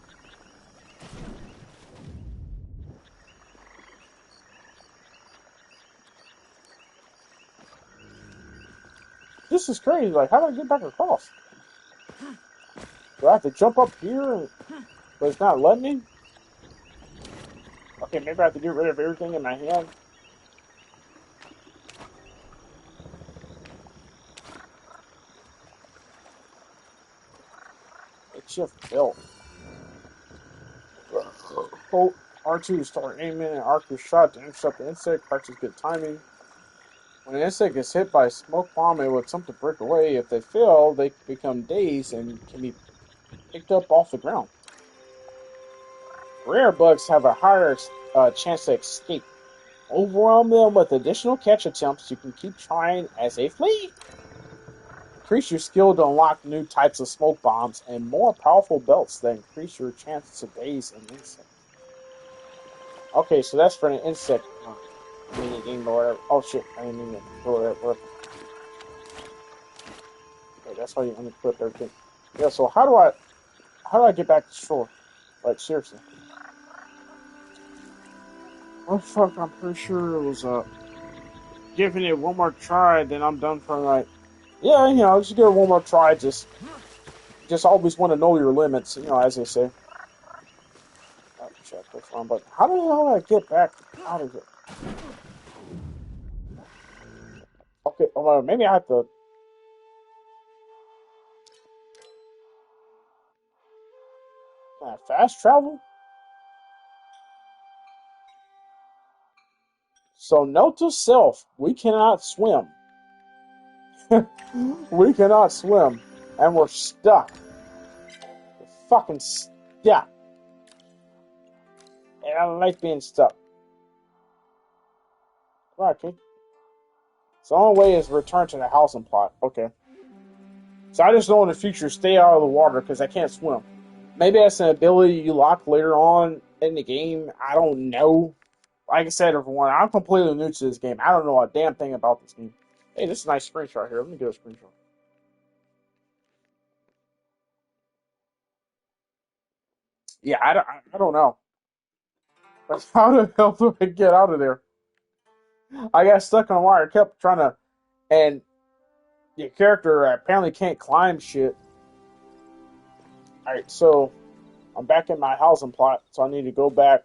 This is crazy. Like, how do I get back across? Do I have to jump up here? But it's not letting me? Okay, maybe I have to get rid of everything in my hand. Makeshift belt. Hold R2 to start aiming and arc your shot to intercept the insect. Practice good timing. When an insect is hit by a smoke bomb, it will attempt to break away. If they fail, they become dazed and can be picked up off the ground. Rare bugs have a higher chance to escape. Overwhelm them with additional catch attempts. You can keep trying as they flee. Increase your skill to unlock new types of smoke bombs and more powerful belts that increase your chances to daze an insect. Okay, so that's for an insect mini game or whatever. Oh shit, I didn't mean to throw that. Okay, that's how you unequip everything. Yeah, so how do I get back to shore? Like seriously. Oh fuck, I'm pretty sure it was giving it one more try, then I'm done for the night. Yeah, just give it one more try, just always want to know your limits, as they say. Oh, check this one, but how the hell do I get back out of it? Okay, well, maybe I have to fast travel? So note to self, we cannot swim. We cannot swim. And we're stuck. We're fucking stuck. And I like being stuck. Right, okay. So the only way is return to the housing plot. Okay. So I just know in the future, stay out of the water because I can't swim. Maybe that's an ability you lock later on in the game. I don't know. Like I said, everyone, I'm completely new to this game. I don't know a damn thing about this game. Hey, this is a nice screenshot here. Let me get a screenshot. Yeah, I don't know. But how the hell do I get out of there? I got stuck on a wire. I kept trying to, and your character apparently can't climb shit. All right, so I'm back in my housing plot, so I need to go back.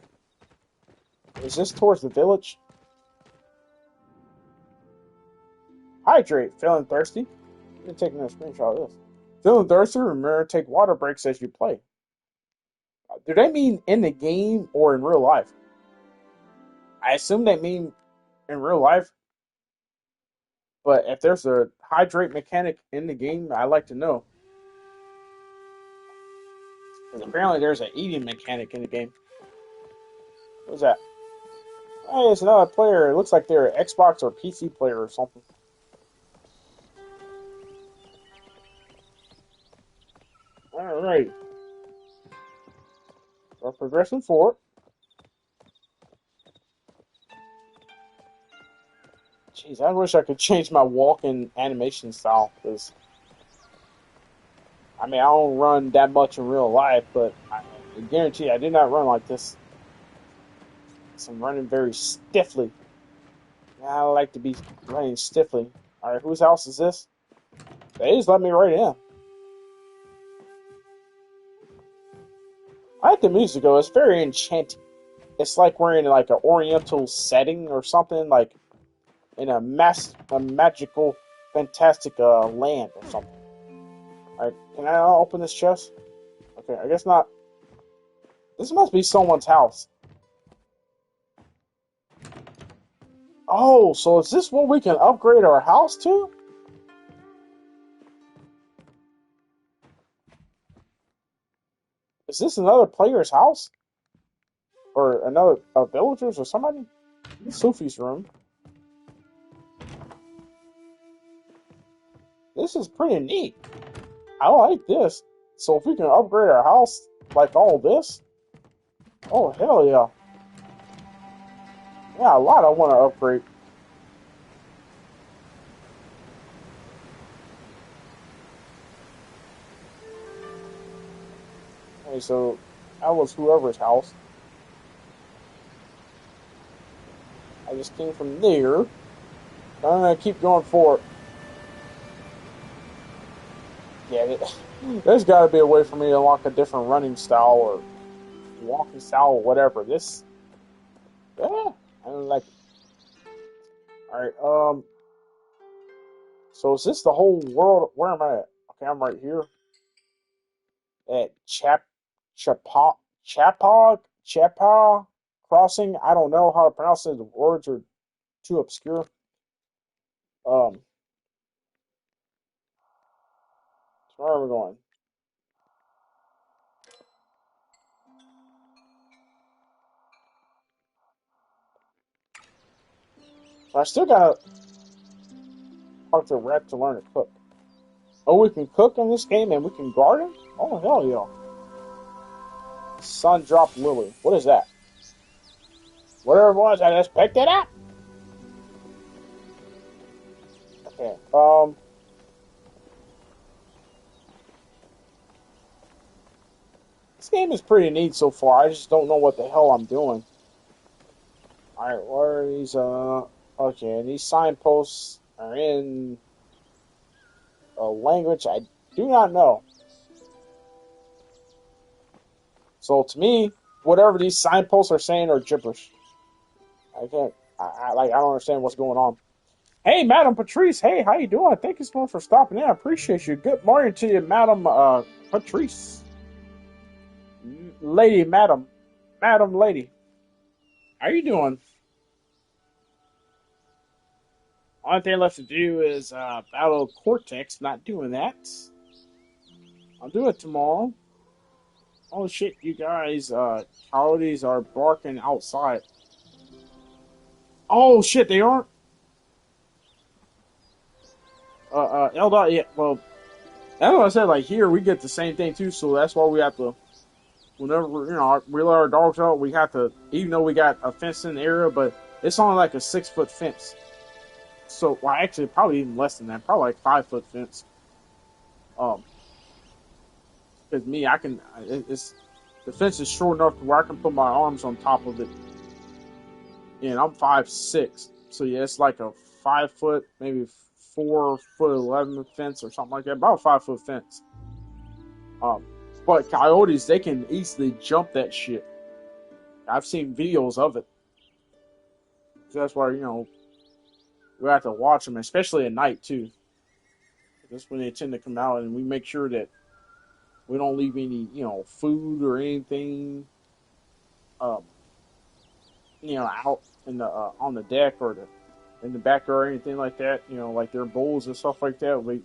Is this towards the village? Hydrate. Feeling thirsty? Let me take another screenshot of this. Feeling thirsty? Remember to take water breaks as you play. Do they mean in the game or in real life? I assume they mean in real life. But if there's a hydrate mechanic in the game, I'd like to know. Because apparently there's an eating mechanic in the game. What's that? Hey, it's another player. It looks like they're an Xbox or PC player or something. Alright. We're progressing forward. Jeez, I wish I could change my walking animation style, because, I mean, I don't run that much in real life, but I guarantee I did not run like this. So I'm running very stiffly. I like to be running stiffly. Alright, whose house is this? They just let me right in. I like the music though, it's very enchanting. It's like we're in like an oriental setting or something, like in a magical, fantastic land or something. Alright, can I open this chest? Okay, I guess not. This must be someone's house. Oh, so is this what we can upgrade our house to? Is this another player's house? Or another villagers or somebody? Sufi's room. This is pretty neat. I like this. So if we can upgrade our house like all this, oh hell yeah. Yeah, a lot I want to upgrade. Okay, so that was whoever's house. I just came from there. I'm gonna keep going for it. Get it. There's got to be a way for me to unlock a different running style or walking style or whatever. This, yeah, I don't like it. All right. So is this the whole world? Where am I at? Okay, I'm right here at Chapog Chapog Crossing. I don't know how to pronounce it. The words are too obscure. Um, so where are we going? So I still gotta talk to Red to learn to cook. Oh, we can cook in this game and we can garden? Oh, hell yeah. Sun Drop Lily. What is that? Whatever it was, I just picked it up. Okay. This game is pretty neat so far. I just don't know what the hell I'm doing. Alright, where are these, okay, these signposts are in a language I do not know. So to me, whatever these signposts are saying are gibberish. I can't, I don't understand what's going on. Hey, Madam Patrice. Hey, how you doing? Thank you so much for stopping in. I appreciate you. Good morning to you, Madam Patrice. Lady, Madam Lady. How you doing? Only thing left to do is battle Cortex. Not doing that. I'll do it tomorrow. Oh shit, you guys, coyotes are barking outside. Oh shit, they aren't. Eldar, yeah, well, that's what I said. Like here, we get the same thing too. So that's why we have to. Whenever we let our dogs out, we have to. Even though we got a fence in the area, but it's only like a 6 foot fence. So, well, actually, probably even less than that. Probably like 5 foot fence. Um, because me, I can. It's the fence is short enough to where I can put my arms on top of it, and I'm 5'6". So yeah, it's like a 5 foot, maybe 4 foot 11 fence or something like that. About a 5 foot fence. Um, but coyotes, they can easily jump that shit. I've seen videos of it. So that's why we have to watch them, especially at night too. That's when they tend to come out, and we make sure that we don't leave any food or anything um, out in the on the deck or in the back or anything like that. Like their bowls and stuff like that. We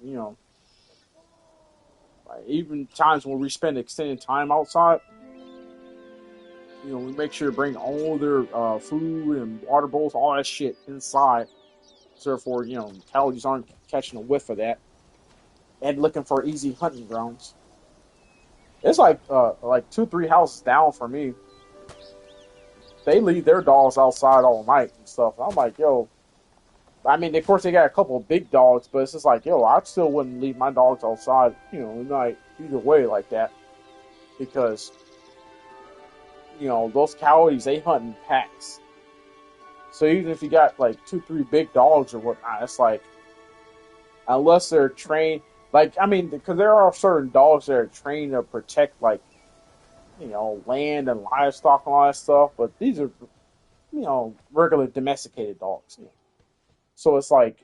like even times when we spend extended time outside, we make sure to bring all their food and water bowls, all that shit inside. So therefore, coyotes aren't catching a whiff of that and looking for easy hunting grounds. It's like 2, 3 houses down for me. They leave their dogs outside all night and stuff. I'm like, yo. I mean, of course, they got a couple of big dogs, but it's just like, yo, I still wouldn't leave my dogs outside, at night either way like that because those coyotes they hunt in packs. So even if you got like 2, 3 big dogs or whatnot, it's like unless they're trained, like I mean, because there are certain dogs that are trained to protect like land and livestock and all that stuff, but these are regular domesticated dogs. So it's like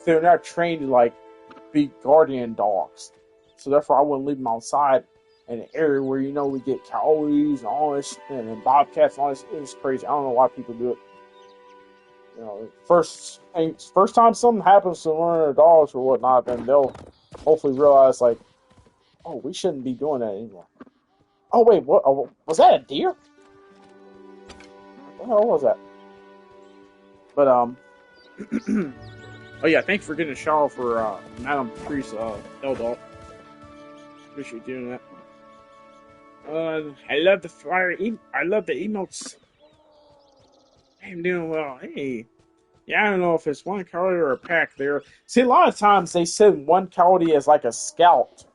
they're not trained to like be guardian dogs. So therefore, I wouldn't leave them outside in an area where we get coyotes and all this, and then bobcats and all this. It's crazy. I don't know why people do it. First time something happens to one of their dogs or whatnot, then they'll hopefully realize like, oh, we shouldn't be doing that anymore. Oh wait, what? Oh, was that a deer? What the hell was that? But oh yeah, thanks for getting a shower for Madame Patrice L-Dog. Appreciate you doing that. I love the fire. I love the emotes. I'm doing well. Hey, yeah, I don't know if it's one coyote or a pack there. See, a lot of times they send one coyote as like a scout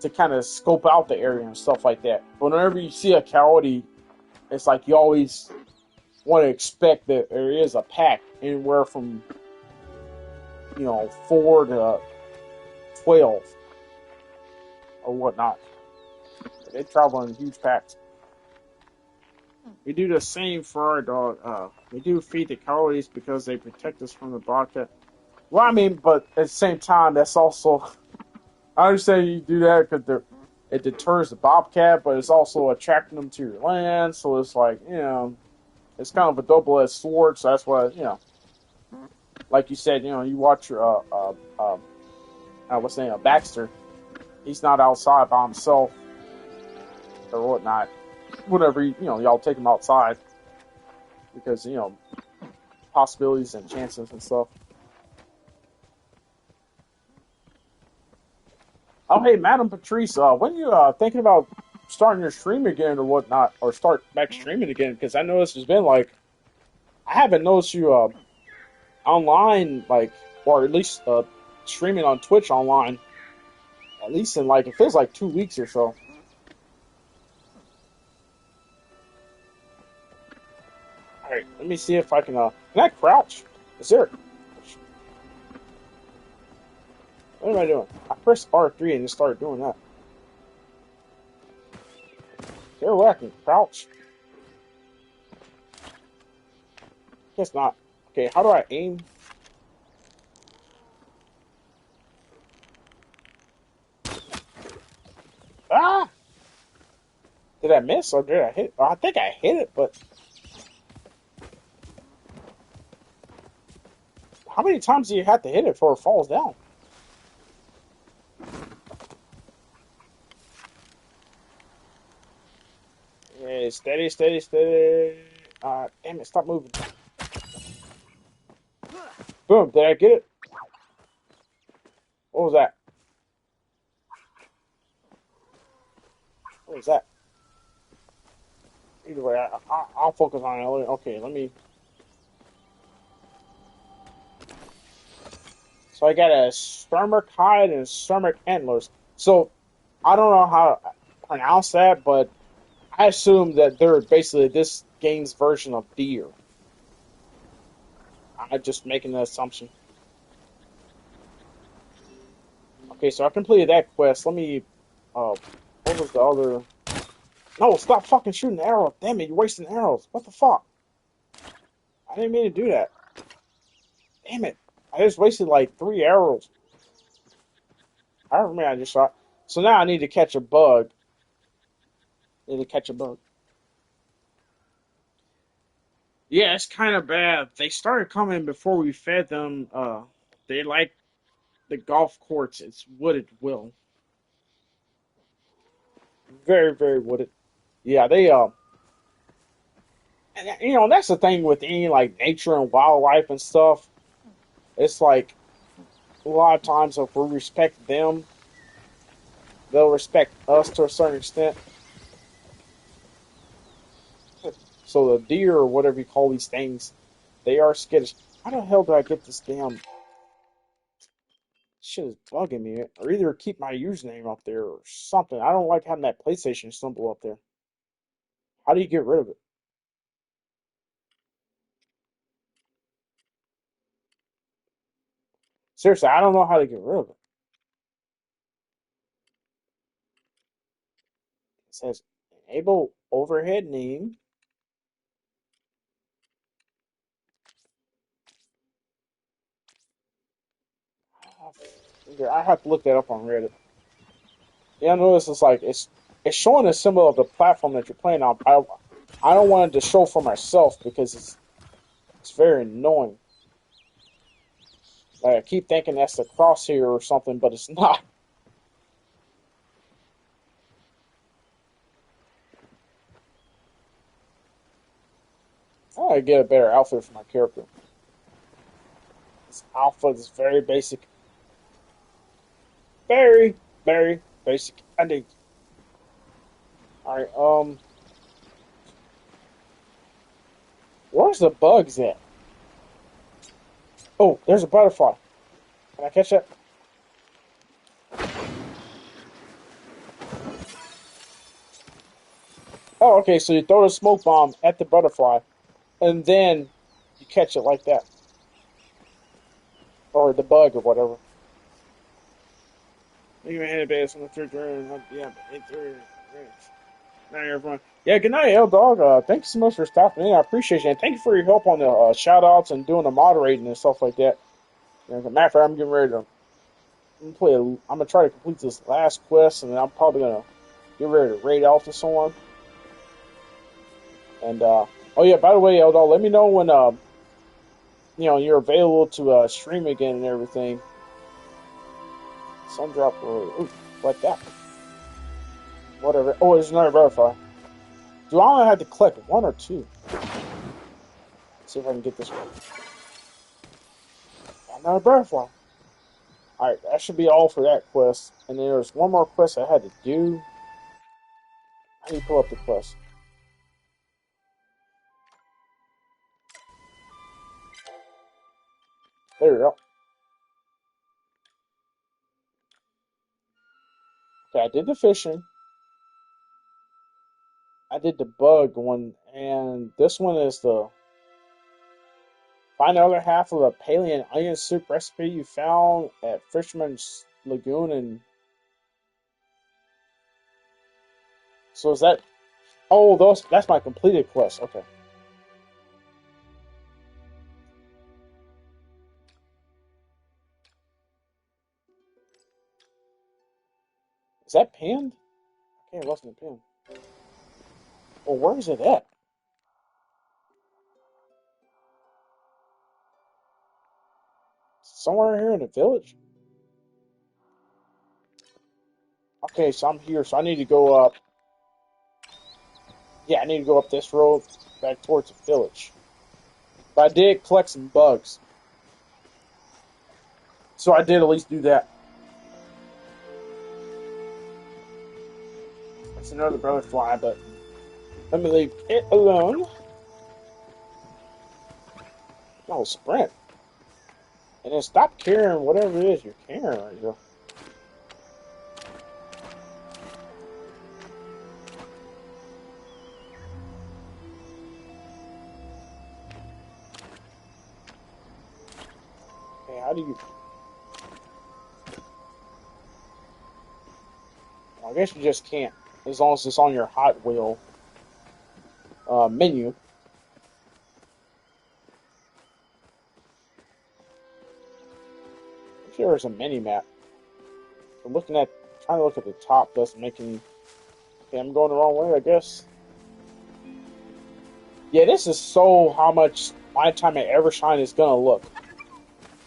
to kind of scope out the area and stuff like that. But whenever you see a coyote, it's like you always want to expect that there is a pack anywhere from 4 to 12 or whatnot. They travel in huge packs. We do the same for our dog. We do feed the coyotes because they protect us from the bobcat. Well, I mean, but at the same time, that's also I understand you do that because it deters the bobcat, but it's also attracting them to your land. So it's like it's kind of a double-edged sword. So that's why like you said, you watch your what's his name, Baxter. He's not outside by himself or whatnot. Whatever, y'all take him outside because possibilities and chances and stuff. Oh, hey, Madam Patrice, when you thinking about starting your stream again or whatnot, or start back streaming again? Because I noticed there's been like I haven't noticed you online, like, or at least streaming on Twitch online, at least in like it feels like 2 weeks or so. All right, let me see if I can I crouch? Is there? What am I doing? I pressed R3 and just started doing that. They're whacking. Crouch. Guess not. Okay, how do I aim? Ah! Did I miss or did I hit? I think I hit it, but how many times do you have to hit it before it falls down? Yeah, steady, steady, steady. Damn it, stop moving. Boom, did I get it? What was that? What was that? Either way, I'll focus on it. Okay, let me. So I got a stomach hide and stomach antlers. So I don't know how to pronounce that, but I assume that they're basically this game's version of deer. I'm just making an assumption. Okay, so I completed that quest. Let me. What was the other? No, stop fucking shooting arrows. Damn it, you're wasting arrows. What the fuck? I didn't mean to do that. Damn it. I just wasted like 3 arrows. I remember I just shot. So now I need to catch a bug. Need to catch a bug. Yeah, it's kind of bad. They started coming before we fed them. They like the golf course. It's wooded, Will. Very, very wooded. Yeah, they and, that's the thing with any like nature and wildlife and stuff. It's like a lot of times if we respect them, they'll respect us to a certain extent. So the deer or whatever you call these things, they are skittish. How the hell do I get this damn shit is bugging me? Or either keep my username up there or something. I don't like having that PlayStation symbol up there. How do you get rid of it? Seriously, I don't know how to get rid of it. It says enable overhead name. I have to look that up on Reddit. Yeah, I notice it's like it's showing a symbol of the platform that you're playing on. I don't want it to show for myself because it's very annoying. Like I keep thinking that's the crosshair or something, but it's not. I gotta get a better outfit for my character. This outfit is very basic, very very basic. I need. All right, where's the bugs at? Oh, there's a butterfly. Can I catch that? Oh, okay. So you throw the smoke bomb at the butterfly, and then you catch it like that, or the bug or whatever. You can hit base on the third round. Yeah, night, everyone. Yeah, good night, L Dog. Thank you so much for stopping in. I appreciate you, and thank you for your help on the shout outs and doing the moderating and stuff like that. As a matter of fact, I'm getting ready to I'm gonna try to complete this last quest, and then I'm probably gonna get ready to raid off to someone. And oh yeah, by the way, L Dog, let me know when you're available to stream again and everything. Sun drop early. Ooh, like that. Whatever. Oh, there's another butterfly. Do I only have to collect one or two? Let's see if I can get this one. Another butterfly. Alright, that should be all for that quest. And then there's one more quest I had to do. How do you pull up the quest? There we go. Okay, I did the fishing. I did the bug one, and this one is the find the other half of the Paleo onion soup recipe you found at Fisherman's Lagoon. And so is that? Oh, that's my completed quest. Okay, is that pinned? Okay, it wasn't pinned. Well, where is it at? Somewhere here in the village. Okay, so I'm here, so I need to go up. Yeah, I need to go up this road back towards the village. But I did collect some bugs. So I did at least do that. It's another butterfly, but let me leave it alone. Oh, sprint. And then stop carrying whatever it is you're carrying right here. Okay, how do you... Well, I guess you just can't. As long as it's on your Hot Wheel menu. I'm sure there's a mini map. I'm trying to look at the top doesn't make any... Okay, I'm going the wrong way, I guess. Yeah, this is so how much my time at Evershine is gonna look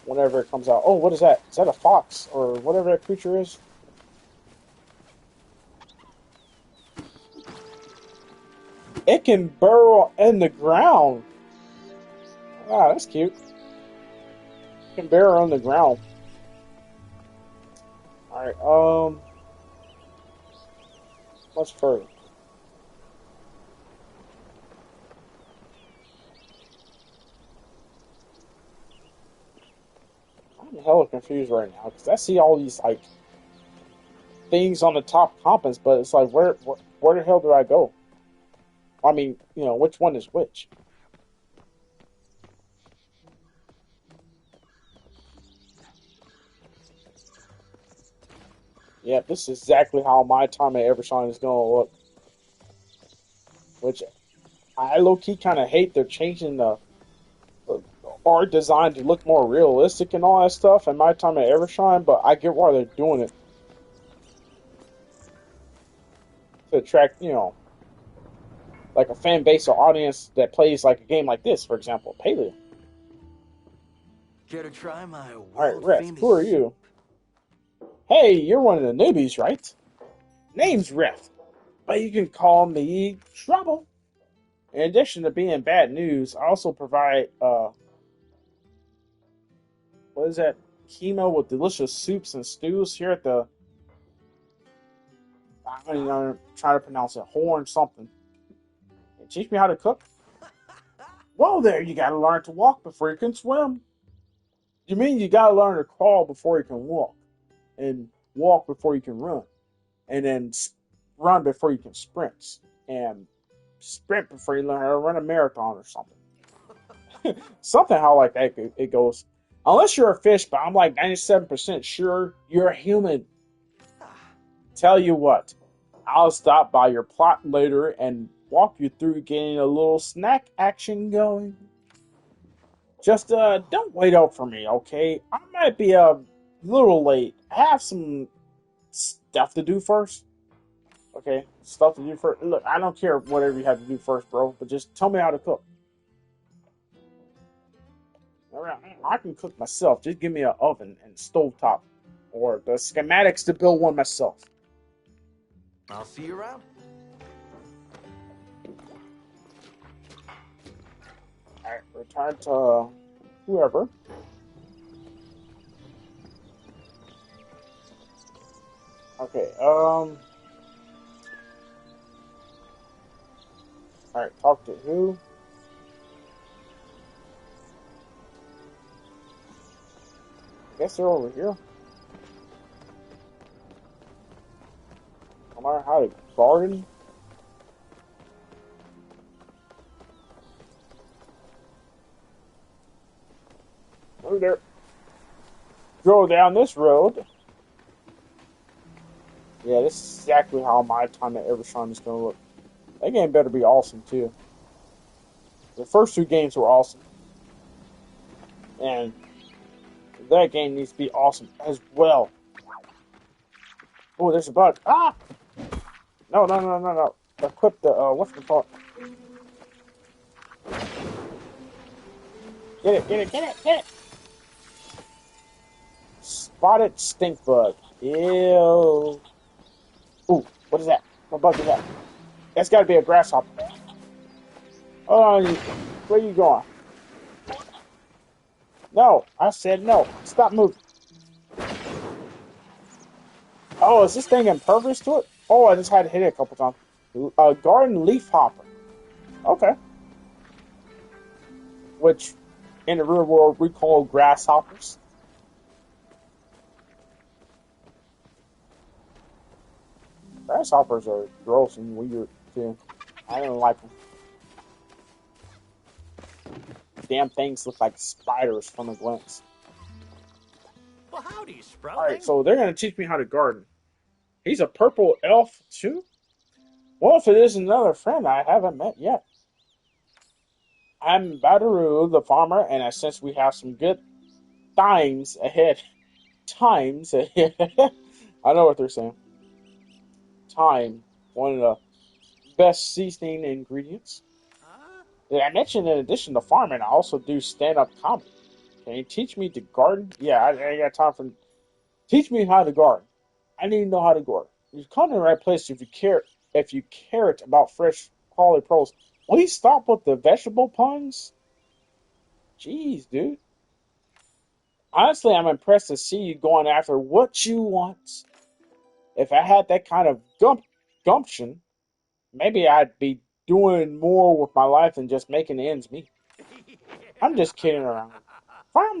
whenever it comes out. Oh, what is that? Is that a fox or whatever that creature is? It can burrow in the ground. Ah, that's cute. It can burrow in the ground. Alright, what's further? I'm hella confused right now because I see all these like things on the top compass, but it's like where the hell do I go? I mean, which one is which? Yeah, this is exactly how my time at Evershine is gonna look. Which I low key kind of hate. They're changing the art design to look more realistic and all that stuff. And my time at Evershine, but I get why they're doing it to attract, like a fan base or audience that plays like a game like this, for example, Paleo. Care to try my All right, world Ref, famous who are you? Hey, you're one of the newbies, right? Name's Ref, but you can call me Trouble. In addition to being bad news, I also provide what is that? Chemo with delicious soups and stews here at the I don't even know, try to pronounce it, horn something. Teach me how to cook? Well, there, you gotta learn to walk before you can swim. You mean you gotta learn to crawl before you can walk, and walk before you can run, and then run before you can sprint, and sprint before you learn how to run a marathon or something. Something how like that it goes. Unless you're a fish, but I'm like 97% sure you're a human. Tell you what, I'll stop by your plot later and walk you through getting a little snack action going. Just don't wait out for me, okay? I might be a little late. I have some stuff to do first. Okay, stuff to do first. Look, I don't care whatever you have to do first, bro. But just tell me how to cook. Alright, I can cook myself. Just give me an oven and stovetop, or the schematics to build one myself. I'll see you around. Alright, return to whoever. Okay, alright, talk to who? I guess they're over here. No matter how to garden. Over there. Go down this road. Yeah, this is exactly how my time at Evershine is going to look. That game better be awesome, too. The first two games were awesome. And that game needs to be awesome as well. Oh, there's a bug. Ah! No, no, no, no, no. Equip the, what's the called? Get it, get it, get it, get it! Spotted stink bug. Ew. Ooh, what is that? What bug is that? That's gotta be a grasshopper. Oh, where are you going? No, I said no. Stop moving. Oh, is this thing impervious to it? Oh, I just had to hit it a couple times. Garden leaf hopper. Okay. Which, in the real world, we call grasshoppers. Grasshoppers are gross and weird, too. I don't like them. Damn things look like spiders from a glance. Well, howdy, Sproutling. Alright, so they're going to teach me how to garden. He's a purple elf, too? Well, if it is another friend I haven't met yet. I'm Badaru, the farmer, and I sense we have some good times ahead. Times ahead. I know what they're saying. Thyme, one of the best seasoning ingredients. Did I mention in addition to farming, I also do stand-up comedy? Can you teach me to garden? Yeah, I ain't got time for... Teach me how to garden. I need to know how to garden. You've come to the right place if you care about fresh call it pros. Please stop with the vegetable puns. Jeez, dude. Honestly, I'm impressed to see you going after what you want. If I had that kind of gumption, maybe I'd be doing more with my life than just making ends meet. I'm just kidding around. Farm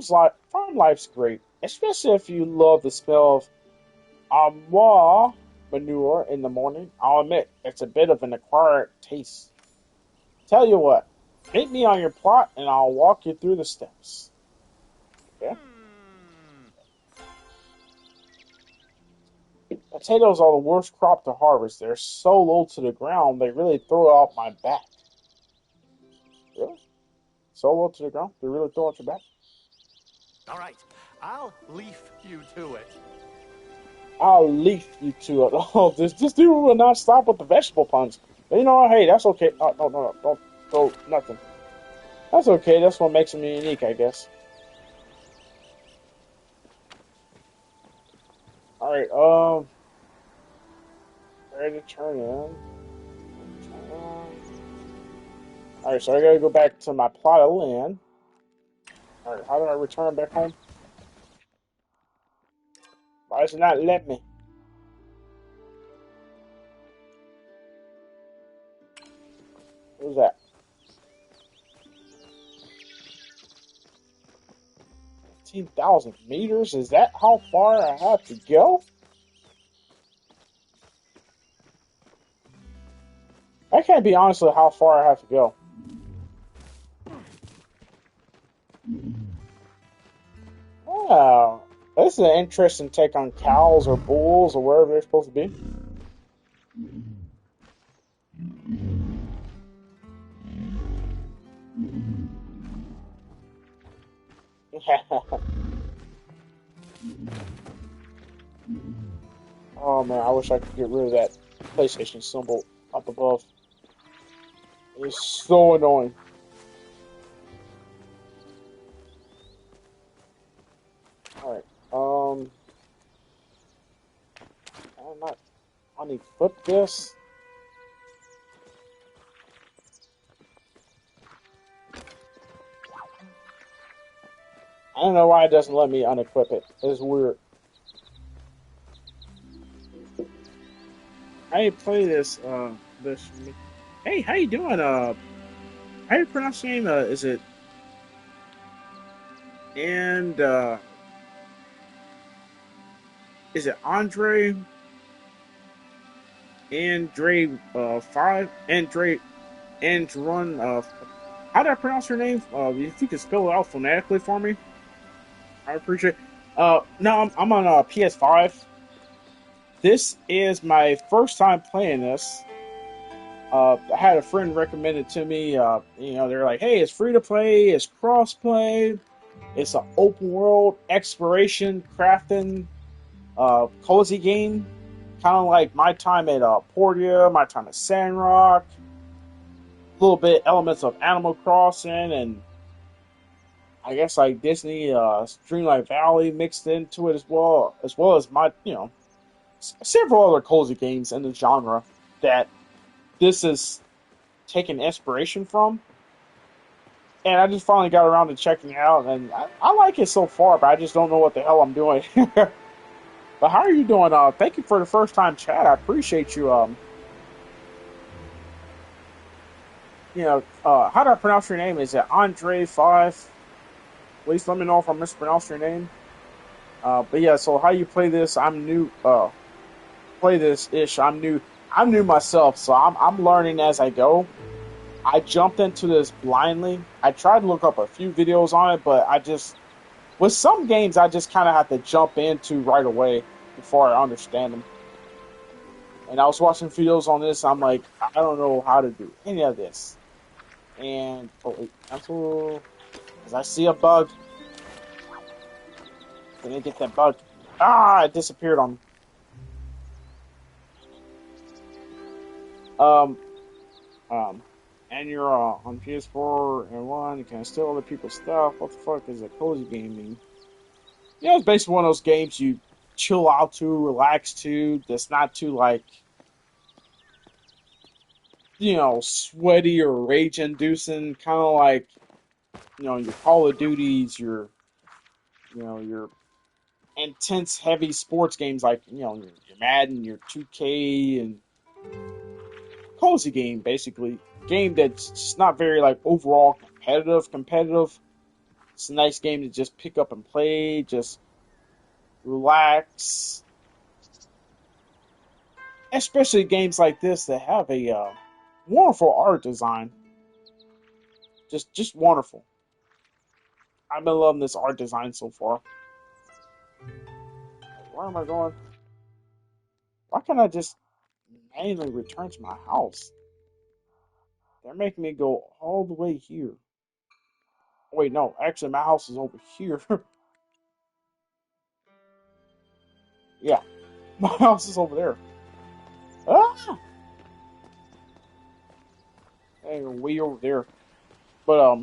life's great, especially if you love the smell of amwa manure in the morning. I'll admit, it's a bit of an acquired taste. Tell you what, meet me on your plot and I'll walk you through the steps. Yeah? Potatoes are the worst crop to harvest. They're so low to the ground, they really throw out my back. Really? So low to the ground? They really throw out your back? All right, I'll leaf you to it. I'll leaf you to it. Oh, this dude will not stop with the vegetable puns. But you know what? Hey, that's okay. No, don't throw nothing. That's okay. That's what makes him unique, I guess. All right. Ready to turn in. All right, so I gotta go back to my plot of land. All right, how do I return back home? Why does it not let me? What was that? 15,000 meters? Is that how far I have to go? I can't be honest with how far I have to go. Oh, this is an interesting take on cows or bulls or wherever they're supposed to be. Oh man, I wish I could get rid of that PlayStation symbol up above. It's so annoying. Alright, I'm not unequip this. I don't know why it doesn't let me unequip it. It's weird. How you play this? Hey, how you doing? How you pronounce your name? Is it and is it Andre 5 and run how do I pronounce your name? If you could spell it out phonetically for me, I appreciate. No, I'm on PS5. This is my first time playing this. I had a friend recommend it to me. They're like, "Hey, it's free to play. It's cross play. It's an open world exploration, crafting, cozy game, kind of like my time at Portia, my time at Sandrock. A little bit elements of Animal Crossing, and I guess like Disney, Dreamlight Valley mixed into it as well as my several other cozy games in the genre that this is taking inspiration from." And I just finally got around to checking it out, and I like it so far, but I just don't know what the hell I'm doing. But how are you doing? Thank you for the first time chat. I appreciate you. How do I pronounce your name? Is it Andre 5? Please let me know if I mispronounced your name. But yeah, so how you play this? I'm new. Play this ish. I'm new. I'm new myself, so I'm learning as I go. I jumped into this blindly. I tried to look up a few videos on it, but with some games, I just kind of have to jump into right away before I understand them. And I was watching videos on this. I'm like, I don't know how to do any of this. And oh wait, cancel. Because I see a bug. Can I get that bug? Ah, it disappeared on me. Um, um, and you're on PS4 and one. You can steal other people's stuff. What the fuck is a cozy gaming? Yeah, it's basically one of those games you chill out to, relax to. That's not too like sweaty or rage-inducing, kind of like your Call of Duties, your intense, heavy sports games like your Madden, your 2K, and cozy game basically. Game that's just not very like overall competitive. It's a nice game to just pick up and play, just relax. Especially games like this that have a wonderful art design. Just wonderful. I've been loving this art design so far. Where am I going? Why can't I just manually return to my house? They're making me go all the way here. Wait, no, actually, my house is over here. Yeah, my house is over there. Ah, and way over there. But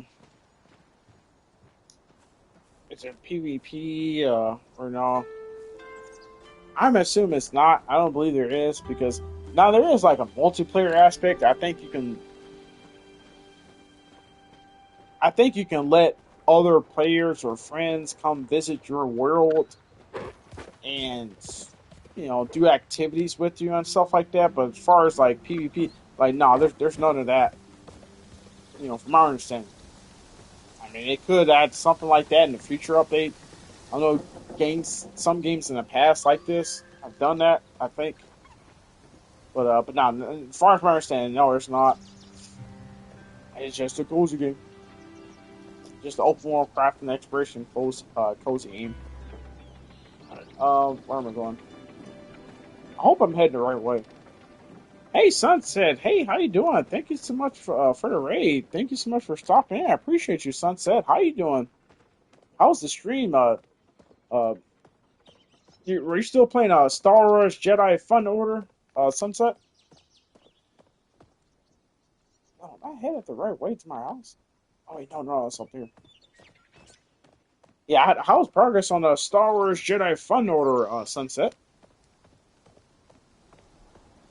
is there PvP? Or no? I'm assuming it's not. I don't believe there is because now there is like a multiplayer aspect. I think you can let other players or friends come visit your world and do activities with you and stuff like that. But as far as like PvP, like no, there's none of that. From my understanding. I mean, it could add something like that in the future update. I know some games in the past like this have done that. I think, but no, as far as my understanding, no, it's not. It's just a cozy game, just an open world craft and exploration cozy game. Where am I going? I hope I'm heading the right way. Hey, Sunset. Hey, how you doing? Thank you so much for the raid. Thank you so much for stopping in. I appreciate you, Sunset. How you doing? How's the stream? Uh, were you still playing Star Wars Jedi Fun Order? Sunset. Oh, am I headed the right way to my house? Oh wait, no, that's up here. Yeah, how's progress on the Star Wars Jedi Fun Order? Sunset.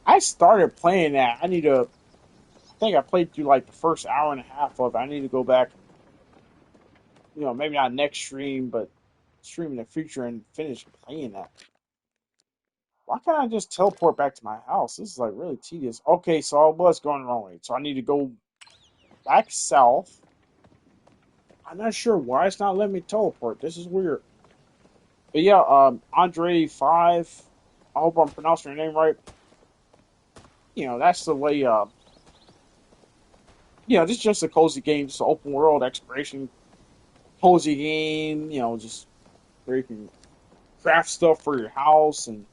I started playing that. I think I played through like the first hour and a half of it. I need to go back. Maybe not next stream, but stream in the future and finish playing that. Why can't I just teleport back to my house? This is like really tedious. Okay, so I was going the wrong way. So I need to go back south. I'm not sure why it's not letting me teleport. This is weird. But yeah, Andre 5. I hope I'm pronouncing your name right. That's the way. This is just a cozy game, just an open world exploration cozy game. Just where you can craft stuff for your house and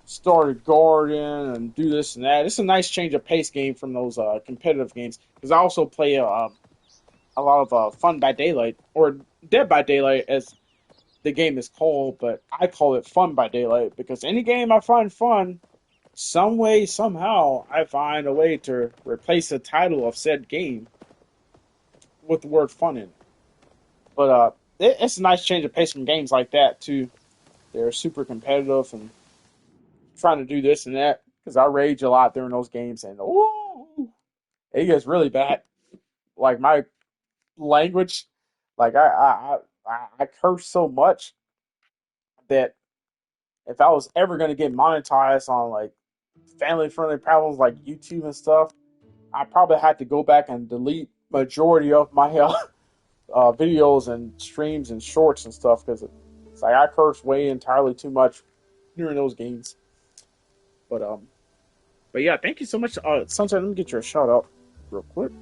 start a garden and do this and that. It's a nice change of pace game from those competitive games. Because I also play a lot of Fun by Daylight or Dead by Daylight as the game is called, but I call it Fun by Daylight because any game I find fun, some way, somehow, I find a way to replace the title of said game with the word fun in it. But it's a nice change of pace from games like that too. They're super competitive and trying to do this and that because I rage a lot during those games and it gets really bad. Like my language, like I curse so much that if I was ever going to get monetized on like family friendly problems like YouTube and stuff, I probably had to go back and delete majority of my videos and streams and shorts and stuff because it's like I curse way entirely too much during those games. But but yeah, thank you so much. Sunset, let me get you a shout out real quick.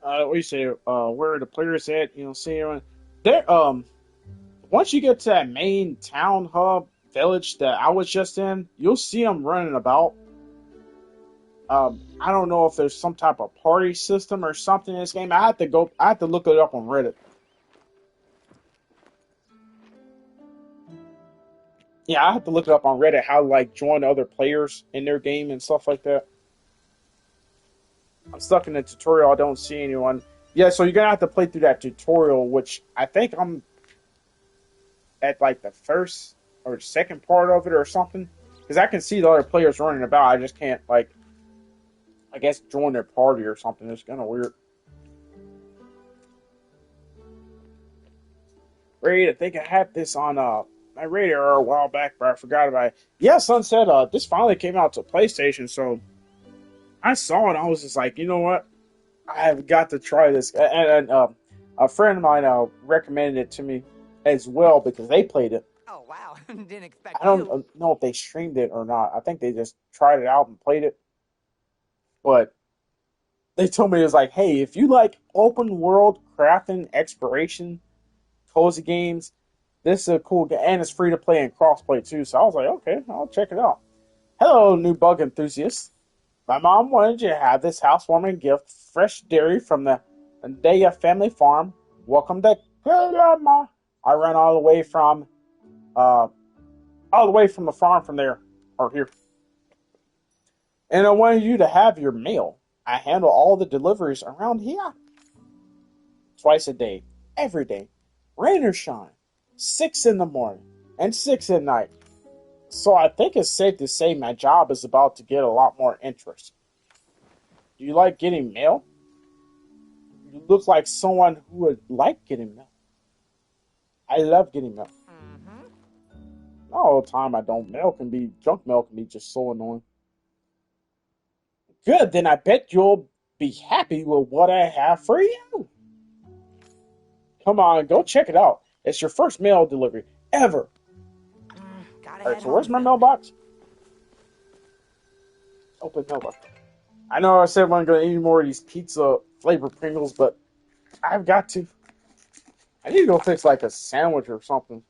What do you say? Where are the players at? See everyone. There. Once you get to that main town hub village that I was just in, you'll see them running about. I don't know if there's some type of party system or something in this game. I have to look it up on Reddit. Yeah, I have to look it up on Reddit how to like join other players in their game and stuff like that. I'm stuck in the tutorial. I don't see anyone. Yeah, so you're gonna have to play through that tutorial, which I think I'm at like the first or second part of it or something. Because I can see the other players running about. I just can't like, I guess, join their party or something. It's kind of weird. Raid, I think I had this on my radar a while back, but I forgot about it. Yeah, Sunset. This finally came out to PlayStation, so I saw it. I was just like, you know what? I have got to try this. And a friend of mine recommended it to me as well because they played it. Oh, wow. Didn't I expect don't you. know if they streamed it or not. I think they just tried it out and played it. But they told me it was like, hey, if you like open world crafting, exploration, cozy games, this is a cool game, and it's free to play and crossplay too. So I was like, okay, I'll check it out. Hello, new bug enthusiasts. My mom wanted you to have this housewarming gift, fresh dairy from the Andaya family farm. Welcome to Grandma. I ran uh, all the way from the farm from there, or here. And I wanted you to have your mail. I handle all the deliveries around here. Twice a day, every day, rain or shine. 6 in the morning and 6 at night. So I think it's safe to say my job is about to get a lot more interest. Do you like getting mail? You look like someone who would like getting mail. I love getting mail. Mm-hmm. All the time I don't. Junk mail can be just so annoying. Good, then I bet you'll be happy with what I have for you. Come on, go check it out. It's your first mail delivery ever. Gotta Alright, head so where's home my soon. mailbox? Open mailbox. I know I said I'm going to eat more of these pizza flavored Pringles, but I've got to. I need to go fix like a sandwich or something.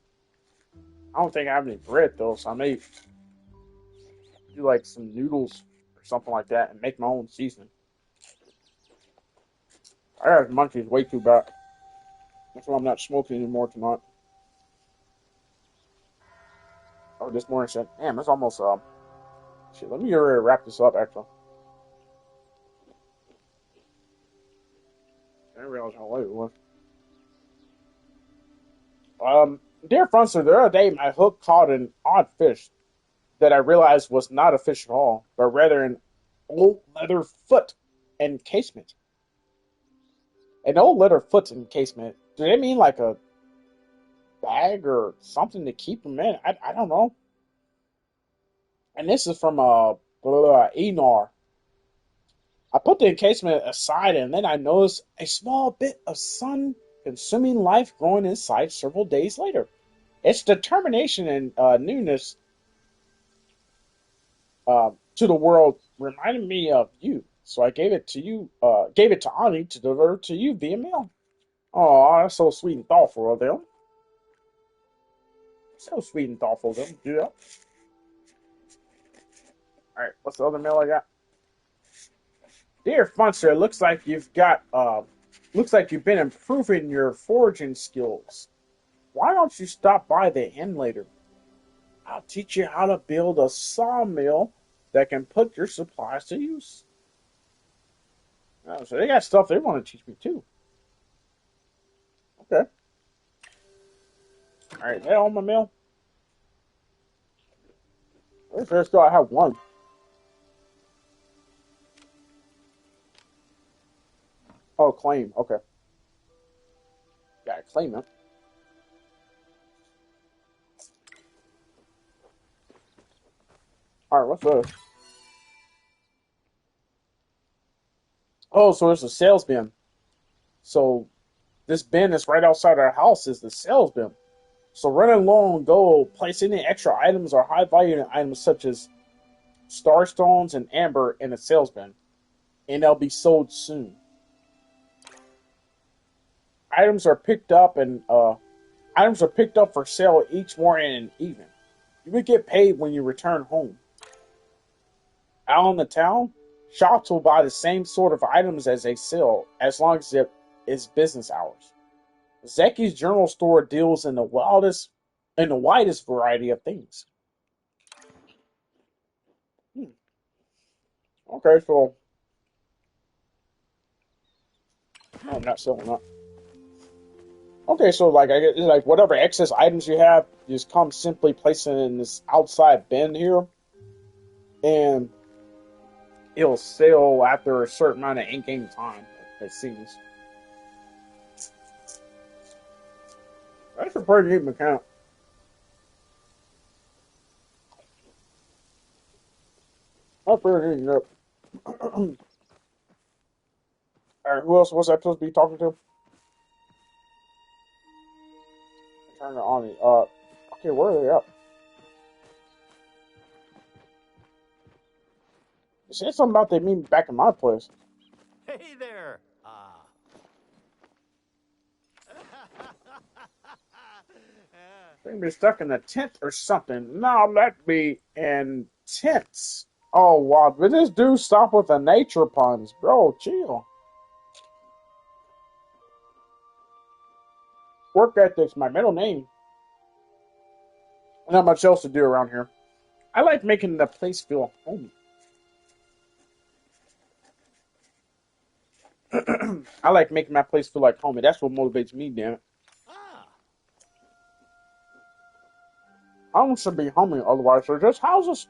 I don't think I have any bread though, so I may do like some noodles or something like that and make my own seasoning. I got munchies way too bad. That's why I'm not smoking anymore tonight. Or this morning I said, damn, it's almost shit, let me get ready to wrap this up actually. I didn't realize how late it was. Dear Funster, the other day my hook caught an odd fish that I realized was not a fish at all, but rather an old leather foot encasement. An old leather foot encasement. Do they mean like a bag or something to keep them in? I don't know. And this is from Enar. I put the encasement aside and then I noticed a small bit of sun consuming life growing inside several days later. Its determination and newness to the world reminded me of you. So I gave it to you, gave it to Ani to deliver to you via mail. Oh, that's so sweet and thoughtful of them. So sweet and thoughtful of them to do that. Alright, what's the other mail I got? Dear Funster, it looks like you've been improving your foraging skills. Why don't you stop by the inn later? I'll teach you how to build a sawmill that can put your supplies to use. Oh, so they got stuff they want to teach me too. Okay. Alright, that all my mail? First go, I have one. Oh, claim. Okay. Gotta claim it. Alright, what's this? Oh, so there's a sales bin. So this bin that's right outside our house is the sales bin. So running low on gold, place any extra items or high value items such as starstones and amber in the sales bin, and they'll be sold soon. Items are picked up and items are picked up for sale each morning and evening. You will get paid when you return home. Out in the town, shops will buy the same sort of items as they sell as long as it is business hours. Zeki's Journal Store deals in the widest variety of things. Okay, so Oh, I'm not selling that. Okay, so like I guess like whatever excess items you have, you just come simply place it in this outside bin here, and it'll sell after a certain amount of in-game time. It seems. That's a pretty neat mechanic. That's pretty neat. Yep. All right, who else was I supposed to be talking to? Turn it on. Okay, where are they at? You said something about they meet back in my place. Hey there. They be stuck in a tent or something. Now let me in tents. Oh, wow. But this dude stop with the nature puns. Bro, chill. Work ethics, my middle name. Not much else to do around here. I like making the place feel homey. I like making my place feel like homey. That's what motivates me, damn it. Ah. Homes should be homey, otherwise they're just houses.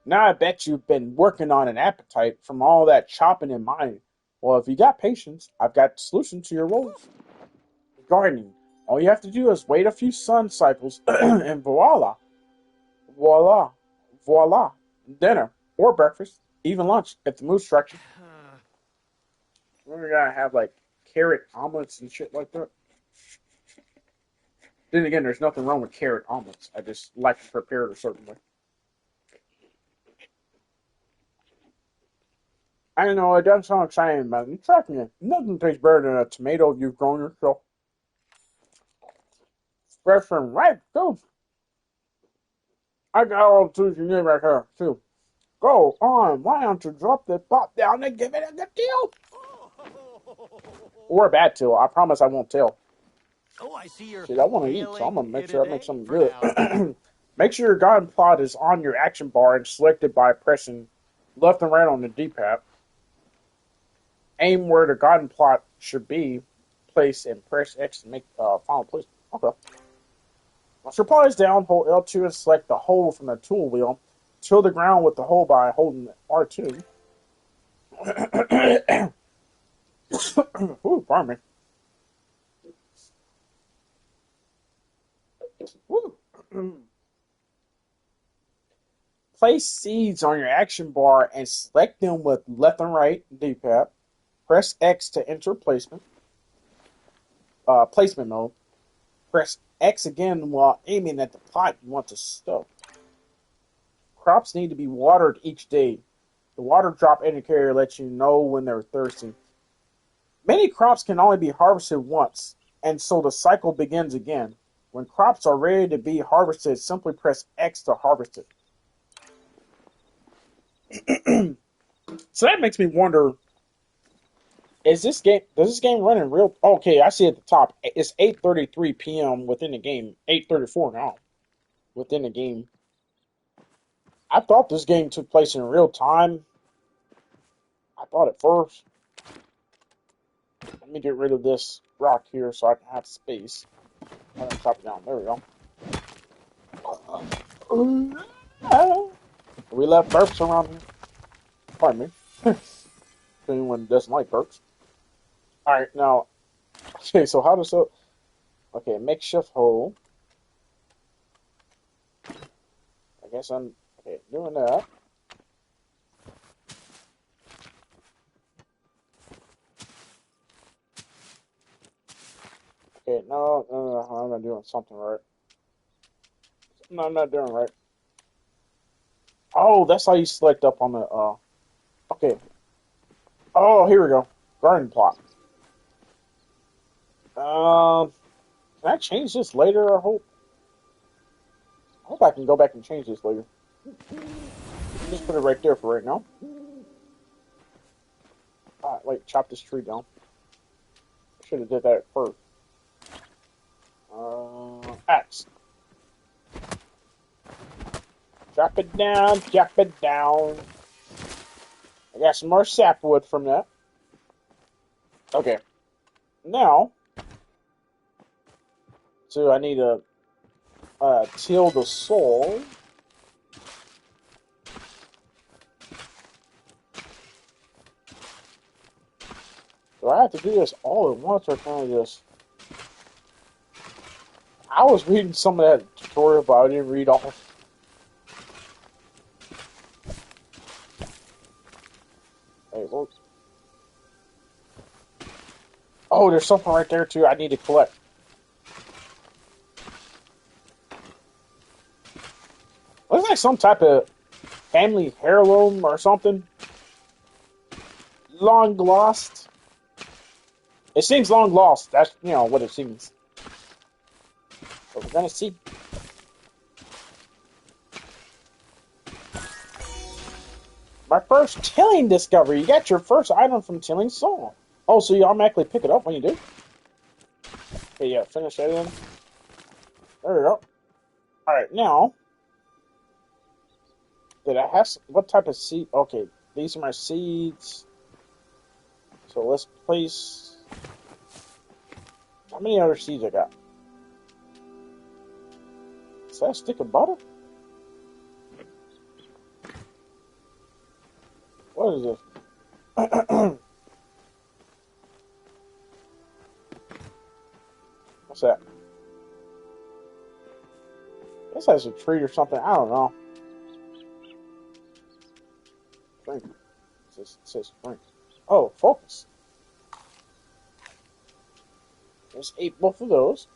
Now I bet you've been working on an appetite from all that chopping and mining. Well, if you got patience, I've got the solution to your woes. Gardening. All you have to do is wait a few sun cycles, and voila, voila, voila. Dinner or breakfast, even lunch if the mood strikes you. We're gonna have like carrot omelets and shit like that. Then again, there's nothing wrong with carrot omelets. I just like to prepare it a certain way. I know it doesn't sound exciting, but I'm tracking it. Nothing tastes better than a tomato you've grown yourself. Fresh and ripe, too. I got all the tools you need right here, too. Go on, why don't you drop the pot down and give it a good deal? Or a bad deal. I promise I won't tell. Oh, I see you're Shit, I want to eat, so I'm hailing gonna make it sure a I make day something for now. good. Make sure your garden plot is on your action bar and selected by pressing left and right on the D-pad. Aim where the garden plot should be placed and press X to make final placement. Okay. Once your plot is down, hold L2 and select the hole from the tool wheel. Till the ground with the hole by holding R2. Ooh, pardon me. Woo. Place seeds on your action bar and select them with left and right D-pad. Press X to enter placement mode. Press X again while aiming at the plot you want to stow. Crops need to be watered each day. The water drop indicator lets you know when they're thirsty. Many crops can only be harvested once, and so the cycle begins again. When crops are ready to be harvested, simply press X to harvest it. So that makes me wonder, does this game run in real? Okay, I see at the top. It's 8:33 p.m. within the game. 8:34 now within the game. I thought this game took place in real time. I thought at first. Let me get rid of this rock here so I can have space. I'm gonna chop it down. There we go. We left burps around here. Pardon me. If anyone doesn't like burps. Alright, now. Okay, so how does it. Okay, makeshift hole. I guess I'm. Okay, doing that. Okay, no, I'm not doing something right. No, I'm not doing right. Oh, that's how you select up on the, okay. Oh, here we go. Garden plot. Can I change this later, I hope? I hope I can go back and change this later. Just put it right there for right now. Alright, wait, chop this tree down. I should have did that at first. Axe. Chop it down, chop it down. I got some more sapwood from that. Okay. Now, so I need to till the soil. Do I have to do this all at once, or can I just... I was reading some of that tutorial, but I didn't read all. Hey, look. Oh, there's something right there, too, I need to collect. Looks like some type of family heirloom or something. Long lost. It seems long lost. That's, you know, what it seems. But we're gonna see. My first tilling discovery. You got your first item from tilling soil. Oh, so you automatically pick it up when you do? Okay, yeah, finish that in. There we go. Alright, now. Did I have... What type of seed? Okay, these are my seeds. So let's place... How many other seeds I got? Is that a stick of butter? What is this? What's that? This has a tree or something. I don't know. Drink. It says drink. Oh, focus. Just ate both of those.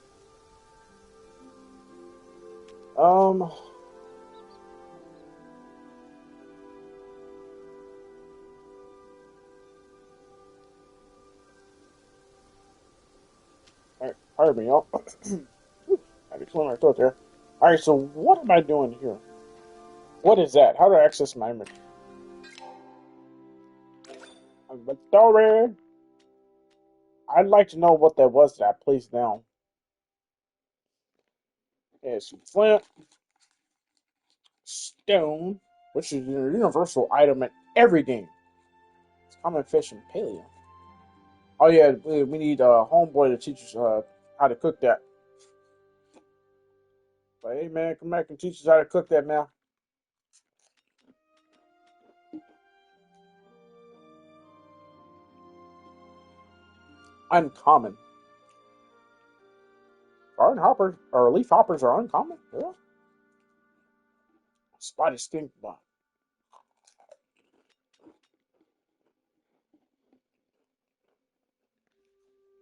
Alright, pardon me, y'all. I just clear my throat there. Alright, so what am I doing here? What is that? How do I access my image? Inventory. I'd like to know what that was that I placed down. Okay, some flint, stone, which is a universal item in every game. It's common fish and paleo. Oh yeah, we need a homeboy to teach us how to cook that. But hey man, come back and teach us how to cook that now. Uncommon. Garden hoppers or leaf hoppers are uncommon. Yeah. Spotted stink bug.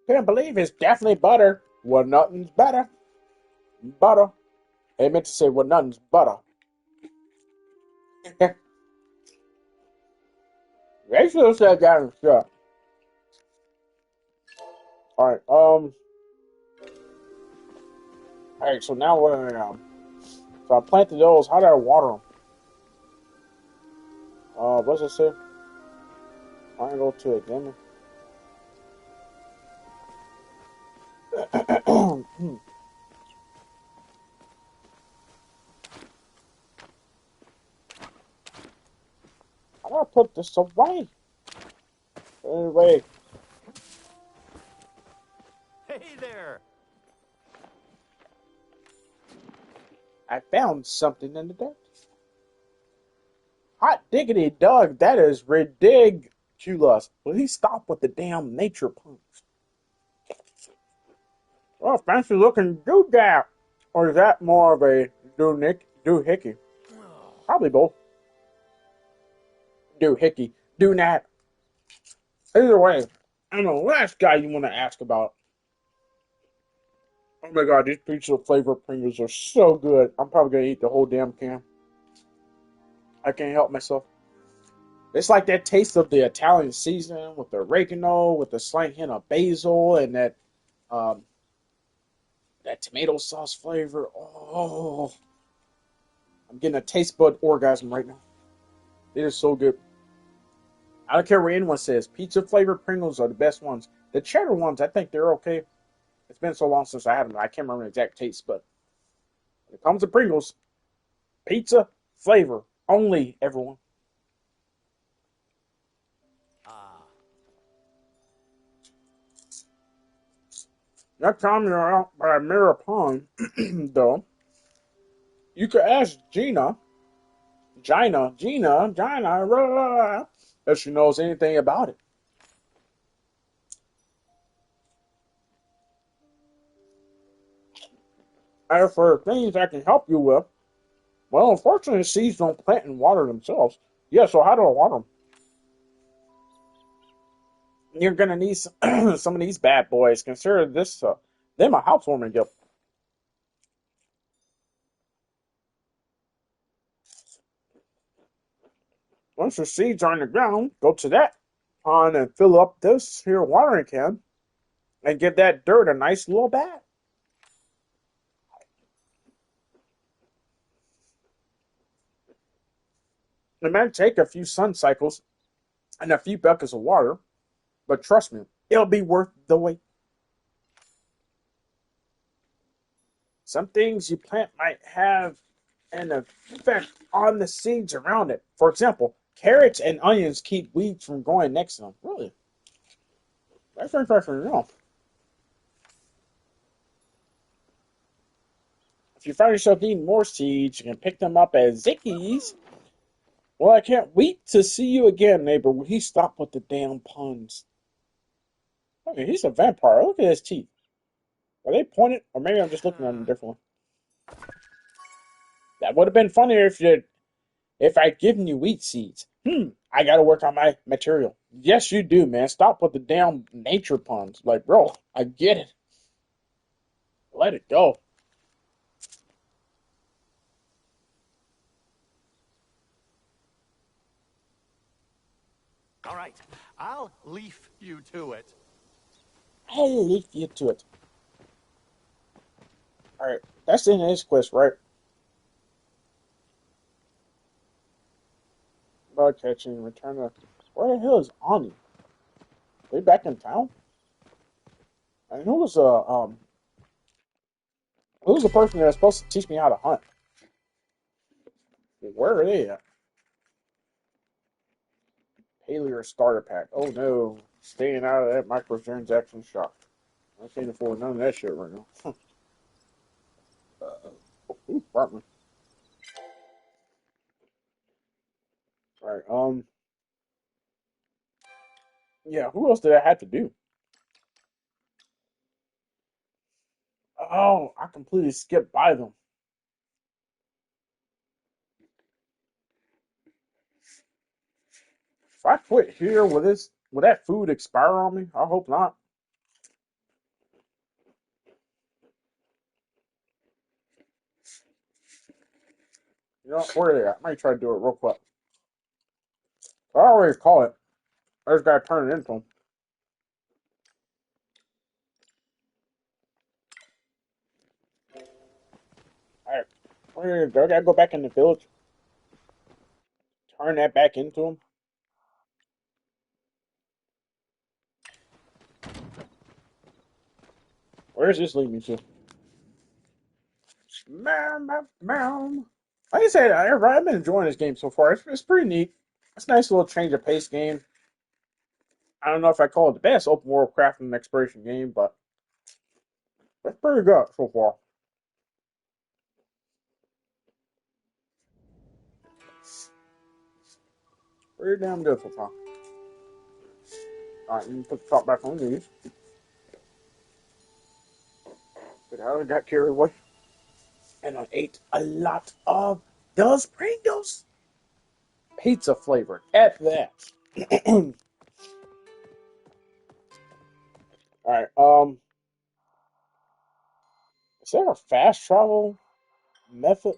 Can't believe it's definitely butter. Well, nothing's better. Butter. They meant to say, well, nothing's butter. They should have said that instead. Alright, alright, so now what am I now? So I planted those. How do I water them? What's it say? I'm gonna go to it again. How do I put this away? Anyway, Hey there! I found something in the dirt. Hot diggity dog, that is ridiculous. Please stop with the damn nature punks. Well, fancy looking doodah. Or is that more of a doohickey? Probably both. Doohickey. Doonat. Either way, and the last guy you want to ask about. Oh my god, these pizza flavor Pringles are so good. I'm probably going to eat the whole damn can. I can't help myself. It's like that taste of the Italian seasoning with the oregano, with the slight hint of basil, and um, that tomato sauce flavor. Oh, I'm getting a taste bud orgasm right now. It is so good. I don't care what anyone says. Pizza flavored Pringles are the best ones. The cheddar ones, I think they're okay. It's been so long since I had them, I can't remember the exact taste. But when it comes to Pringles, pizza flavor only, everyone. Ah. Next time you're out by Mirror Pond, though, you could ask Gina, if she knows anything about it. As for things I can help you with, well, unfortunately, seeds don't plant and water themselves. Yeah, so how do I water them? You're gonna need some of these bad boys. Consider this them a housewarming gift. Once your seeds are in the ground, go to that pond and fill up this here watering can and give that dirt a nice little bath. It might take a few sun cycles and a few buckets of water, but trust me, it'll be worth the wait. Some things you plant might have an effect on the seeds around it. For example, carrots and onions keep weeds from growing next to them. Really? That's interesting to know. If you find yourself needing more seeds, you can pick them up as Zickies. Well, I can't wait to see you again, neighbor. Will he stop with the damn puns? Okay, he's a vampire. Look at his teeth. Are they pointed? Or maybe I'm just looking at them differently. That would have been funnier if I'd given you wheat seeds. I gotta work on my material. Yes, you do, man. Stop with the damn nature puns. Like, bro, I get it. Let it go. All right. I'll leave you to it. I'll leave you to it. Alright, that's the end of this quest, right? Bug catching, return to... Where the hell is Ani? Are they back in town? And who was the person that was supposed to teach me how to hunt? Where are they at? Paleo starter pack. Oh no. Staying out of that microtransaction shop. I can't afford none of that shit right now. Ooh, Bartman. Alright, yeah, who else did I have to do? Oh, I completely skipped by them. If I quit here, will that food expire on me? I hope not. You know, where are they at? I might try to do it real quick. I always call it. I just gotta turn it into them. Alright, where do I gotta go back in the village? Turn that back into them. Where does this lead me to? Ma'am. Like I said, I've been enjoying this game so far. It's pretty neat. It's a nice little change of pace game. I don't know if I call it the best open world crafting and exploration game, but it's pretty good so far. Pretty damn good so far. Alright, let me put the top back on these. But I got carried away. And I ate a lot of those Pringles. Pizza flavored at that. Alright, is there a fast travel method?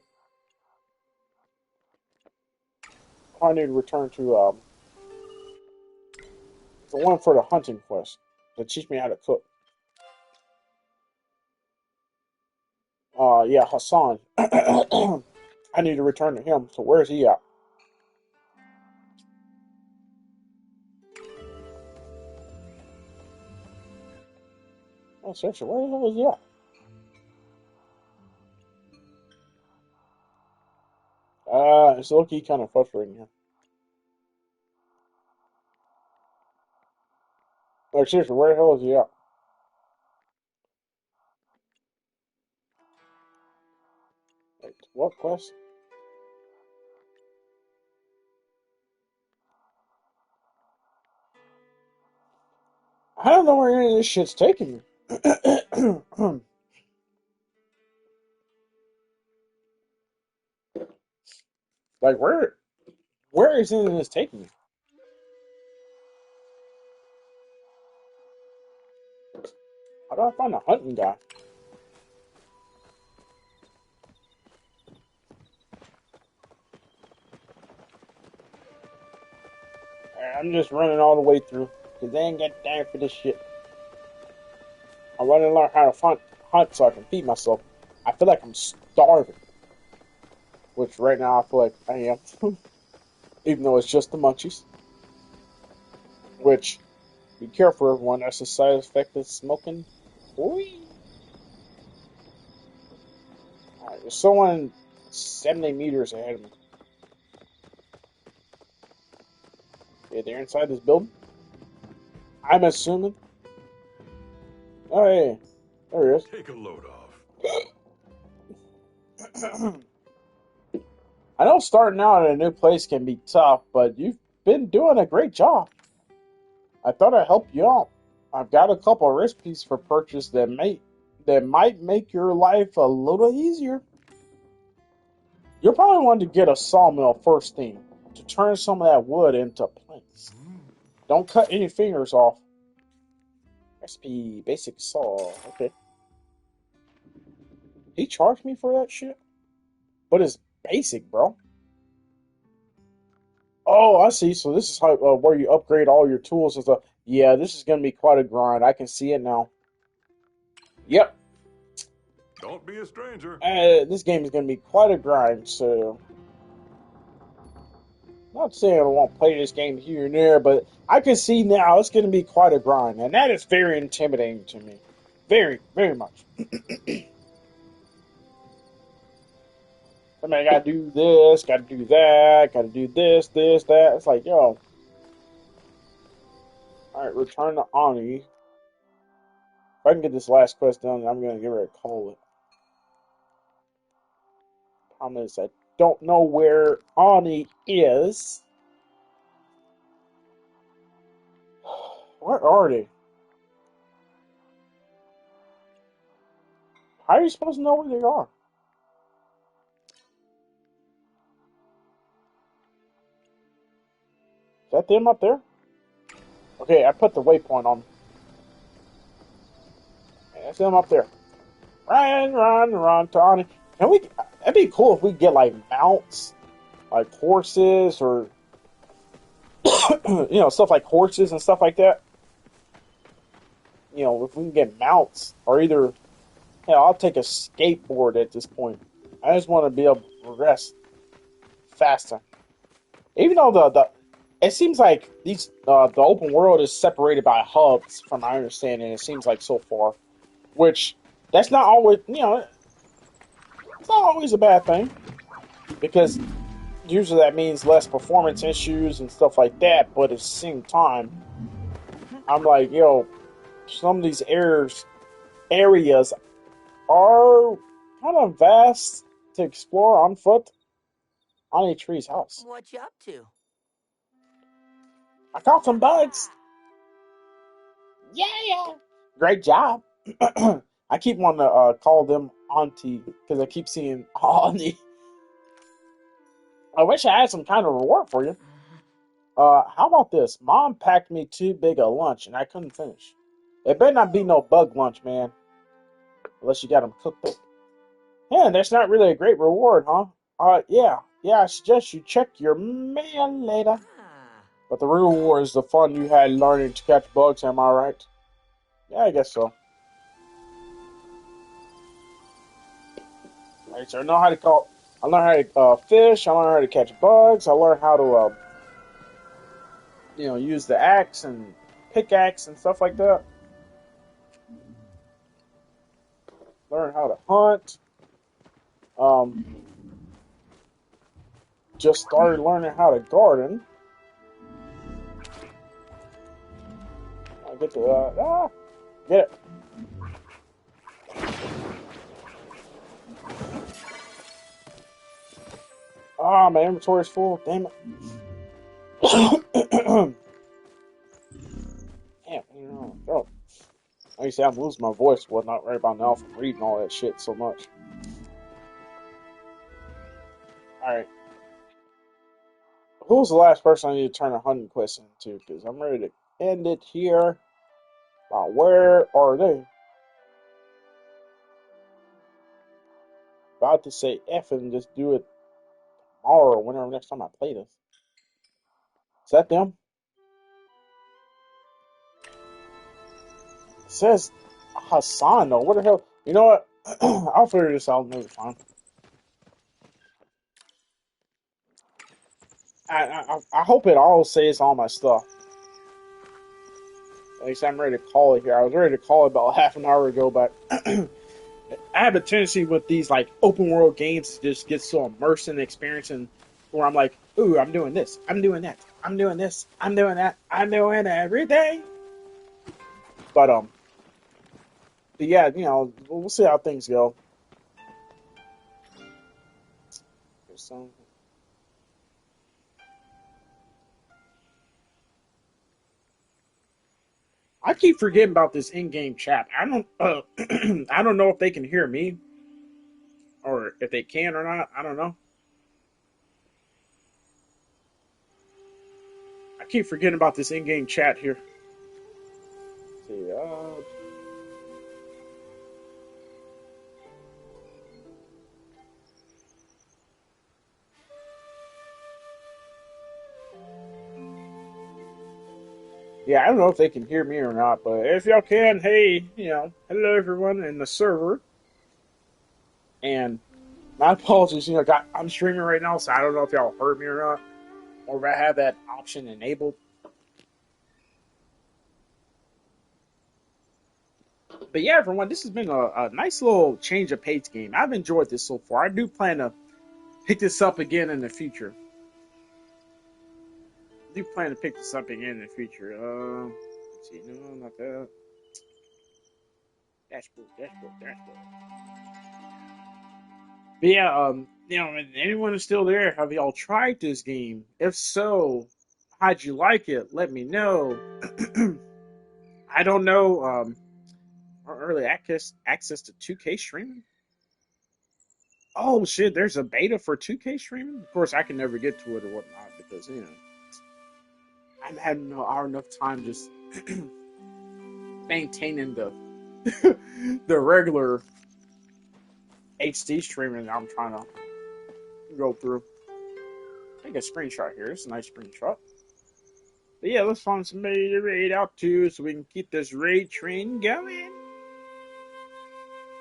I need to return to the one for the hunting quest to teach me how to cook. Yeah, Hassan. I need to return to him. So where's he at? Oh, seriously, where the hell is he at? It's low-key kind of frustrating here. Like, seriously, where the hell is he at? Wait, what quest? I don't know where any of this shit's taking me. Like, where is any of this taking me? How do I find a hunting guy? I'm just running all the way through because they ain't got time for this shit. I want to learn how to hunt so I can feed myself. I feel like I'm starving, which right now I feel like I am, even though it's just the munchies. Which, be careful, everyone. That's a side effect of smoking. Boy. Alright, there's someone 70 meters ahead of me. Yeah, they're inside this building. I'm assuming. Oh, hey. There he is. Take a load off. I know starting out in a new place can be tough, but you've been doing a great job. I thought I'd help you out. I've got a couple of recipes for purchase that might make your life a little easier. You'll probably want to get a sawmill first thing to turn some of that wood into planks. Don't cut any fingers off. Recipe basic saw. Okay. He charged me for that shit? But it's basic, bro. Oh, I see. So this is how where you upgrade all your tools and stuff. Yeah, this is gonna be quite a grind. I can see it now. Yep. Don't be a stranger. This game is gonna be quite a grind. So, not saying I won't play this game here and there, but I can see now it's gonna be quite a grind, and that is very intimidating to me. Very, very much. I mean, I gotta do this, gotta do that, gotta do this, that. It's like, yo. Alright, return to Ani. If I can get this last quest done, I'm gonna give her a call. Problem is, I don't know where Ani is. Where are they? How are you supposed to know where they are? Is that them up there? Okay, I put the waypoint on. That's them up there. Run, Tony. And that'd be cool if we get like mounts, like horses or, stuff like horses and stuff like that. If we can get mounts or either, I'll take a skateboard at this point. I just want to be able to progress faster. Even though it seems like the open world is separated by hubs, from my understanding. It seems like so far, which that's not always it's not always a bad thing because usually that means less performance issues and stuff like that. But at the same time, I'm like, some of these areas are kind of vast to explore on foot. On a tree's house. What you up to? I caught some bugs. Yeah. Great job. I keep wanting to call them auntie because I keep seeing auntie. I wish I had some kind of reward for you. How about this? Mom packed me too big a lunch and I couldn't finish. It better not be no bug lunch, man. Unless you got them cooked up. Yeah, that's not really a great reward, huh? Yeah. I suggest you check your mail later. But the real reward is the fun you had learning to catch bugs, am I right? Yeah, I guess so. Alright, so I know how to call. I learned how to fish. I learned how to catch bugs. I learned how to, use the axe and pickaxe and stuff like that. Learn how to hunt. Um, just started learning how to garden. I get to get it. Ah, my inventory's full. Damn it. Damn, you know, bro. Like you say, I'm losing my voice and whatnot right about now from reading all that shit so much. Alright. Who's the last person I need to turn a hunting quest into? Because I'm ready to end it here. Where are they? About to say F and just do it tomorrow or whenever next time I play this. Is that them? It says Hassan though. What the hell? You know what? I'll figure this out another time. I hope it all says all my stuff. At least I'm ready to call it here. I was ready to call it about half an hour ago, but I have a tendency with these like open world games to just get so immersed in the experience and where I'm like, ooh, I'm doing this, I'm doing that, I'm doing this, I'm doing that, I'm doing everything. But yeah, you know, we'll see how things go. So, I keep forgetting about this in-game chat. I don't, I don't know if they can hear me or if they can or not. I don't know. I keep forgetting about this in-game chat here. Let's see, yeah, I don't know if they can hear me or not, but if y'all can, hey, you know, hello everyone in the server. And my apologies, you know, I'm streaming right now, so I don't know if y'all heard me or not, or if I have that option enabled. But yeah, everyone, this has been a nice little change of pace game. I've enjoyed this so far. I do plan to pick this up again in the future. I do plan to pick this up again in the future. Let's see, no, not that. Dashboard, dashboard, dashboard. But yeah, you know, if anyone is still there, have y'all tried this game? If so, how'd you like it? Let me know. I don't know. Early access to 2K streaming. Oh shit! There's a beta for 2K streaming. Of course, I can never get to it or whatnot because you know I'm having no hour enough time just maintaining the the regular HD streaming that I'm trying to go through. Take a screenshot here. It's a nice screenshot. But yeah, let's find somebody to raid out to so we can keep this raid train going.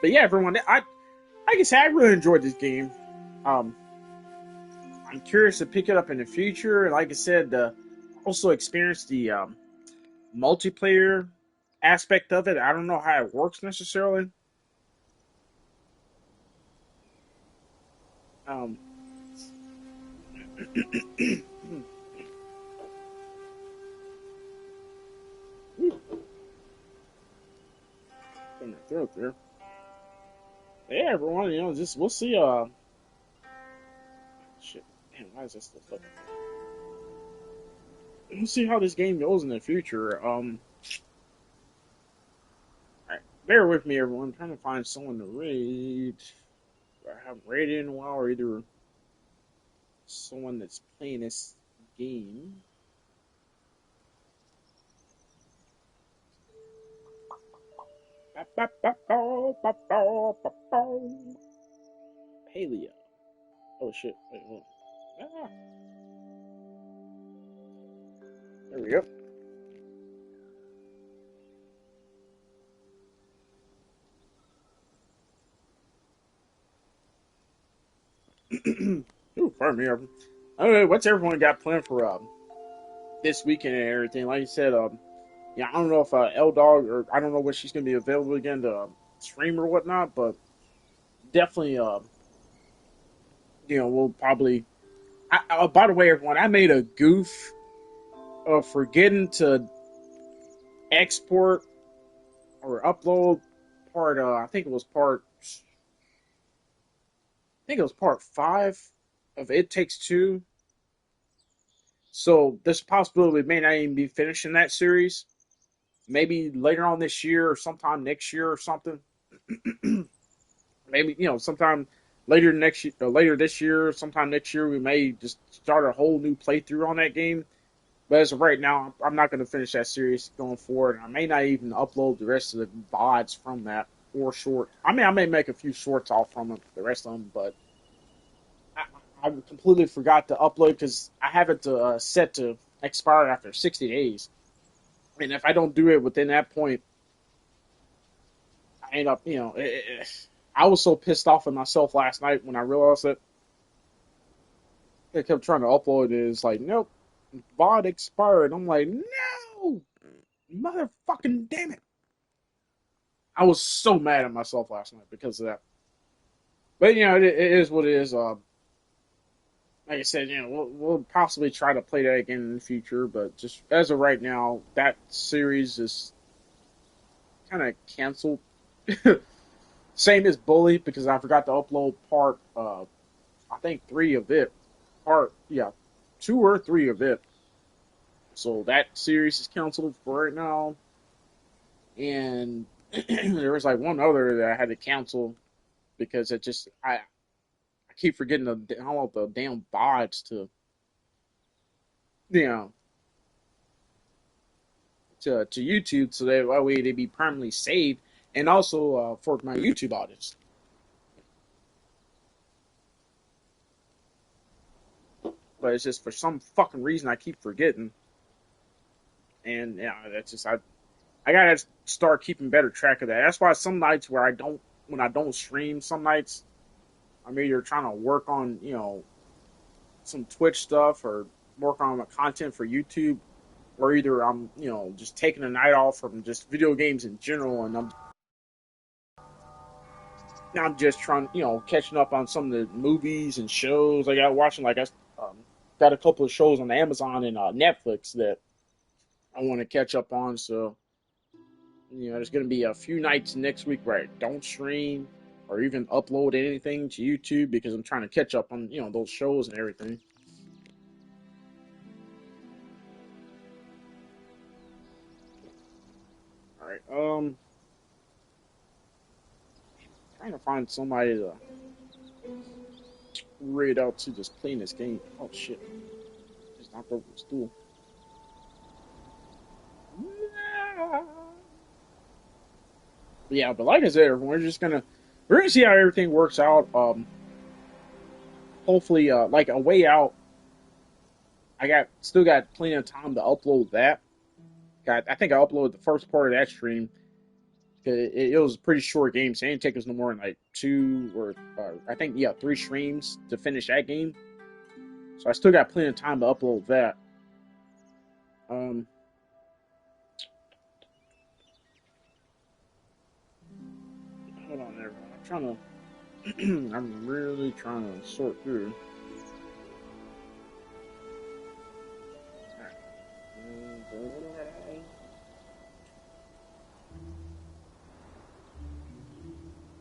But yeah, everyone, like I said, I really enjoyed this game. Um, I'm curious to pick it up in the future. And like I said, also experience the multiplayer aspect of it. I don't know how it works necessarily. Um, in my throat there. Yeah, everyone, you know, just we'll see. Shit, damn, why is this still fucking? We'll see how this game goes in the future. Alright, bear with me, everyone. I'm trying to find someone to raid. I haven't raided in a while, or either someone that's playing this game. Paleo. Oh shit. Wait, hold on. Ah, there we go. Ooh, pardon me. I don't know what's everyone got planned for this weekend and everything. Like you said, yeah, I don't know if L Dog or I don't know when she's gonna be available again to stream or whatnot, but definitely, you know, we'll probably By the way, everyone, I made a goof of forgetting to export or upload part. I think it was part 5 of It Takes Two. So there's a possibility we may not even be finishing that series. Maybe later on this year or sometime next year or something. Maybe sometime later this year, sometime next year, we may just start a whole new playthrough on that game. But as of right now, I'm not going to finish that series going forward. I may not even upload the rest of the VODs from that or short. I mean, I may make a few shorts off from it, the rest of them, but I, I completely forgot to upload because I have it set to expire after 60 days. And if I don't do it within that point, I end up, I was so pissed off at myself last night when I realized that I kept trying to upload it. It's like, nope, VOD expired. I'm like, no, motherfucking damn it. I was so mad at myself last night because of that. But, it is what it is. Like I said, we'll possibly try to play that again in the future. But just as of right now, that series is kind of canceled. Same as Bully, because I forgot to upload part, I think 3 of it. 2 or 3 of it. So that series is canceled for right now. And there was like one other that I had to cancel because I keep forgetting to download the damn VODs to you know to YouTube, so that way they be permanently saved, and also for my YouTube audience. But it's just for some fucking reason I keep forgetting, and that's just I gotta start keeping better track of that. That's why some nights when I don't stream, some nights I'm either trying to work on some Twitch stuff or work on my content for YouTube, or either I'm just taking a night off from just video games in general, and I'm just trying catching up on some of the movies and shows I got watching. Like I got a couple of shows on Amazon and Netflix that I want to catch up on. So there's going to be a few nights next week where I don't stream or even upload anything to YouTube because I'm trying to catch up on those shows and everything. All right. Trying to find somebody to raid out to just playing this game. Oh shit! Just knocked over the stool. Yeah, but like I said, everyone, we're gonna see how everything works out. Hopefully, like a way out. Still got plenty of time to upload that. I think I uploaded the first part of that stream. It was a pretty short game, so it didn't take us no more than like 2 or I think 3 streams to finish that game. So I still got plenty of time to upload that. Hold on there. I'm really trying to sort through.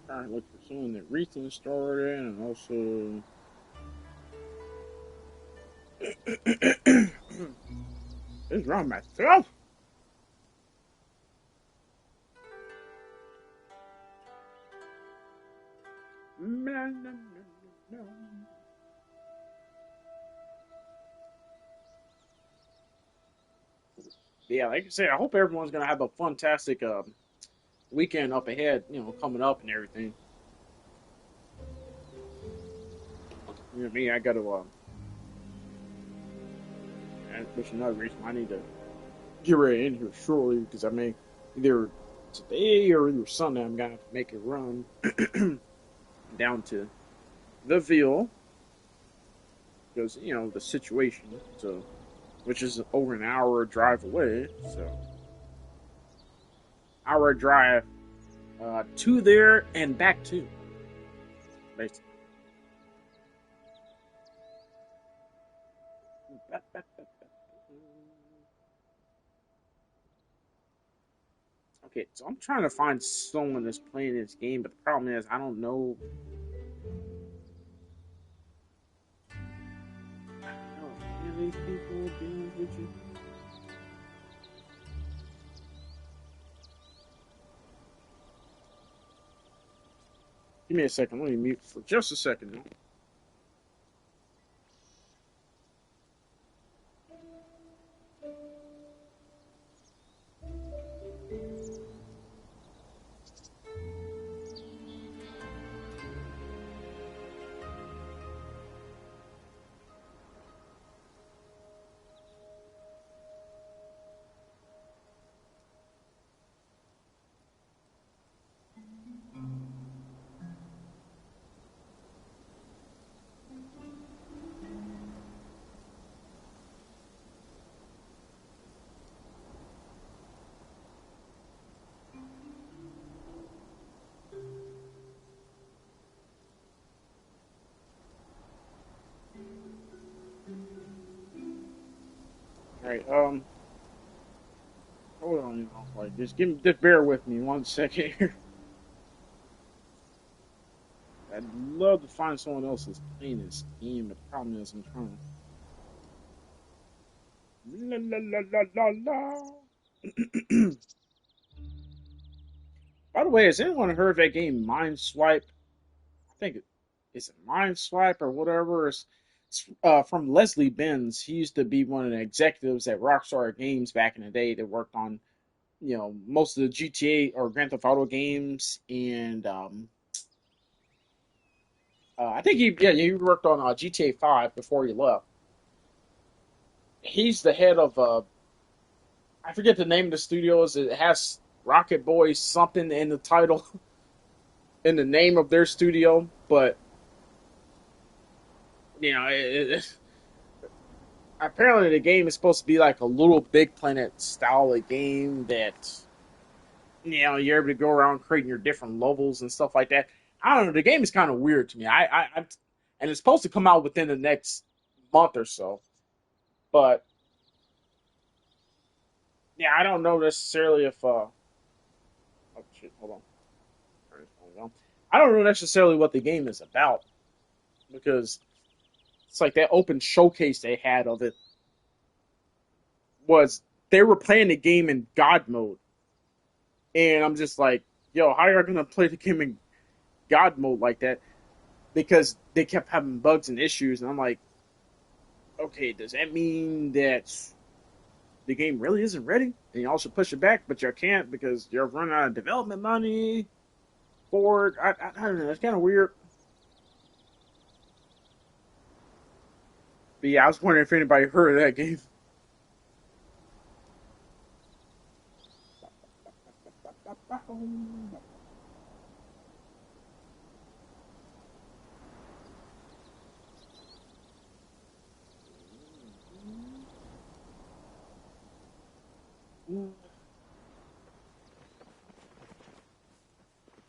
Trying to look for someone that recently started, and also it's wrong myself. Yeah, like I said, I hope everyone's gonna have a fantastic weekend up ahead. Coming up and everything. Me, I got to. Which another reason I need to get ready in here shortly because I may either today or either Sunday I'm gonna have to make a run down to the Ville because the situation. So, which is over an hour drive away. So, hour drive to there and back to basically. Okay, so I'm trying to find someone that's playing this game, but the problem is I don't know. I don't know any of these people, to be honest with you. Give me a second. Let me mute for just a second. All right. Hold on. Like, just bear with me 1 second here. I'd love to find someone else that's playing this game. The problem is I'm trying to. La la la la la la. By the way, has anyone heard of that game Mind Swipe? I think it's a Mind Swipe or whatever. It's from Leslie Benz. He used to be one of the executives at Rockstar Games back in the day that worked on most of the GTA or Grand Theft Auto games, and I think he worked on GTA 5 before he left. He's the head of I forget the name of the studios. It has Rocket Boy something in the title, in the name of their studio, but you know, apparently the game is supposed to be like a little Big Planet style of game that you're able to go around creating your different levels and stuff like that. I don't know. The game is kind of weird to me. And it's supposed to come out within the next month or so, but yeah, I don't know necessarily if oh shit, hold on. I don't know necessarily what the game is about because it's like that open showcase they had of it was they were playing the game in God mode, and I'm just like, yo, how are you gonna play the game in God mode like that? Because they kept having bugs and issues, and I'm like, okay, does that mean that the game really isn't ready? And you also push it back, but you can't because you're running out of development money for it. I don't know. It's kind of weird. But yeah, I was wondering if anybody heard of that game.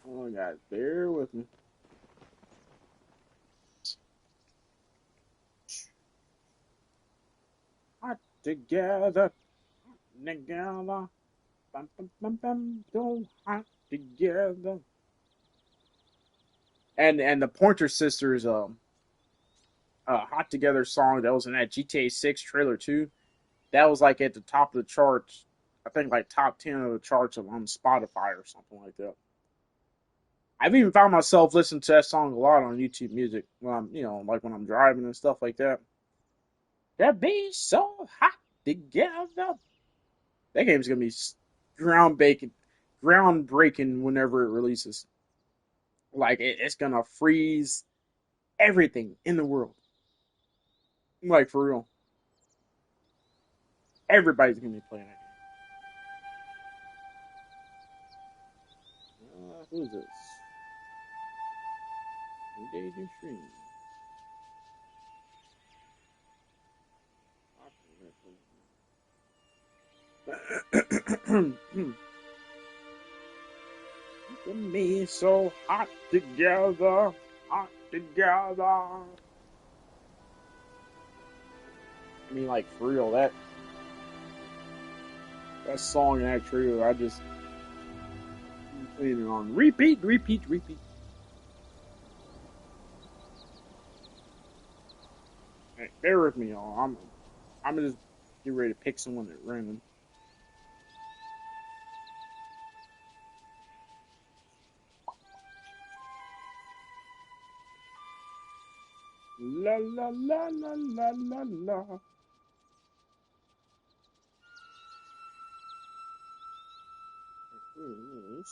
Oh, guys, bear with me. Hot together, together, bum, bum, bum, bum, so hot together. And the Pointer Sisters hot together song that was in that GTA 6 trailer too. That was like at the top of the charts. I think like top 10 of the charts on Spotify or something like that. I've even found myself listening to that song a lot on YouTube Music when I'm, like when I'm driving and stuff like that. That be so hot together. That game's gonna be groundbreaking, groundbreaking whenever it releases. Like it's gonna freeze everything in the world. Like for real, everybody's gonna be playing that game. Who is this? Engaging stream. Me so hot together, hot together. I mean, like for real, that song and that trailer, I just Leaving on repeat, repeat, repeat. Hey, bear with me, y'all. I'm gonna just get ready to pick someone at random. La la la la la la la. Who is?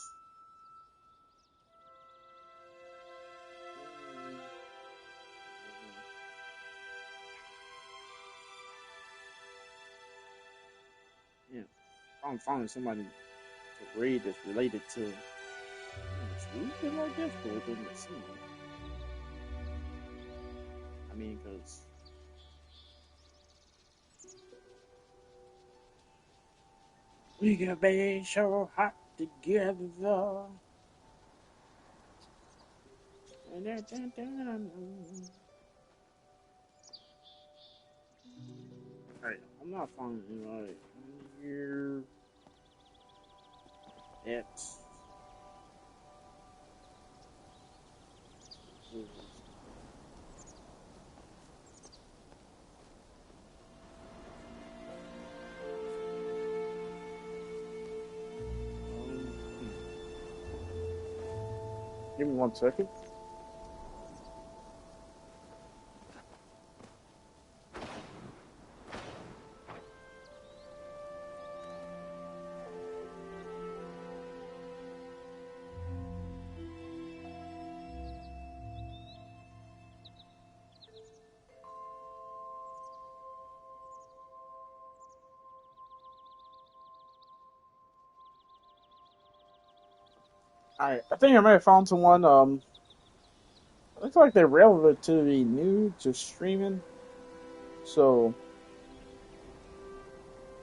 Yeah, I'm finding somebody to read that's related to. It's usually like this, but it doesn't seem. I mean, because we can be so hot together. Alright, I'm not finding anybody here. It's. Give me 1 second. Alright, I think I might have found someone. Looks like they're relatively new to streaming. So,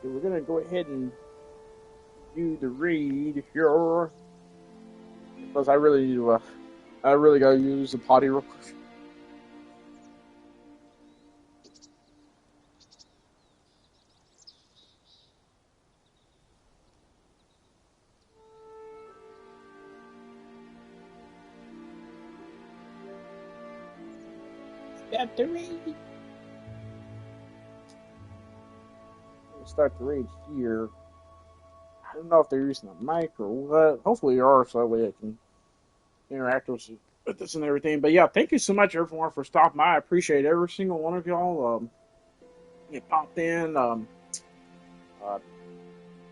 we're gonna go ahead and do the read here. Because I really need to, I really gotta use the potty real quick. Start the read. Start the read here. I don't know if they're using a mic or what. Hopefully they are, so that way I can interact with this and everything. But yeah, thank you so much everyone for stopping by. I appreciate every single one of y'all. You popped in. Uh,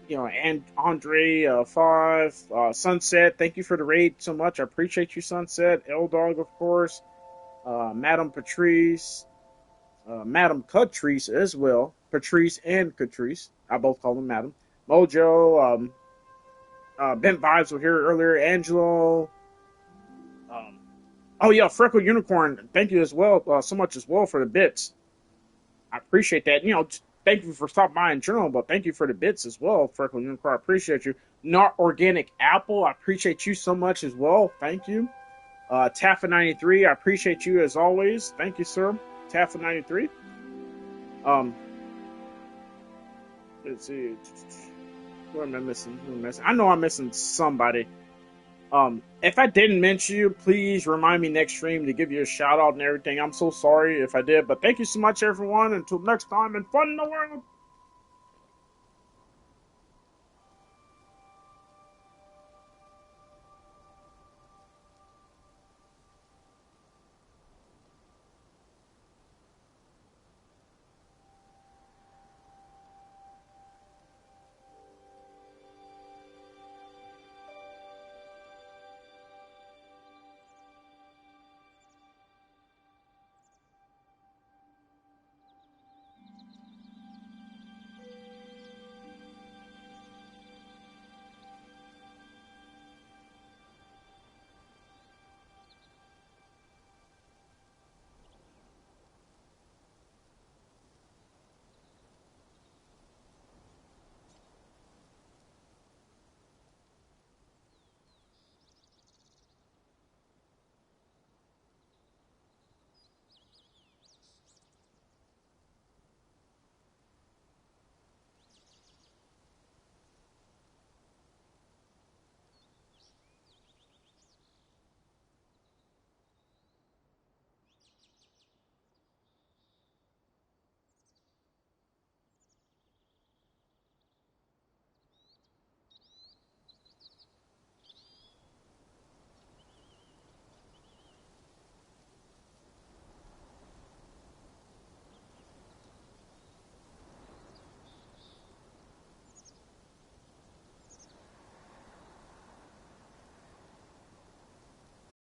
and Andre Five, Sunset. Thank you for the raid so much. I appreciate you, Sunset. L Dog, of course. Madam Patrice, Madam Catrice as well. Patrice and Catrice. I both call them Madam. Mojo, Bent Vibes were here earlier. Angelo. Um, oh yeah, Freckle Unicorn. Thank you as well, so much as well for the bits. I appreciate that. Thank you for stopping by in general, but thank you for the bits as well, Freckle Unicorn. I appreciate you. Not Organic Apple. I appreciate you so much as well. Thank you. Taffa93, I appreciate you as always. Thank you, sir. Taffa93. Let's see. Who am I missing? I know I'm missing somebody. If I didn't mention you, please remind me next stream to give you a shout out and everything. I'm so sorry if I did, but thank you so much, everyone. Until next time, and fun in the world.